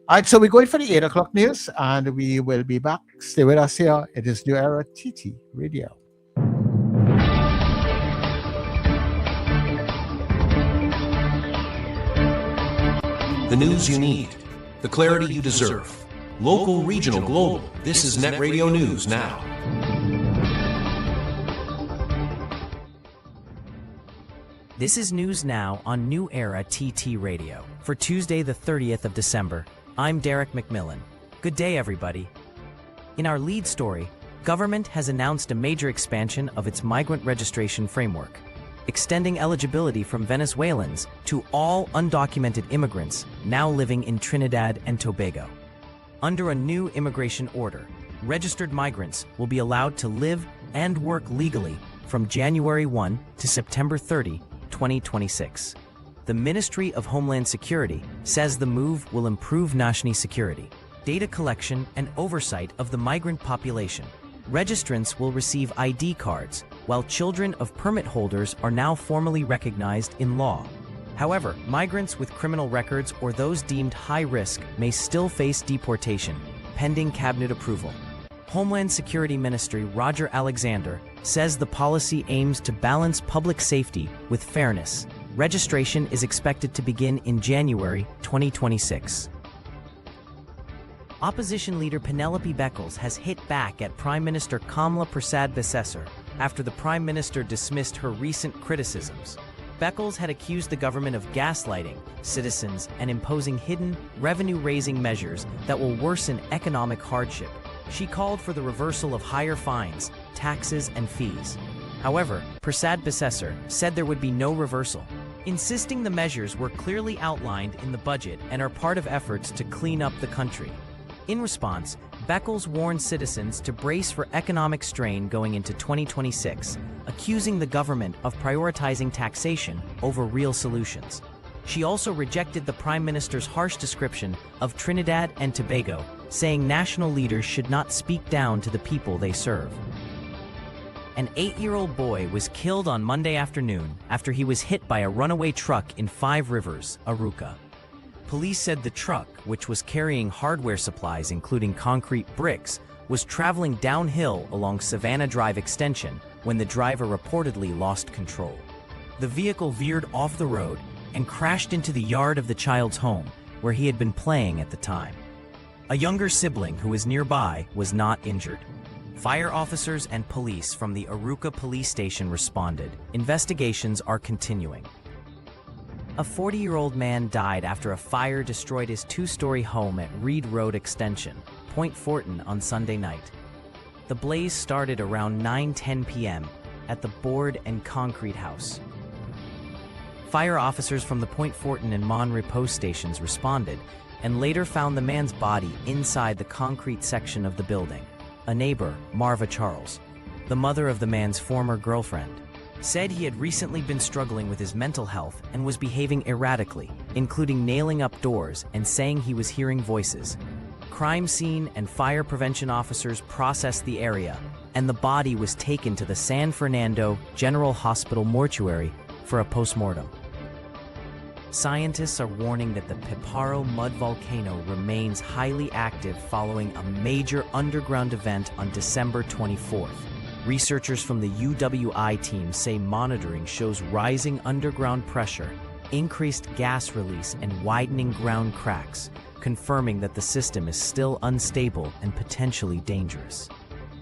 All right, so we're going for the 8 o'clock news, and we will be back. Stay with us here. It is New Era TT Radio. The news you need, the clarity you deserve. Local, regional, global. This is Net Radio News Now. This is News Now on New Era TT Radio. For Tuesday, the 30th of December, I'm Derek McMillan. Good day, everybody. In our lead story, government has announced a major expansion of its migrant registration framework, extending eligibility from Venezuelans to all undocumented immigrants now living in Trinidad and Tobago. Under a new immigration order, registered migrants will be allowed to live and work legally from January 1 to September 30, 2026. The Ministry of Homeland Security says the move will improve national security, data collection, and oversight of the migrant population. Registrants will receive ID cards, while children of permit holders are now formally recognized in law. However, migrants with criminal records or those deemed high risk may still face deportation, pending cabinet approval. Homeland Security Ministry Roger Alexander says the policy aims to balance public safety with fairness, Registration is expected to begin in January 2026. Opposition leader Penelope Beckles has hit back at Prime Minister Kamla Persad-Bissessar after the Prime Minister dismissed her recent criticisms. Beckles had accused the government of gaslighting citizens and imposing hidden, revenue-raising measures that will worsen economic hardship. She called for the reversal of higher fines, taxes, and fees. However, Persad-Bissessar said there would be no reversal, insisting the measures were clearly outlined in the budget and are part of efforts to clean up the country. In response, Beckles warned citizens to brace for economic strain going into 2026, accusing the government of prioritizing taxation over real solutions. She also rejected the Prime Minister's harsh description of Trinidad and Tobago, saying national leaders should not speak down to the people they serve. An 8-year-old boy was killed on Monday afternoon after he was hit by a runaway truck in Five Rivers, Aruca. Police said the truck, which was carrying hardware supplies including concrete bricks, was traveling downhill along Savannah Drive Extension when the driver reportedly lost control. The vehicle veered off the road and crashed into the yard of the child's home, where he had been playing at the time. A younger sibling who was nearby was not injured. Fire officers and police from the Aruca police station responded. Investigations are continuing. A 40-year-old man died after a fire destroyed his 2-story home at Reed Road Extension, Point Fortin, on Sunday night. The blaze started around 9:10 p.m. at the Board and Concrete House. Fire officers from the Point Fortin and Mon Repos stations responded and later found the man's body inside the concrete section of the building. A neighbor, Marva Charles, the mother of the man's former girlfriend, said he had recently been struggling with his mental health and was behaving erratically, including nailing up doors and saying he was hearing voices. Crime scene and fire prevention officers processed the area, and the body was taken to the San Fernando General Hospital mortuary for a postmortem. Scientists are warning that the Piparo mud volcano remains highly active following a major underground event on December 24th. Researchers from the UWI team say monitoring shows rising underground pressure, increased gas release, and widening ground cracks, confirming that the system is still unstable and potentially dangerous.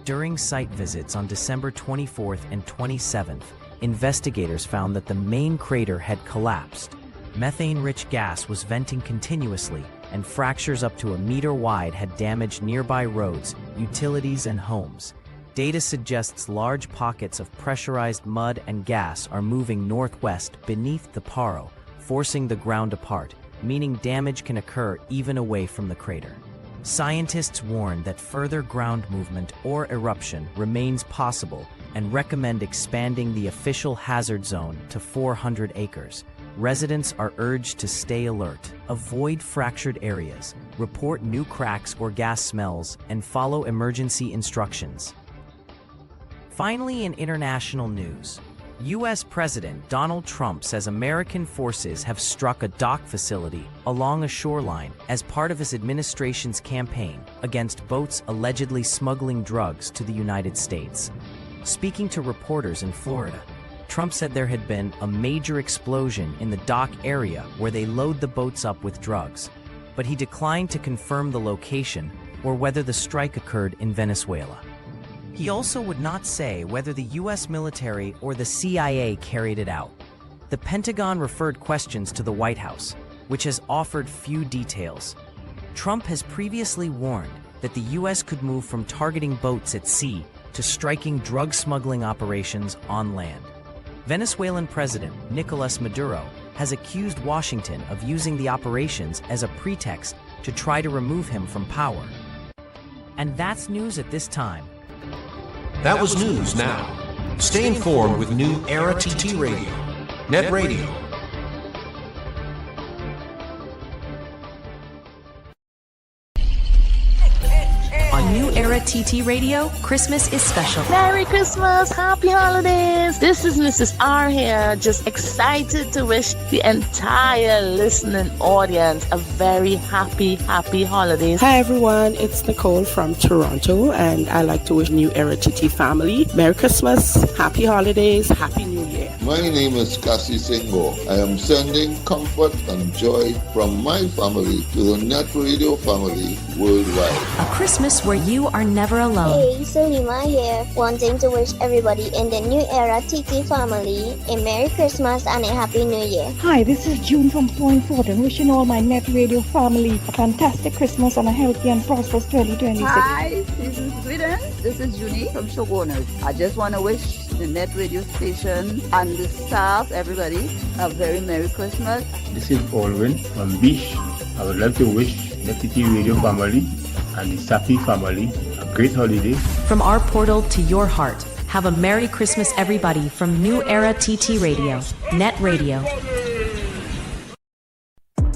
During site visits on December 24th and 27th, investigators found that the main crater had collapsed. Methane-rich gas was venting continuously, and fractures up to a meter wide had damaged nearby roads, utilities, and homes. Data suggests large pockets of pressurized mud and gas are moving northwest beneath the Paro, forcing the ground apart, meaning damage can occur even away from the crater. Scientists warn that further ground movement or eruption remains possible and recommend expanding the official hazard zone to 400 acres. Residents are urged to stay alert, avoid fractured areas, report new cracks or gas smells, and follow emergency instructions. Finally, in international news, U.S. President Donald Trump says American forces have struck a dock facility along a shoreline as part of his administration's campaign against boats allegedly smuggling drugs to the United States. Speaking to reporters in Florida, Trump said there had been a major explosion in the dock area where they load the boats up with drugs, but he declined to confirm the location or whether the strike occurred in Venezuela. He also would not say whether the U.S. military or the CIA carried it out. The Pentagon referred questions to the White House, which has offered few details. Trump has previously warned that the U.S. could move from targeting boats at sea to striking drug smuggling operations on land. Venezuelan President Nicolas Maduro has accused Washington of using the operations as a pretext to try to remove him from power. And that's news at this time. That was news now. Stay informed with New Era TT Radio. Net Radio. On New Era TT Radio, Christmas is special. Merry Christmas, happy holidays. This is Mrs. R here, just excited to wish the entire listening audience a very happy holidays. Hi everyone, it's Nicole from Toronto, and I like to wish New Era TT family Merry Christmas, happy holidays, happy New Year. My name is Cassie Singo. I am sending comfort and joy from my family to the NETT Radio family worldwide. A Christmas where you are never alone. Hey, Salima here, wanting to wish everybody in the New Era TT family a Merry Christmas and a Happy New Year. Hi, this is June from Point Fortin, wishing all my NETT Radio family a fantastic Christmas and a healthy and prosperous 2026. Hi, season Sweden. This is Junie from Shoguners. I just want to wish the NETT Radio station and the staff, everybody, a very Merry Christmas. This is Alwyn from Bish. I would like to wish NETT Radio family and the Sapi family a great holiday. From our portal to your heart, have a Merry Christmas, everybody, from New Era TT Radio, NETT Radio.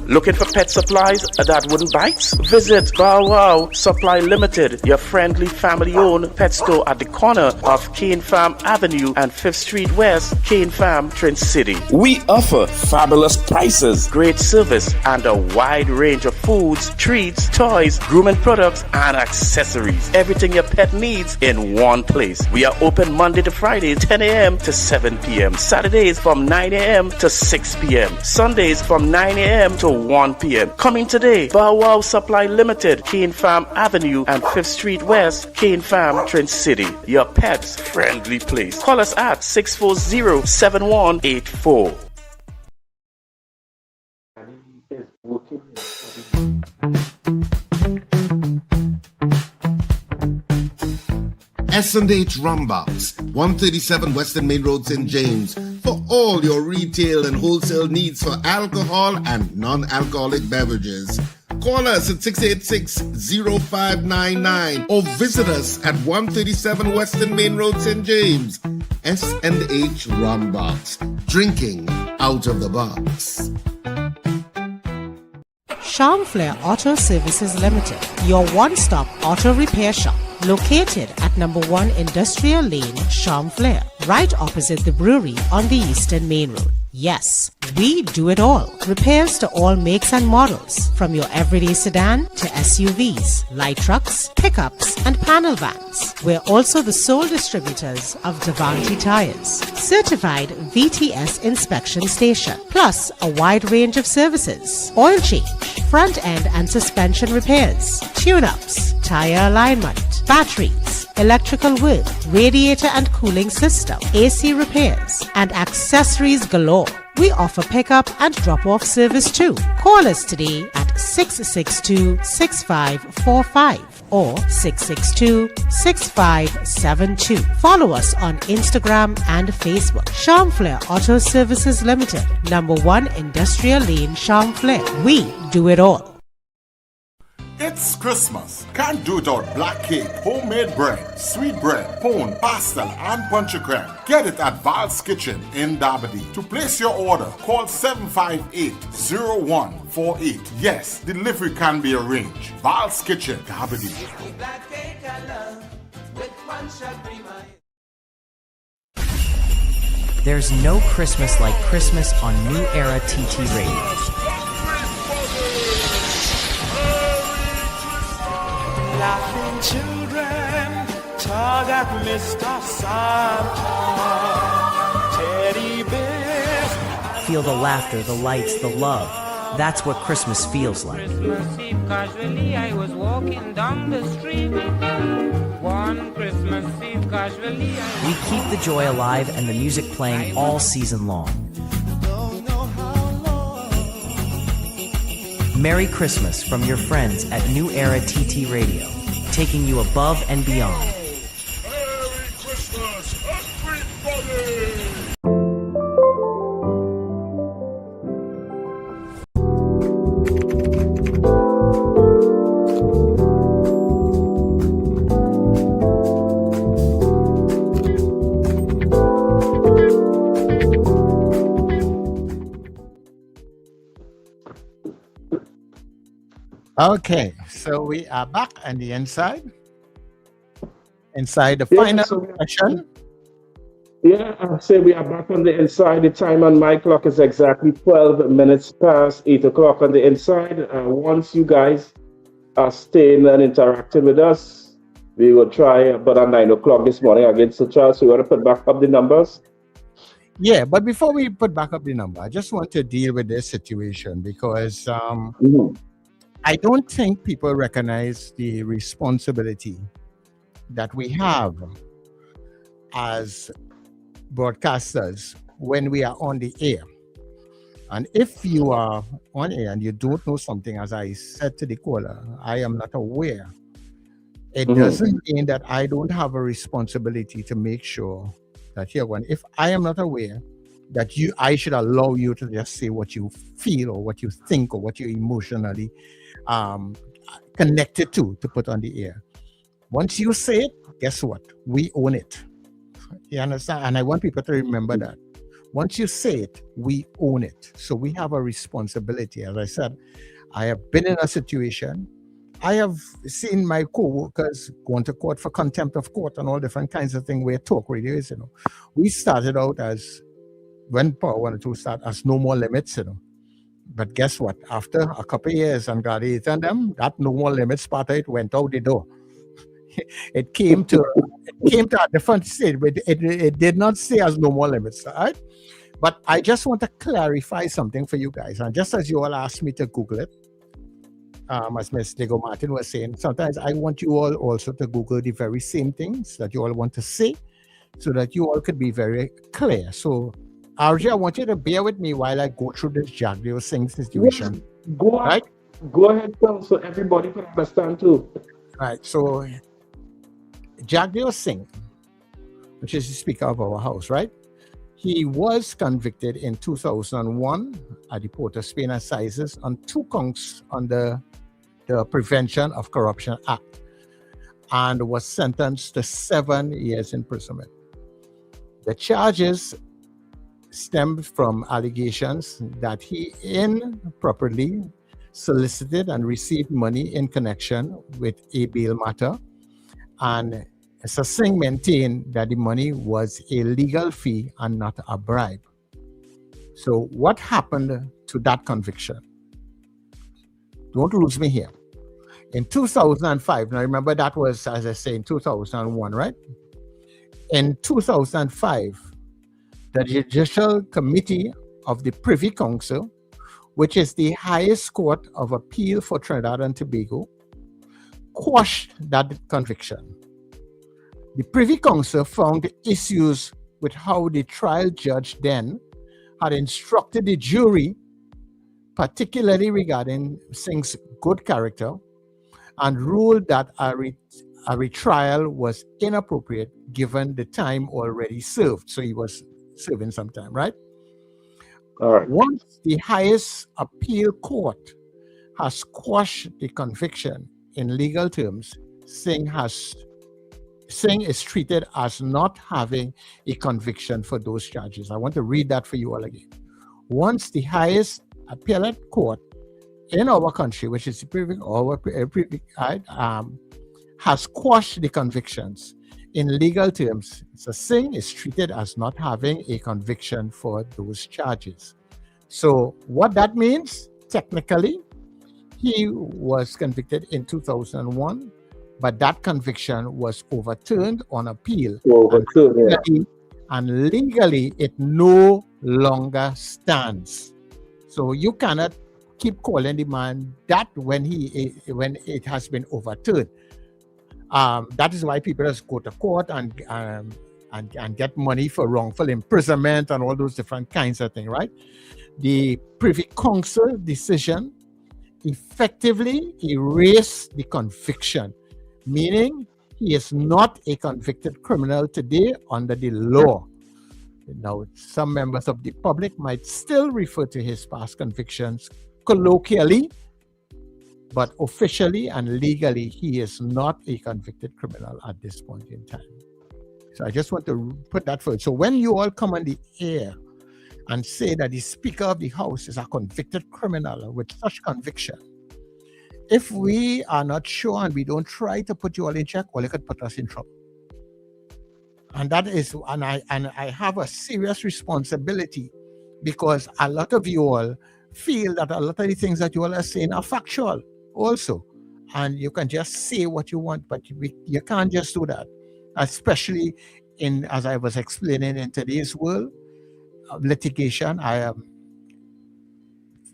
Looking for pet supplies that wouldn't bite? Visit Bow Wow Supply Limited, your friendly family-owned pet store at the corner of Cane Farm Avenue and 5th Street West, Cane Farm, Trent City. We offer fabulous prices, great service, and a wide range of foods, treats, toys, grooming products, and accessories. Everything your pet needs in one place. We are open Monday to Friday, 10 a.m. to 7 p.m. Saturdays from 9 a.m. to 6 p.m. Sundays from 9 a.m. to 1 p.m. Coming today, Bow Wow Supply Limited, Cane Farm Avenue and 5th Street West, Cane Farm, Trent City. Your pet's friendly place. Call us at 640-7184. S&H Rumbox, 137 Western Main Road, St. James, for all your retail and wholesale needs for alcohol and non-alcoholic beverages. Call us at 686-0599 or visit us at 137 Western Main Road, St. James. S&H Rumbox, drinking out of the box. Charm Flair Auto Services Limited, your one-stop auto repair shop, located at number 1 Industrial Lane, Charm Flair, right opposite the brewery on the Eastern Main Road. Yes, we do it all. Repairs to all makes and models, from your everyday sedan to SUVs, light trucks, pickups, and panel vans. We're also the sole distributors of Davanti tires, certified VTS inspection station, plus a wide range of services: oil change, front end and suspension repairs, tune-ups, tire alignment, batteries, electrical work, radiator and cooling system, AC repairs, and accessories galore. We offer pickup and drop-off service too. Call us today at 662-6545 or 662-6572. Follow us on Instagram and Facebook. Charm Flair Auto Services Limited, number 1 Industrial Lane, Charm Flair. We do it all. It's Christmas. Can't do it without black cake, homemade bread, sweet bread, pone, pastel, and punch creme. Get it at Val's Kitchen in Dabadi. To place your order, call 758-0148. Yes, delivery can be arranged. Val's Kitchen, Dabadi. There's no Christmas like Christmas on New Era TT Radio. Laughing children tug at Mr. Santa. Teddy bears. Feel the laughter, the lights, the love. That's what Christmas feels like. Christmas Eve, casually, I was walking down the street. One Christmas Eve, casually, We keep the joy alive and the music playing all season long. Merry Christmas from your friends at New Era TT Radio, taking you above and beyond. Merry Christmas, everybody! Okay, so we are back on the inside the final session. Yeah, I say we are back on the inside. The time on my clock is exactly 12 minutes past 8 o'clock on the inside. Once you guys are staying and interacting with us, we will try about at 9 o'clock this morning again. So Charles, we want to put back up the numbers. Yeah, but before we put back up the number, I just want to deal with this situation because I don't think people recognize the responsibility that we have as broadcasters when we are on the air. And if you are on air and you don't know something, as I said to the caller, I am not aware. It doesn't mean that I don't have a responsibility to make sure that you're one. If I am not aware that I should allow you to just say what you feel or what you think or what you're emotionally connected to put on the air. Once you say it, guess what? We own it. You understand? And I want people to remember that. Once you say it, we own it. So we have a responsibility. As I said, I have been in a situation. I have seen my co-workers going to court for contempt of court and all different kinds of things where talk radio is, We started out as, when Power 102 started, as No More Limits, But guess what? After a couple of years and graduated and them, that No More Limits part, it went out the door. It came to a different state, but it did not say as No More Limits, right? But I just want to clarify something for you guys. And just as you all asked me to Google it, as Ms. Lego Martin was saying, sometimes I want you all also to Google the very same things that you all want to say so that you all could be very clear. So, RJ, I want you to bear with me while I go through this Jagdeo Singh situation. Go ahead, Tom, so everybody can understand too. Right, so Jagdeo Singh, which is the Speaker of our House, right? He was convicted in 2001 at the Port of Spain Assizes on 2 counts under the Prevention of Corruption Act and was sentenced to 7 years imprisonment. The charges stemmed from allegations that he improperly solicited and received money in connection with a bail matter, and Singh maintained that the money was a legal fee and not a bribe. So what happened to that conviction? Don't lose me here. In 2005, now remember that was, as I say, in 2001, right? In 2005, the Judicial Committee of the Privy Council, which is the highest court of appeal for Trinidad and Tobago, quashed that conviction. The Privy Council found issues with how the trial judge then had instructed the jury, particularly regarding Singh's good character, and ruled that a retrial was inappropriate given the time already served. So he was serving some time, right? All right. Once the highest appeal court has quashed the conviction in legal terms, Singh is treated as not having a conviction for those charges. I want to read that for you all again. Once the highest appellate court in our country, which is has quashed the convictions in legal terms, so Singh is treated as not having a conviction for those charges. So what that means, technically, he was convicted in 2001, but that conviction was overturned on appeal. And legally, it no longer stands. So you cannot keep calling the man that when it has been overturned. That is why people just go to court and get money for wrongful imprisonment and all those different kinds of things, right? The Privy Council decision effectively erased the conviction, meaning he is not a convicted criminal today under the law. Now, some members of the public might still refer to his past convictions colloquially, but officially and legally, he is not a convicted criminal at this point in time. So I just want to put that forward. So when you all come on the air and say that the Speaker of the House is a convicted criminal with such conviction, if we are not sure and we don't try to put you all in check, well, it could put us in trouble. And that is, and I have a serious responsibility, because a lot of you all feel that a lot of the things that you all are saying are factual also. And you can just say what you want, but you can't just do that. Especially as I was explaining, in today's world, litigation.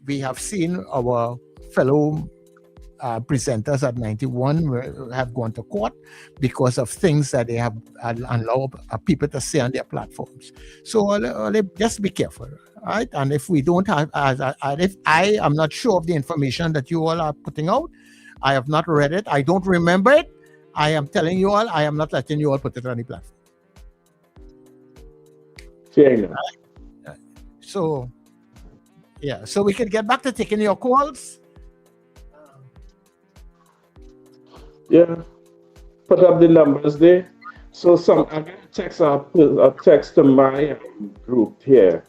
We have seen our fellow presenters at 91 have gone to court because of things that they have allowed people to say on their platforms. So just be careful, right? And if we don't have, if I am not sure of the information that you all are putting out, I have not read it, I don't remember it, I am telling you all, I am not letting you all put it on the platform. So, yeah, so we can get back to taking your calls. Yeah, put up the numbers there. So I got a text to my group here,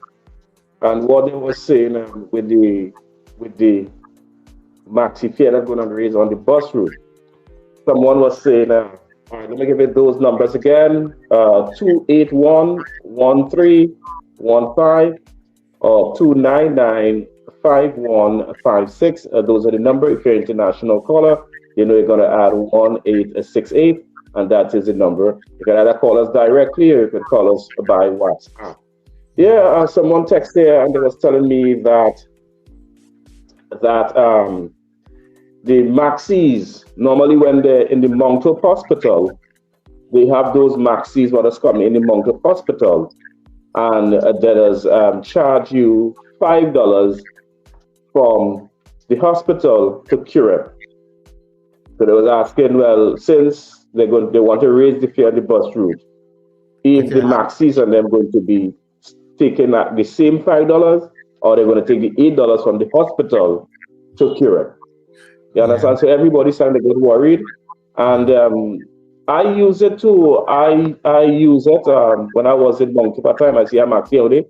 and what they were saying with the maxi fare that's going to raise on the bus route. Someone was saying, all right, let me give you those numbers again: 281-1315 or 299-5156. Those are the numbers. If you're an international caller, you know you're going to add 1868, and that is the number. You can either call us directly or you can call us by WhatsApp. Yeah, someone texted there and they was telling me that the maxis, normally when they're in the Mount Hope Hospital, they have those maxis what is coming in the Mount Hope Hospital, and that does charge you $5 from the hospital to Current. So they was asking, well, since they want to raise the fare on the bus route, if the maxis are them going to be taking the same $5, or they're going to take the $8 from the hospital to Current. You understand? So everybody's starting to get worried, and I use it too. I use it when I was in Monkey part time. I see a maxi out there,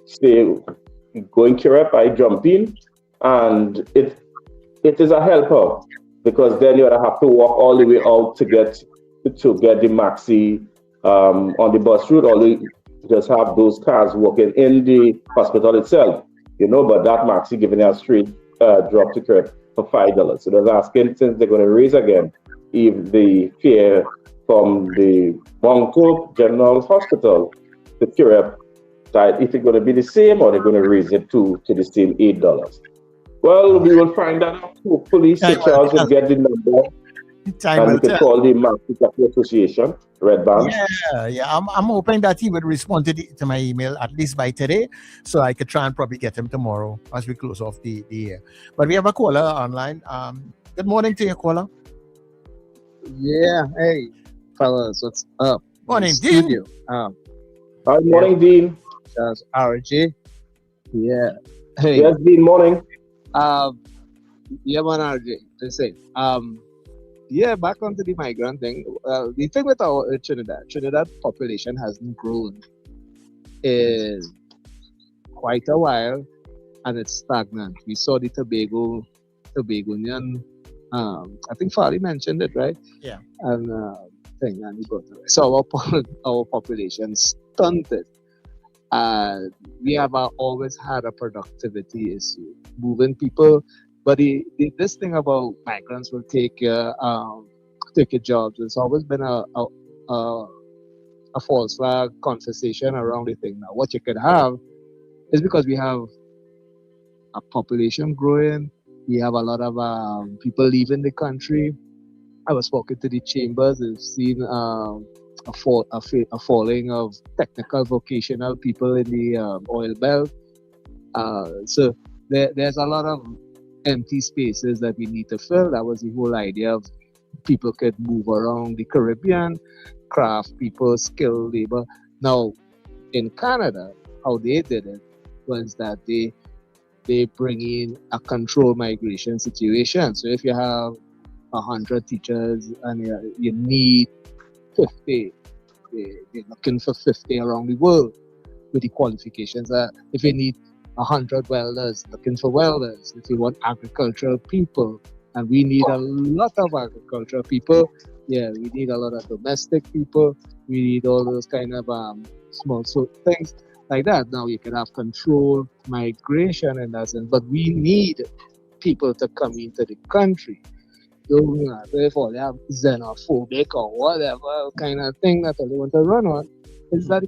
say going Current, I jump in, and it is a helper. Because then you would have to walk all the way out to get the maxi on the bus route, or you just have those cars walking in the hospital itself, but that maxi giving a straight drop to Current for $5. So they're asking, since they're going to raise again, if the fare from the Mount Hope General Hospital to Current, that if it's going to be the same, or they're going to raise it to the same $8. Well, we will find that out. Hopefully, Charles will get the number, and we can call the Maxi Taxi Association, Red Band. Yeah. I'm hoping that he would respond to my email at least by today, so I could try and probably get him tomorrow as we close off the year. But we have a caller online. Good morning to you, caller. Yeah. Hey, fellas, what's up? Morning, Dean. Hi, morning, Dean. That's RJ. Yeah. Hey. Yes, Dean. Morning. Yeah, man, RJ. Listen, yeah, back onto the migrant thing. The thing with our Trinidad population hasn't grown in quite a while, and it's stagnant. We saw the Tobagonian. I think Farley mentioned it, right? Yeah. And so our population stunted. We have always had a productivity issue, moving people. But this thing about migrants will take your jobs, it's always been a false flag conversation around the thing. Now, what you could have is because we have a population growing, we have a lot of people leaving the country. I was talking to the chambers, we've seen a falling of technical vocational people in the oil belt. So there's a lot of empty spaces that we need to fill. That was the whole idea of people could move around the Caribbean, craft people, skilled labor. Now, in Canada, how they did it was that they bring in a controlled migration situation. So if you have 100 teachers and you need 50, they're looking for 50 around the world with the qualifications. If you need 100 welders, looking for welders. If you want agricultural people, and we need a lot of agricultural people, we need a lot of domestic people. We need all those kind of small things like that. Now you can have controlled migration in that sense, but we need people to come into the country. Therefore, they have xenophobic or whatever kind of thing that they want to run on. is that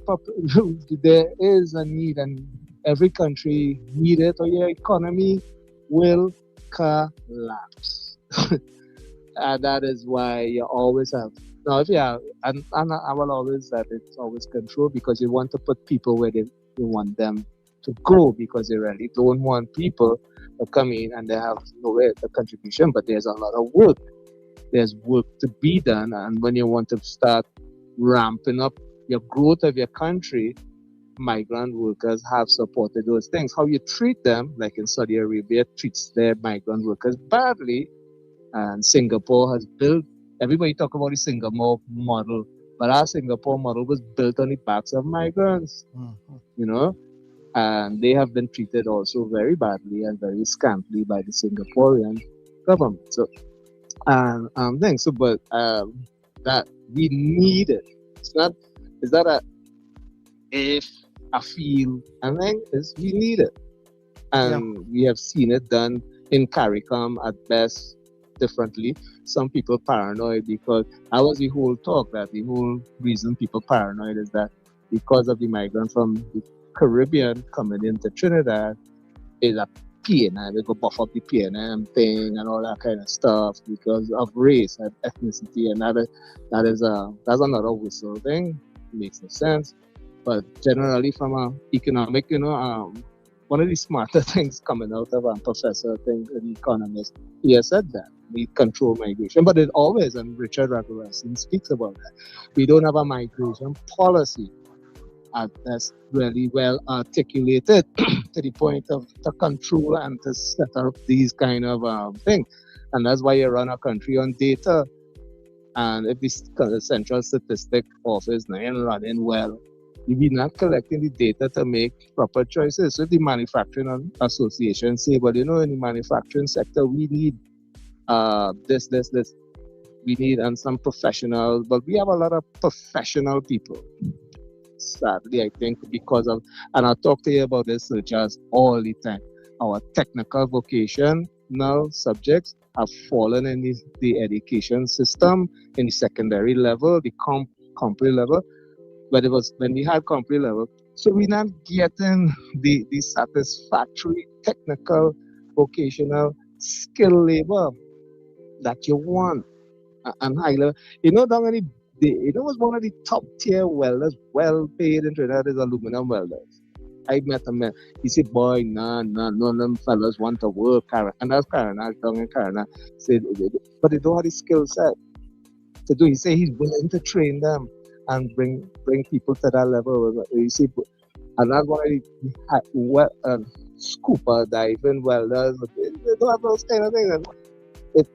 there is a need, and every country need it, or your economy will collapse. And that is why you always have. Now, if you have, and I will always that it's always control, because you want to put people where you want them to go, because you really don't want people to come in and they have nowhere the contribution, but there's a lot of work. There's work to be done, and when you want to start ramping up your growth of your country, migrant workers have supported those things. How you treat them, like in Saudi Arabia, treats their migrant workers badly, and Singapore has built. Everybody talk about the Singapore model, but our Singapore model was built on the backs of migrants, you know, and they have been treated also very badly and very scantily by the Singaporean government. So, things. So, but that we need it. It's not a if I feel, I think is we need it, and we have seen it done in CARICOM at best differently. Some people paranoid, because that was the whole talk, that the whole reason people paranoid is that because of the migrants from the Caribbean coming into Trinidad is a PNM, they go buff up the PNM thing and all that kind of stuff because of race and ethnicity, and that's another whistle thing. Makes no sense. But generally, from an economic, one of the smarter things coming out of a professor, an economist, he has said that we control migration, but it always, and Richard Raghurathan speaks about that, we don't have a migration policy that's really well articulated to the point of to control and to set up these kind of things. And that's why you run a country on data. And if the Central Statistic Office ain't running well, if you're not collecting the data to make proper choices. So the Manufacturing Association say, well, in the manufacturing sector, we need this. We need and some professionals, but we have a lot of professional people. Sadly, I think because of, and I'll talk to you about this just all the time, our technical vocational subjects have fallen in the education system in the secondary level, the compre level, but it was when we had compre level. So we're not getting the satisfactory technical vocational skill labor that you want and high level. Was one of the top tier welders, well paid in Trinidad, is aluminum welders. I met a man. He said, boy, none of them fellas want to work. And that's Karana, down in Karana. Said, but they don't have the skill set to do. He said he's willing to train them and bring people to that level. You see, and that's one of the scuba diving welders. They don't have those kind of things.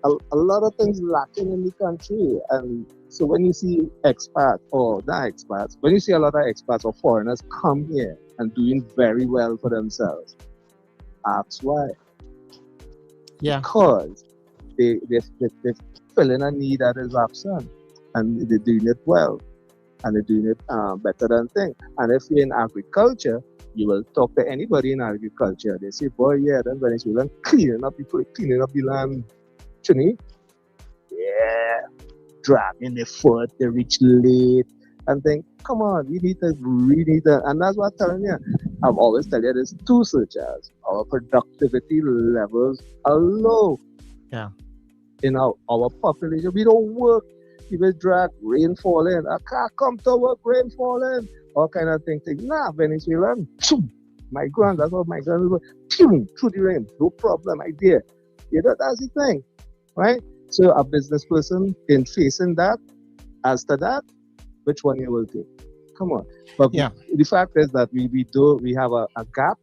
A lot of things lacking in the country. And so when you see expats, or not expats, when you see a lot of expats or foreigners come here and doing very well for themselves, ask why. Yeah. Because they're filling a need that is absent, and they're doing it well, and they're doing it better than things. And if you're in agriculture, you will talk to anybody in agriculture. They say, boy, yeah, then Venezuela cleaning up the land. Yeah, dragging their foot, they reach late, and think, come on, we need to, and that's what I'm telling you. I've always tell you there's two searches. Our productivity levels are low. Yeah. In our population, we don't work. People drag, rain falling. I can't come to work, rain falling. All kind of things. Nah, Venezuelan, migrants, that's what migrants do. Through the rain, no problem, idea. That's the thing. Right? So a business person in facing that, as to that, which one you will take? Come on. But the fact is that we have a gap,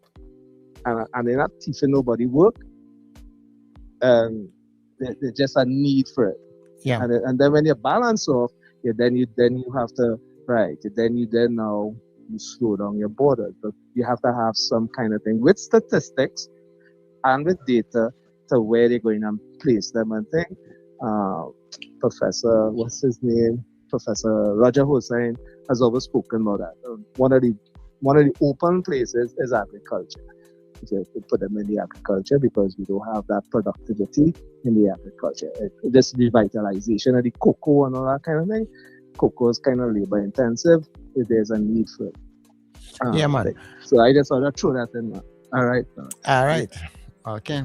and they're not teaching nobody work. There's just a need for it. Yeah. And then when you balance off, then you have to now you slow down your borders. But you have to have some kind of thing with statistics and with data to where they're going and place them and things. Professor, what's his name? Professor Roger Hossain has always spoken about that. One of the open places is agriculture. So we put them in the agriculture because we don't have that productivity in the agriculture. This revitalization of the cocoa and all that kind of thing. Cocoa is kind of labor intensive. if there's a need for it. Yeah, man. So I just want to throw that in. All right. All right. Okay.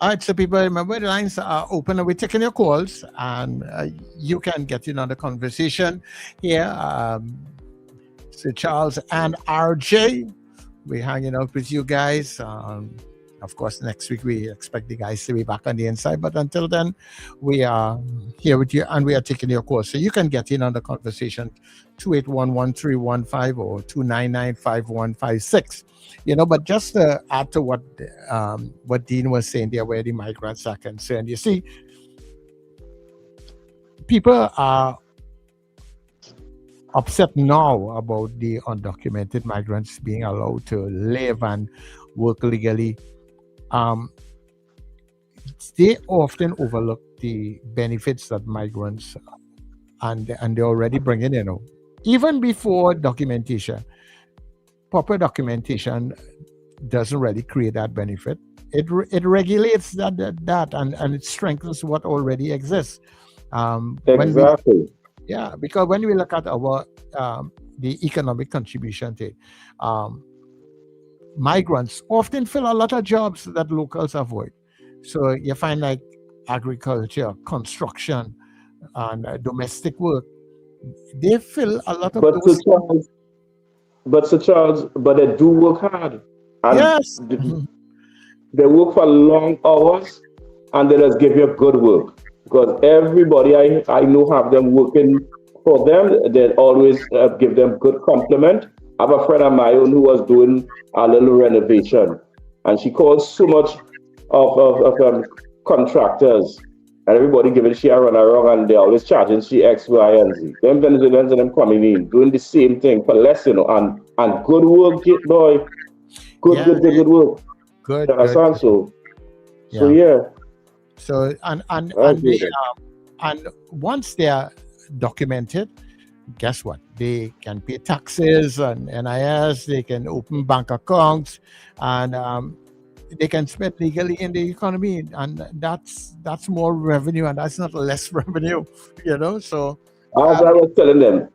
All right, so people, remember the lines are open and we're taking your calls, and you can get in on the conversation here. Sir Charles and RJ, we're hanging out with you guys. Of course, next week we expect the guys to be back on the inside, but until then, we are here with you and we are taking your calls. So you can get in on the conversation, 281-1315 or 299-5156. But just to add to what Dean was saying there, where the migrants are concerned, you see, people are upset now about the undocumented migrants being allowed to live and work legally. They often overlook the benefits that migrants and they're already bringing in. Even before documentation, proper documentation doesn't really create that benefit. It regulates that and it strengthens what already exists. Exactly. Because when we look at our the economic contribution to migrants often fill a lot of jobs that locals avoid. So you find like agriculture, construction, and domestic work. They fill a lot of those. Sir Charles, they do work hard. And yes. They work for long hours and they just give you good work. Because everybody I know have them working for them. They always give them good compliment. I have a friend of my own who was doing a little renovation, and she calls so much of contractors, and everybody giving she a run around, and they're always charging she X, Y, and Z. Them Venezuelans and them coming in, doing the same thing for less, and good work, boy. Good work. Good. So and once they are documented, guess what? They can pay taxes and NIS, they can open bank accounts, and they can spend legally in the economy, and that's more revenue, and that's not less revenue, So as I was telling them,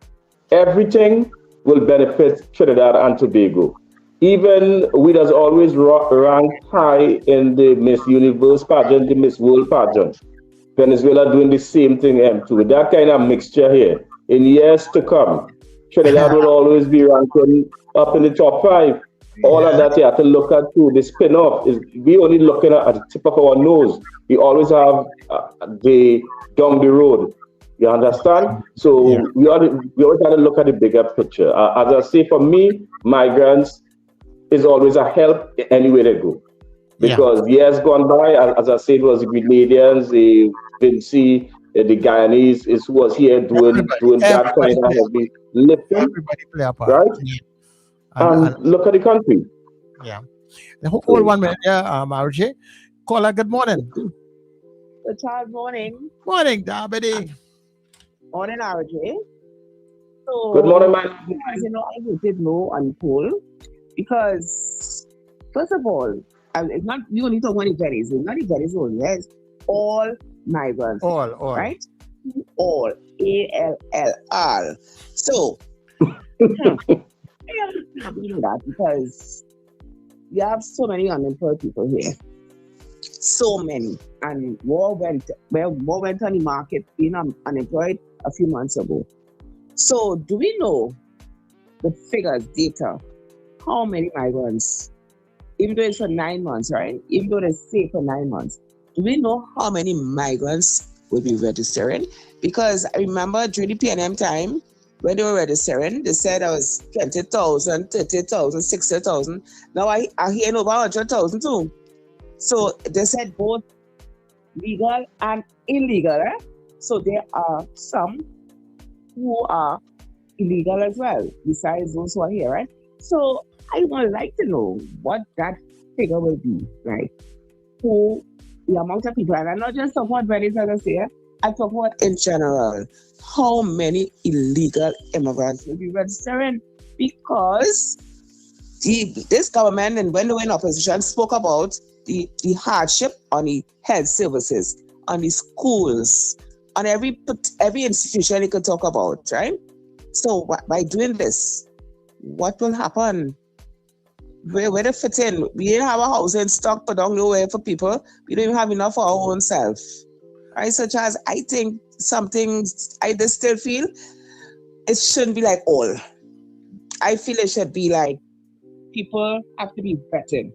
everything will benefit Trinidad and Tobago. Even we does always rank high in the Miss Universe pageant, the Miss World pageant. Venezuela doing the same thing too. With that kind of mixture here, in years to come, Trinidad will always be ranking up in the top 5. All of that you have to look at too. The spin-off is we only looking at the tip of our nose. We always have the down the road. You understand? So we always have to look at the bigger picture. As I say, for me, migrants is always a help anywhere they go. Because years gone by, as I said, it was the Grenadians, the Vinci, the Guyanese who was here doing that kind of heavy lifting. Everybody play a part. Right? And look at the country. Yeah. Hold 1 minute, RJ. Caller, good morning. Good child, morning. Morning, Dabity. Morning, RJ. So, good morning, man. I voted no on the poll because, first of all, it's not you only talk about the Venis. It's not the Venis only. It's all migrants. All. Right? All. ALL. So, I am happy with that because you have so many unemployed people here. So many. And more went on the market being unemployed a few months ago. So, do we know the figures, data, how many migrants, even though it's for 9 months, right? Even though they say for 9 months, do we know how many migrants will be registering? Because I remember during the PNM time, when they were registering, they said there was 20,000, 30,000, 60,000. Now I hear over 100,000 too. So they said both legal and illegal, right? So there are some who are illegal as well, besides those who are here, right? So I would like to know what that figure will be, right? Who the amount of people, and I'm not just talking about Venezuelans here, I talk about in general, how many illegal immigrants will be registering? Because this government, and when they were in opposition, spoke about the hardship on the health services, on the schools, on every institution they could talk about, right? So by doing this, what will happen? Where to fit in? We didn't have a house in stock, but don't nowhere for people. We don't even have enough for our own self, right? So, Charles, I think I just still feel it shouldn't be like all. I feel it should be like people have to be vetted,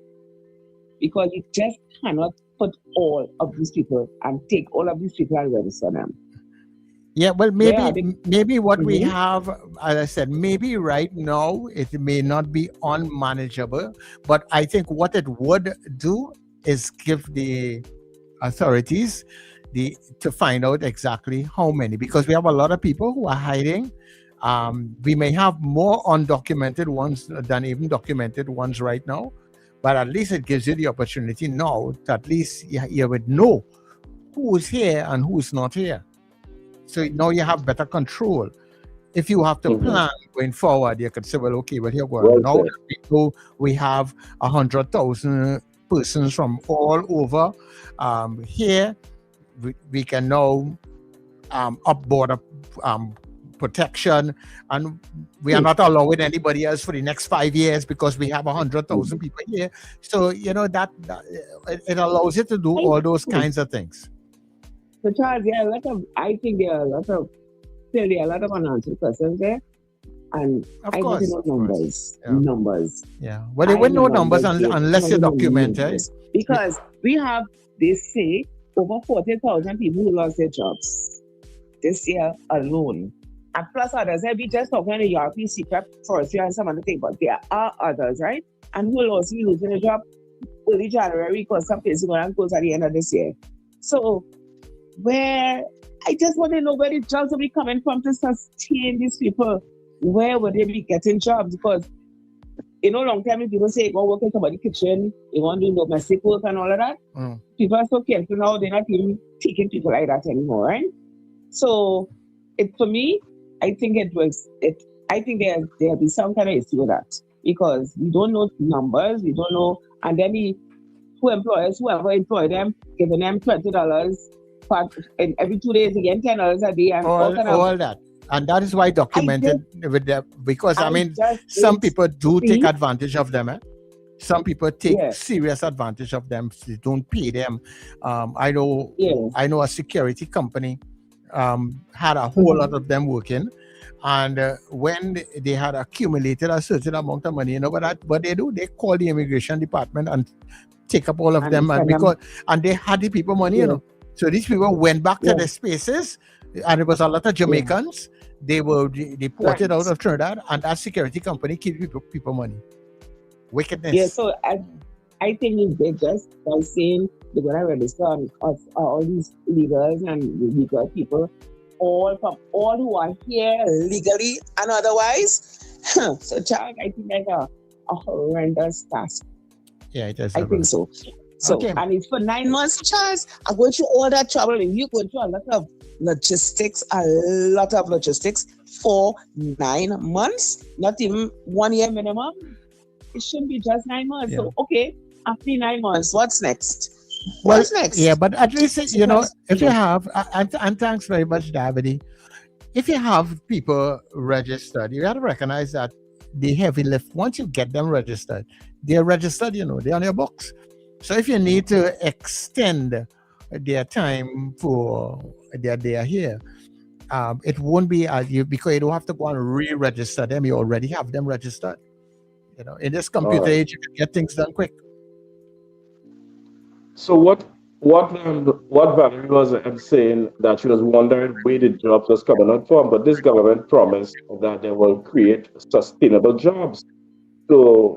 because you just cannot put all of these people and take all of these people and register them. Yeah, well, maybe what we have, as I said, maybe right now it may not be unmanageable, but I think what it would do is give the authorities to find out exactly how many, because we have a lot of people who are hiding. We may have more undocumented ones than even documented ones right now, but at least it gives you the opportunity now to at least you would know who's here and who's not here. So now you have better control. If you have to plan going forward, you could say, well, okay, well, here we go. Now we have 100,000 persons from all over. Here, we can now up border protection, and we are not allowing anybody else for the next 5 years because we have 100,000 people here. So, that it allows you to do all those kinds of things. So, Charles, I think there are a lot of unanswered questions there. And of course, numbers. Yeah. Well, they wouldn't know numbers unless you document it. Because they say, over 40,000 people who lost their jobs this year alone. And plus others, we just talking the European secret first year and some other thing, but there are others, right? And who will also be losing a job early January because some places are going to close at the end of this year. So, I just want to know where the jobs will be coming from to sustain these people. Where would they be getting jobs? Because, long time people say, go work in somebody's kitchen, they want to do domestic work and all of that. People are so careful now, they're not even taking people like that anymore, right? So, for me, I think I think there'll be some kind of issue with that, because we don't know numbers, we don't know, and then whoever employ them, giving them $20 and every 2 days again, $10 a day, and all that. And that is why documented with them, because some people do take advantage of them. Some people take serious advantage of them. They don't pay them. I know a security company had a whole lot of them working, and when they had accumulated a certain amount of money, what they do, they call the immigration department and take up all of them, and they had the people money, So these people went back to their spaces, and it was a lot of Jamaicans. They were deported out of Trinidad, and that security company keep people money. Wickedness. Yeah, so I think they just by saying they're going to register all these illegals and legal people, all who are here legally and otherwise. So, Charles, I think that's a horrendous task. Yeah, it is. I think so. So, and it's for 9 months, Charles. I'm going through all that trouble, and you're going through a lot of logistics for 9 months, not even 1 year minimum. It shouldn't be just 9 months. Yeah. So, after 9 months, what's next? What's next? Yeah, but at least, if you have, and thanks very much, Davide. If you have people registered, you got to recognize that the heavy lift, once you get them registered, they're registered, they're on your books. So if you need to extend their time for that they are here, it won't be because you don't have to go and re-register them. You already have them registered. In this computer age, you can get things done quick. So what Valerie was saying, that she was wondering where the jobs was coming out from, but this government promised that they will create sustainable jobs. So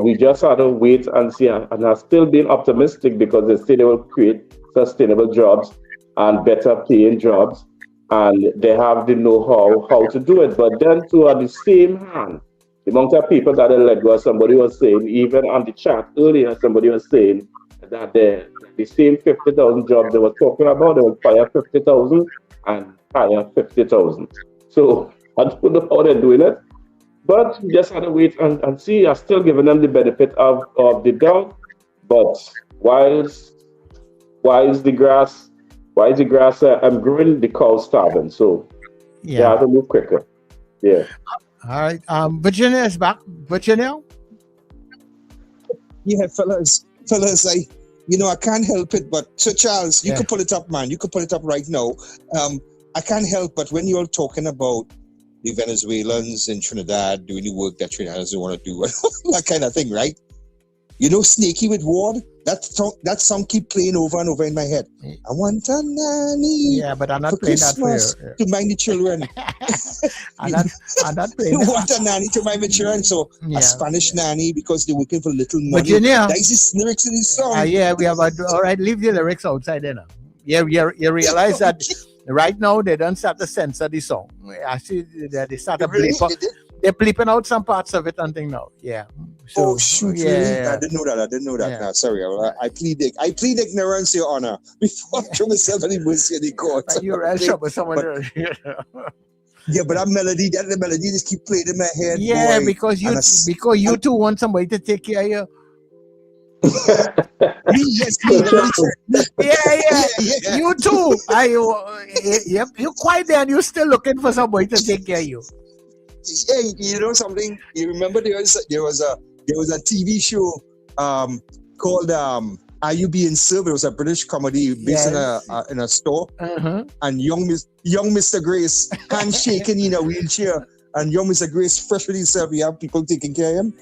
we just had to wait and see, and are still being optimistic, because they say they will create sustainable jobs and better paying jobs, and they have the know-how how to do it. But then too, at the same hand, the amount of people that they let go, somebody was saying, even on the chat earlier, somebody was saying that the same 50,000 jobs they were talking about, they will fire 50,000 and hire 50,000. So I don't know how they're doing it, but we just had to wait and see. I'm still giving them the benefit of the doubt, but whilst the grass Why is the grass? I'm growing the cow starving, so they have to move quicker. Yeah. All right. Virginia is back. Virginia. Yeah, fellas, I can't help it, but Sir Charles, you could pull it up, man. You could pull it up right now. I can't help but when you're talking about the Venezuelans in Trinidad doing the work that Trinidad doesn't want to do, that kind of thing, right? You know, Snaky with Ward. That song keep playing over and over in my head. I want a nanny. Yeah, but I'm not for playing Christmas that for you. to mind the children. I'm not playing You that. want a nanny to mind the children, so a Spanish nanny because they're working for little money. Virginia. That's the lyrics in this song. Yeah, we have all right. Leave the lyrics outside there now. Yeah, you realize that right now they don't start to censor the song. I see that they start to bleep out. They're bleeping out some parts of it and thing now. Yeah. So, shoot! yeah, Really? yeah. I didn't know that. Yeah. No, sorry. I plead ignorance, Your Honor, before I throw myself any mercy in the court. You're right, with someone. Yeah, but the melody just keep playing in my head. Yeah, boy. because you two want somebody to take care of you. Yes, yeah. You too. You're quite there and you're still looking for somebody to take care of you. Hey, you know something? You remember there was a TV show called Are You Being Served? It was a British comedy based in a store. And young Mr. Grace, handshaking in a wheelchair, and young Mr. Grace freshly served. You have people taking care of him.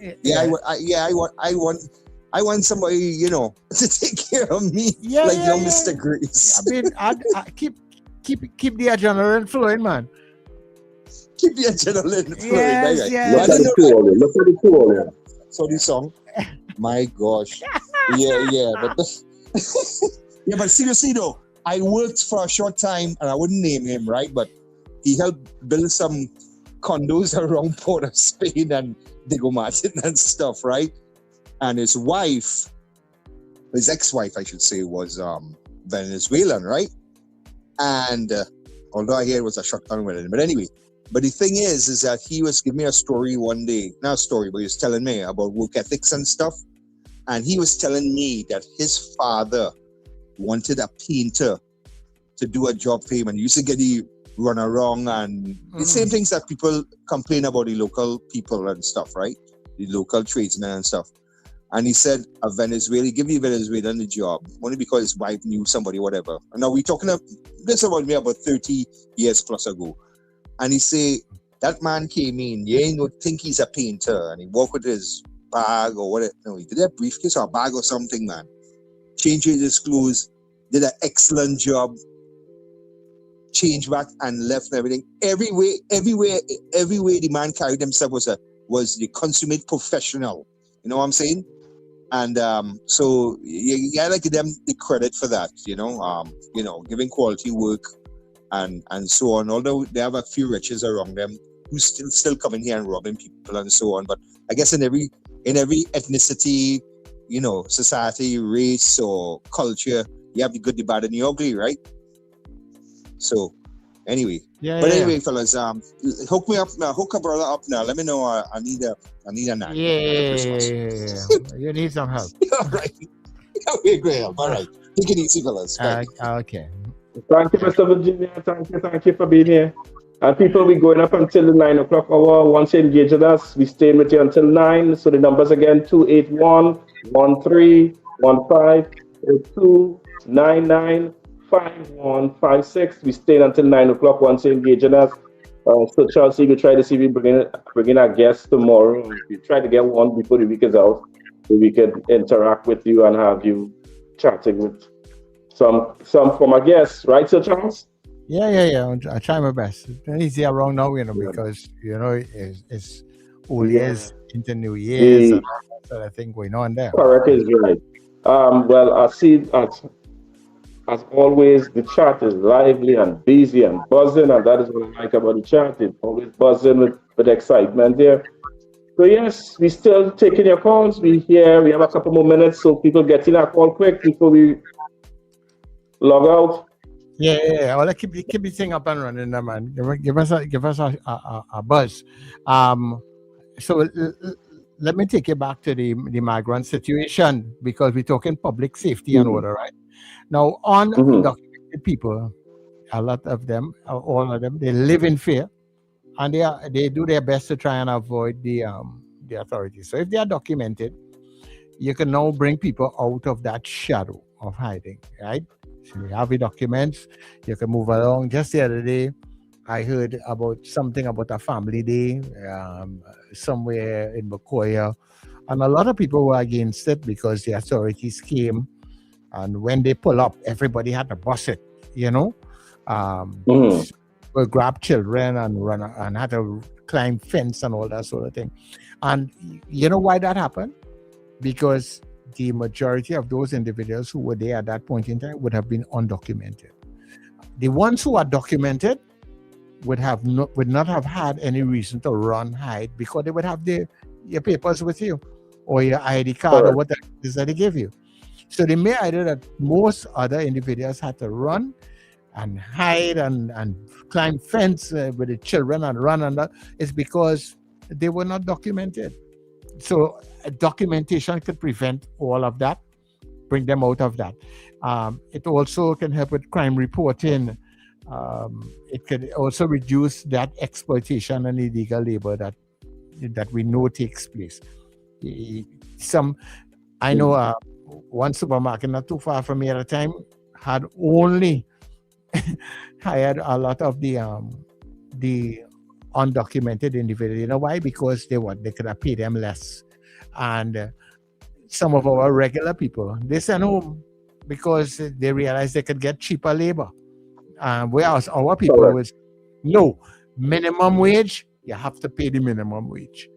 I want somebody, to take care of me, young Mr. Grace. I mean, I keep the adrenaline flowing, man. Keep the adrenaline flowing. Yes, yes. Look at the two of them. So the song, my gosh, yeah, but seriously though, I worked for a short time, and I wouldn't name him, right? But he helped build some condos around Port of Spain and Diego Martin and stuff, right? And his wife, his ex-wife, I should say, was Venezuelan, right? And although I hear it was a shotgun wedding, but anyway. But the thing is that he was giving me a story one day, not a story, but he was telling me about work ethics and stuff. And he was telling me that his father wanted a painter to do a job for him, and he used to get the run around and the same things that people complain about the local people and stuff, right? The local tradesmen and stuff. And he said, give the Venezuelan the job, only because his wife knew somebody, whatever. And now we're talking this about me about 30 years plus ago. And he say, that man came in, you ain't no think he's a painter. And he walked with his bag or whatever. No, he did a briefcase or a bag or something, man. Changed his clothes, did an excellent job, changed back and left and everything. Every way the man carried himself was the consummate professional. You know what I'm saying? And so you gotta give them the credit for that, giving quality work and so on. Although they have a few wretches around them who still coming here and robbing people and so on. But I guess in every ethnicity, society, race or culture, you have the good, the bad, and the ugly, right? So anyway. Anyway, fellas, hook me up now. Hook a brother up now. Let me know. I need a night. Yeah. You need some help. All right. Okay, great help. All right. Take it easy, fellas. Okay. Thank you, Mr. Virginia. Thank you for being here. And people, we're going up until the 9 o'clock hour. Once you engage with us, we stay with you until 9. So the numbers again, 281-13-15-82-99-5156. We stay until 9 o'clock once you engage with us. So Chelsea, we try to see if we bring in our guests tomorrow. We try to get one before the week is out, so we can interact with you and have you chatting with some from our guests, right, Sir Charles? Yeah. I try my best. It's easy around now, because it's old years into New Year's and all that sort of thing going on there. Correct is right. Well, I see as always, the chat is lively and busy and buzzing, and that is what I like about the chat. It's always buzzing with excitement there. So yes, we still taking your calls. We have a couple more minutes, so people get in our call quick before we log out. Yeah. Well, keep the thing up and running, man. Give us a buzz. So let me take you back to the migrant situation, because we're talking public safety and order, right? Now, on documented people, a lot of them, all of them, they live in fear, and they do their best to try and avoid the authorities. So if they are documented, you can now bring people out of that shadow of hiding, right? So you have your documents, you can move along. Just the other day, I heard about something about a family day somewhere in Bukoya, and a lot of people were against it because the authorities came, and when they pull up, everybody had to bust it, Will grab children and run and had to climb fence and all that sort of thing. And you know why that happened? Because the majority of those individuals who were there at that point in time would have been undocumented. The ones who are documented would not have had any reason to run, hide, because they would have your papers with you or your ID card or whatever it is that they give you. So the mere idea that most other individuals had to run and hide and climb fence with the children and run and that is because they were not documented. So documentation could prevent all of that, bring them out of that. It also can help with crime reporting. It could also reduce that exploitation and illegal labor that we know takes place. I know one supermarket not too far from me at a time had only hired a lot of the undocumented individuals. You know why? Because they could have paid them less. And some of our regular people, they sent home because they realized they could get cheaper labor. Whereas our people was, no, minimum wage, you have to pay the minimum wage.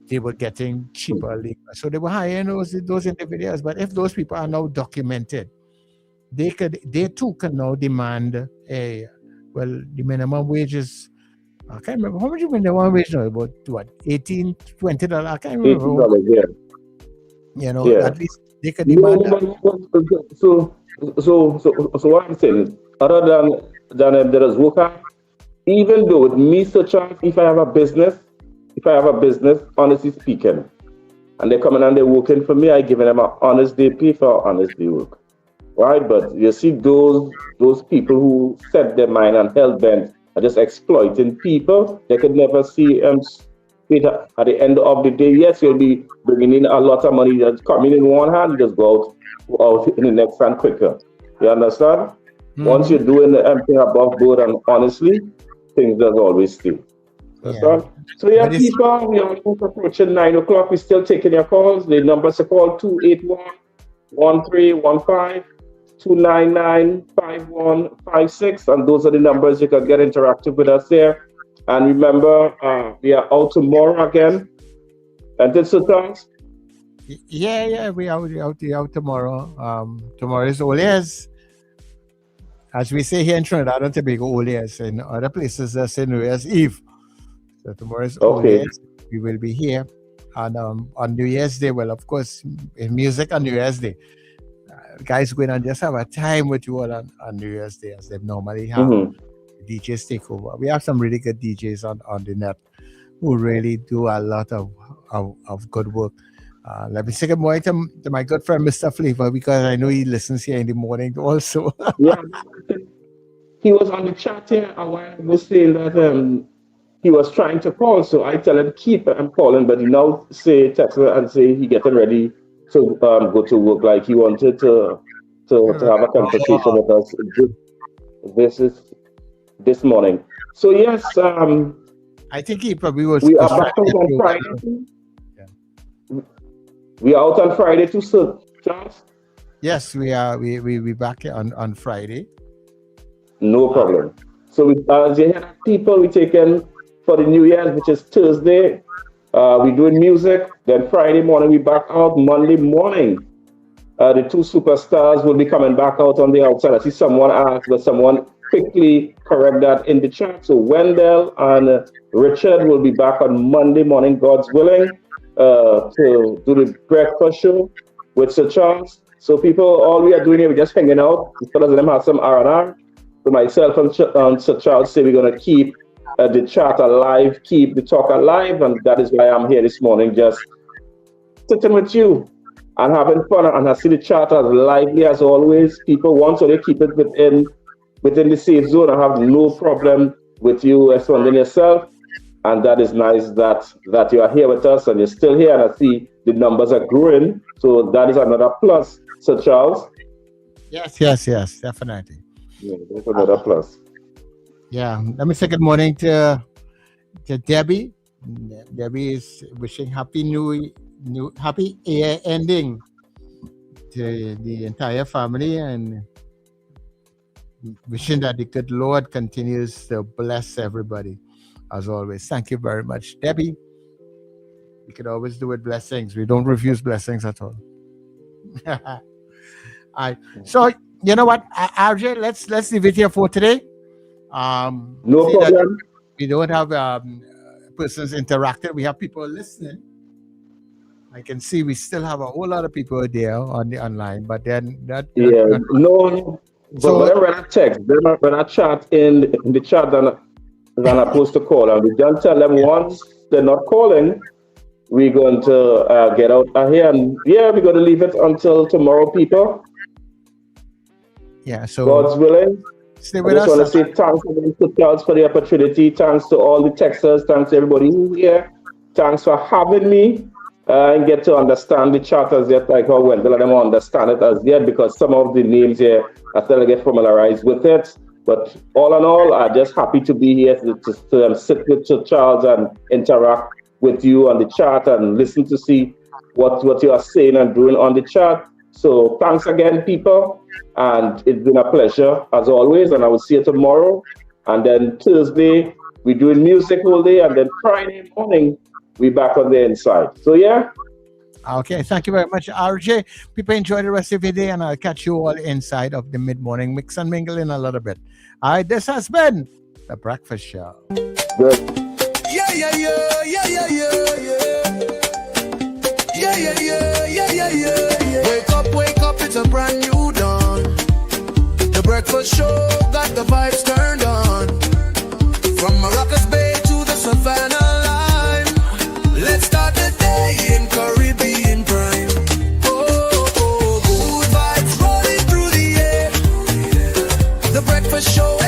They were getting cheaper labor. So they were hiring those individuals. But if those people are now documented, they too can now demand the minimum wage is, I can't remember how much you minimum wage now, about what, $18, $20? I can't remember. $18, yeah. At least they can demand that. So what I'm saying is, other than there is worker, even though with me, such as if I have a business, honestly speaking, and they're coming and they're working for me, I give them an honest day pay for honest day work. Right? But you see those people who set their mind and hell bent are just exploiting people. They could never see at the end of the day, yes, you'll be bringing in a lot of money that's coming in one hand, you just go out in the next hand quicker. You understand? Mm-hmm. Once you're doing everything above board and honestly, things does always stay. Understand? Yeah. So people, we are approaching 9 o'clock. We're still taking your calls. The numbers to call 281-1315. 299-5156, and those are the numbers you can get interactive with us there. And remember, we are out tomorrow again. And this is Yeah, we are out tomorrow. Tomorrow is Oleas. As we say here in Trinidad and Tobago, Oleas. In other places, they say New Year's Eve. So tomorrow is Oleas. We will be here. And on New Year's Day, well, of course, in music on New Year's Day. Guys going and just have a time with you all on New Year's Day as they normally have. DJs take over. We have some really good DJs on the net who really do a lot of good work. Let me say good morning to my good friend Mr. Flavor, because I know he listens here in the morning also. Yeah, he was on the chat here a while ago saying that he was trying to call, so I tell him keep calling, but he now text me and say he getting ready to go to work, like he wanted to have a conversation with us this morning. So yes, I think he probably was. We are back on Friday. Yeah. We are out on Friday too, so Charles. Yes, we are. We back on Friday. No problem. So as you hear people, we taking for the New Year's, which is Thursday. We're doing music. Then Friday morning, we back out. Monday morning, the two superstars will be coming back out on the outside. I see someone asked, but someone quickly correct that in the chat. So Wendell and Richard will be back on Monday morning, God's willing, to do the breakfast show with Sir Charles. So people, all we are doing here, we're just hanging out. The fellas of them have some R&R. So myself and Sir Charles say we're going to keep the chat alive, keep the talk alive, and that is why I'm here this morning, just sitting with you and having fun. And I see the chat as lively as always. People want to keep it within the safe zone. I have no problem with you responding yourself. And that is nice that you are here with us and you're still here. And I see the numbers are growing. So that is another plus, Sir Charles. Yes, definitely. Yeah, that's another plus. Yeah, let me say good morning to Debbie. Debbie is wishing happy year ending to the entire family and wishing that the good Lord continues to bless everybody as always. Thank you very much, Debbie. We can always do with blessings. We don't refuse blessings at all. All right. So you know what, RJ, let's leave it here for today. No problem. We don't have persons interacting. We have people listening. I can see we still have a whole lot of people there on the online, but then that. No. But when I text, when I chat in the chat, then I post a call, and we don't tell them once they're not calling, we're going to get out of here, and we're going to leave it until tomorrow, people. Yeah, so God's willing. Stay with I just us. want to say thanks again to Charles for the opportunity. Thanks to all the texters. Thanks to everybody who's here. Thanks for having me and get to understand the chart as yet, like how Wendell and them understand it as yet, because some of the names here I still get familiarized with it. But all in all, I'm just happy to be here to sit with Charles and interact with you on the chat and listen to see what you are saying and doing on the chat. So thanks again, people. And it's been a pleasure as always. And I will see you tomorrow. And then Thursday, we're doing music all day. And then Friday morning, we're back on the inside. So yeah. Okay, thank you very much, RJ. People enjoy the rest of your day, and I'll catch you all inside of the mid-morning mix and mingle in a little bit. All right, this has been The Breakfast Show. Good. Yeah. Wake up, it's a brand new dawn. The Breakfast Show got the vibes turned on. From Maracas Bay to the Savannah line, let's start the day in Caribbean prime. Oh, good vibes rolling through the air. The Breakfast Show